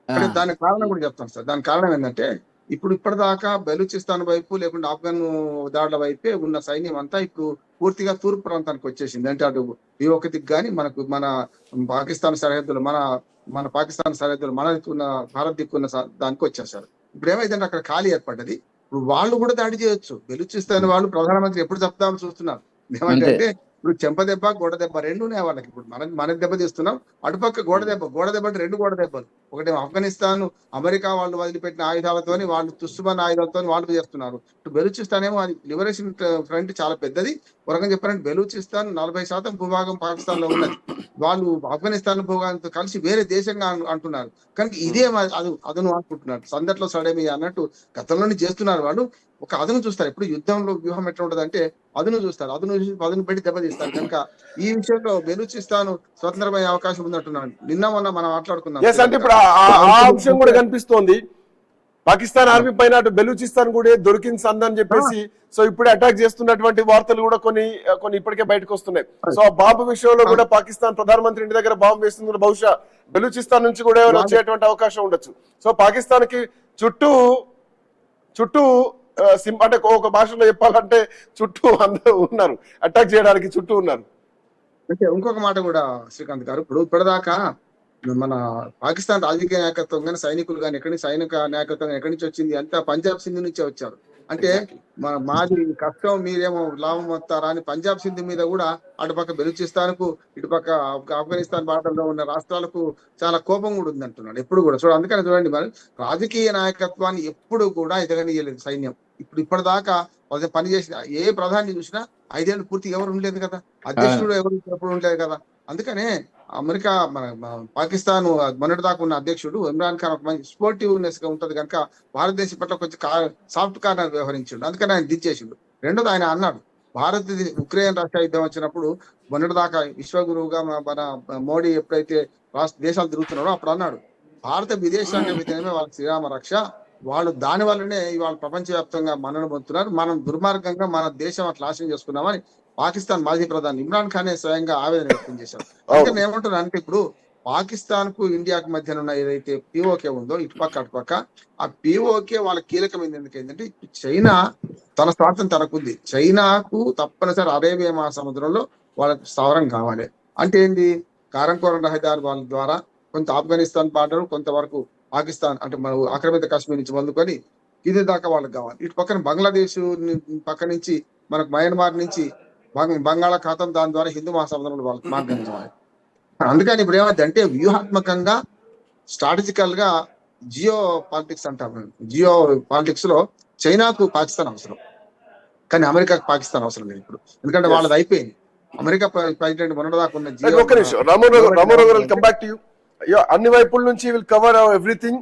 ఇంకా దానికి కారణం కూడా చెప్తాను సార్. దాని కారణం ఏంటంటే ఇప్పుడు ఇప్పటిదాకా బెలూచిస్తాన్ వైపు లేకుంటే ఆఫ్ఘన్ దాడుల వైపే ఉన్న సైన్యం అంతా ఇప్పుడు పూర్తిగా తూర్పు ప్రాంతానికి వచ్చేసింది. అంటే అటు ఈ కానీ మనకు మన పాకిస్తాన్ సరిహద్దులు మన పాకిస్తాన్ సరిహద్దులు మన దిక్కున్న భారత్ దిక్కున్న దానికి వచ్చేసారు. ఇప్పుడు ఏమైందంటే అక్కడ ఖాళీ ఏర్పడ్డది. ఇప్పుడు వాళ్ళు కూడా దాడి చేయొచ్చు. బెలూచిస్తాన్ వాళ్ళు ప్రధానమంత్రి ఎప్పుడు చెప్తామని చూస్తున్నారు. ఏమంటే ఇప్పుడు చెంప దెబ్బ గోడ దెబ్బ రెండు ఉన్నాయి వాళ్ళకి. ఇప్పుడు మన దెబ్బ తీస్తున్నాం, అటుపక్క గోడ దెబ్బ అంటే 2 గోడ దెబ్బలు. ఒకటి ఆఫ్ఘనిస్తాన్ అమెరికా వాళ్ళు వదిలిపెట్టిన ఆయుధాలతోని వాళ్ళు తుస్సుమన్న ఆయుధాలతో వాళ్ళు చేస్తున్నారు. ఇటు బెలూచిస్తాన్ ఏమో అది లిబరేషన్ ఫ్రంట్ చాలా పెద్దది. ఒక రకంగా చెప్పారంటే బెలూచిస్తాన్ 40% భూభాగం పాకిస్తాన్ లో ఉన్నది. వాళ్ళు ఆఫ్ఘనిస్తాన్ భూభాగంతో కలిసి వేరే దేశంగా అంటున్నారు. కనుక ఇదే అదను అనుకుంటున్నారు. సందట్లో సడేమి అన్నట్టు గతంలోనే చేస్తున్నారు. వాళ్ళు ఒక అదును చూస్తారు. ఇప్పుడు యుద్ధంలో వ్యూహం ఎట్లా ఉంటది అంటే అదును చూస్తారు, అదును పెట్టి దెబ్బతీస్తారు. కనుక ఈ విషయంలో బెలూచిస్తాన్ స్వతంత్రమయ్యే అవకాశం ఉందంటున్నాను. నిన్న మొన్న మనం మాట్లాడుకున్నాం. ఇప్పుడు ఆ అంశం కూడా కనిపిస్తోంది. పాకిస్తాన్ ఆర్మీ పైన అటు బెలూచిస్తాన్ కూడా దొరికింది సందని చెప్పేసి సో ఇప్పుడు అటాక్ చేస్తున్నటువంటి వార్తలు కూడా కొన్ని ఇప్పటికే బయటకు వస్తున్నాయి. సో ఆ బాంబు విషయంలో కూడా పాకిస్తాన్ ప్రధానమంత్రి ఇంటి దగ్గర బాంబు వేస్తుంది, బహుశా బెలూచిస్తాన్ నుంచి కూడా ఎవరు వచ్చేటువంటి అవకాశం ఉండొచ్చు. సో పాకిస్తాన్ కి చుట్టూ అంటే ఒక భాషలో చెప్పాలంటే చుట్టూ అందరూ ఉన్నారు, అటాక్ చేయడానికి చుట్టూ ఉన్నారు. అంటే ఇంకొక మాట కూడా శ్రీకాంత్ గారు, ఇప్పటిదాకా మన పాకిస్తాన్ రాజకీయ నాయకత్వం కానీ సైనికులు కానీ సైనిక నాయకత్వం ఎక్కడి నుంచి వచ్చింది అంతా పంజాబ్ సింధు నుంచే వచ్చారు. అంటే మాది కష్టం మీరేమో లాభం వస్తారా అని పంజాబ్ సింధు మీద కూడా అటుపక్క బెలూచిస్తాన్ కు ఇటుపక్క ఆఫ్ఘనిస్తాన్ బార్డర్లో ఉన్న రాష్ట్రాలకు చాలా కోపం కూడా ఉంది అంటున్నాడు ఎప్పుడు కూడా. అందుకని చూడండి, మరి రాజకీయ నాయకత్వాన్ని ఎప్పుడు కూడా ఎదగనీయలేదు సైన్యం. ఇప్పటిదాకా పని చేసిన ఏ ప్రధాని చూసినా 5 ఏళ్ళు పూర్తి ఎవరు ఉండలేదు కదా, అధ్యక్షుడు ఎవరు ఎప్పుడు ఉండలేదు కదా. అందుకనే అమెరికా పాకిస్తాన్ మొన్నటి దాకా ఉన్న అధ్యక్షుడు ఇమ్రాన్ ఖాన్ ఒక మంచి స్పోర్టివ్నెస్ గా ఉంటది కనుక భారతదేశం పట్ల కొంచెం సాఫ్ట్ కార్నర్ వ్యవహరించిండు. అందుకని ఆయన దించేసిండు. రెండోది ఆయన అన్నాడు, ఉక్రెయిన్ రష్యా యుద్ధం వచ్చినప్పుడు మొన్నటి దాకా విశ్వగురువుగా మన మోడీ ఎప్పుడైతే దేశాలు తిరుగుతున్నాడో అప్పుడు అన్నాడు, భారత విదేశాంగ విధానమే వాళ్ళ శ్రీరామ రక్ష, వాళ్ళు దాని వల్లనే ఇవాళ ప్రపంచవ్యాప్తంగా మన్నన పొందుతున్నారు, మనం దుర్మార్గంగా మన దేశం అట్లా నాశనం చేసుకున్నామని పాకిస్తాన్ మాజీ ప్రధాని ఇమ్రాన్ ఖానే స్వయంగా ఆవేదన వ్యక్తం చేశారు. అందుకని ఏమంటున్నా అంటే ఇప్పుడు పాకిస్తాన్ కు ఇండియాకు మధ్యన ఉన్న ఏదైతే పిఓకే ఉందో ఇటుపక్క అటుపక్క ఆ పిఓకే వాళ్ళ కీలకమైంది ఎందుకంటే చైనా తన స్వార్థం తనకుంది. చైనాకు తప్పనిసరి అరేబియా మహాసముద్రంలో వాళ్ళకు స్థావరం కావాలి. అంటే ఏంది, కారంకోరం రహదారి వాళ్ళ ద్వారా కొంత ఆఫ్ఘనిస్తాన్ బార్డర్, కొంతవరకు పాకిస్తాన్ అంటే మన ఆక్రమిత కాశ్మీర్ నుంచి మొదలుకొని ఇది దాకా వాళ్ళకి కావాలి. ఇటు పక్కన బంగ్లాదేశ్ పక్క నుంచి మనకు మయన్మార్ నుంచి బంగాళాఖాతం, దాని ద్వారా హిందూ మహాసముద్రంలో వాళ్ళకి మార్గం కావాలి. అందుకని ఇప్పుడు ఏమైంది అంటే వ్యూహాత్మకంగా స్ట్రాటజికల్ గా జియో పాలిటిక్స్ అంటారు. జియో పాలిటిక్స్ లో చైనాకు పాకిస్తాన్ అవసరం, కానీ అమెరికాకు పాకిస్తాన్ అవసరం లేదు ఇప్పుడు. ఎందుకంటే వాళ్ళది అయిపోయింది. అమెరికా ప్రెసిడెంట్ మొన్నటిదాకా ఉన్న ఒక్క నిమిషం రామారావు గారు, కమ్ బ్యాక్ టు యూ. అన్ని వైపుల నుంచి విల్ కవర్ ఎవ్రీథింగ్.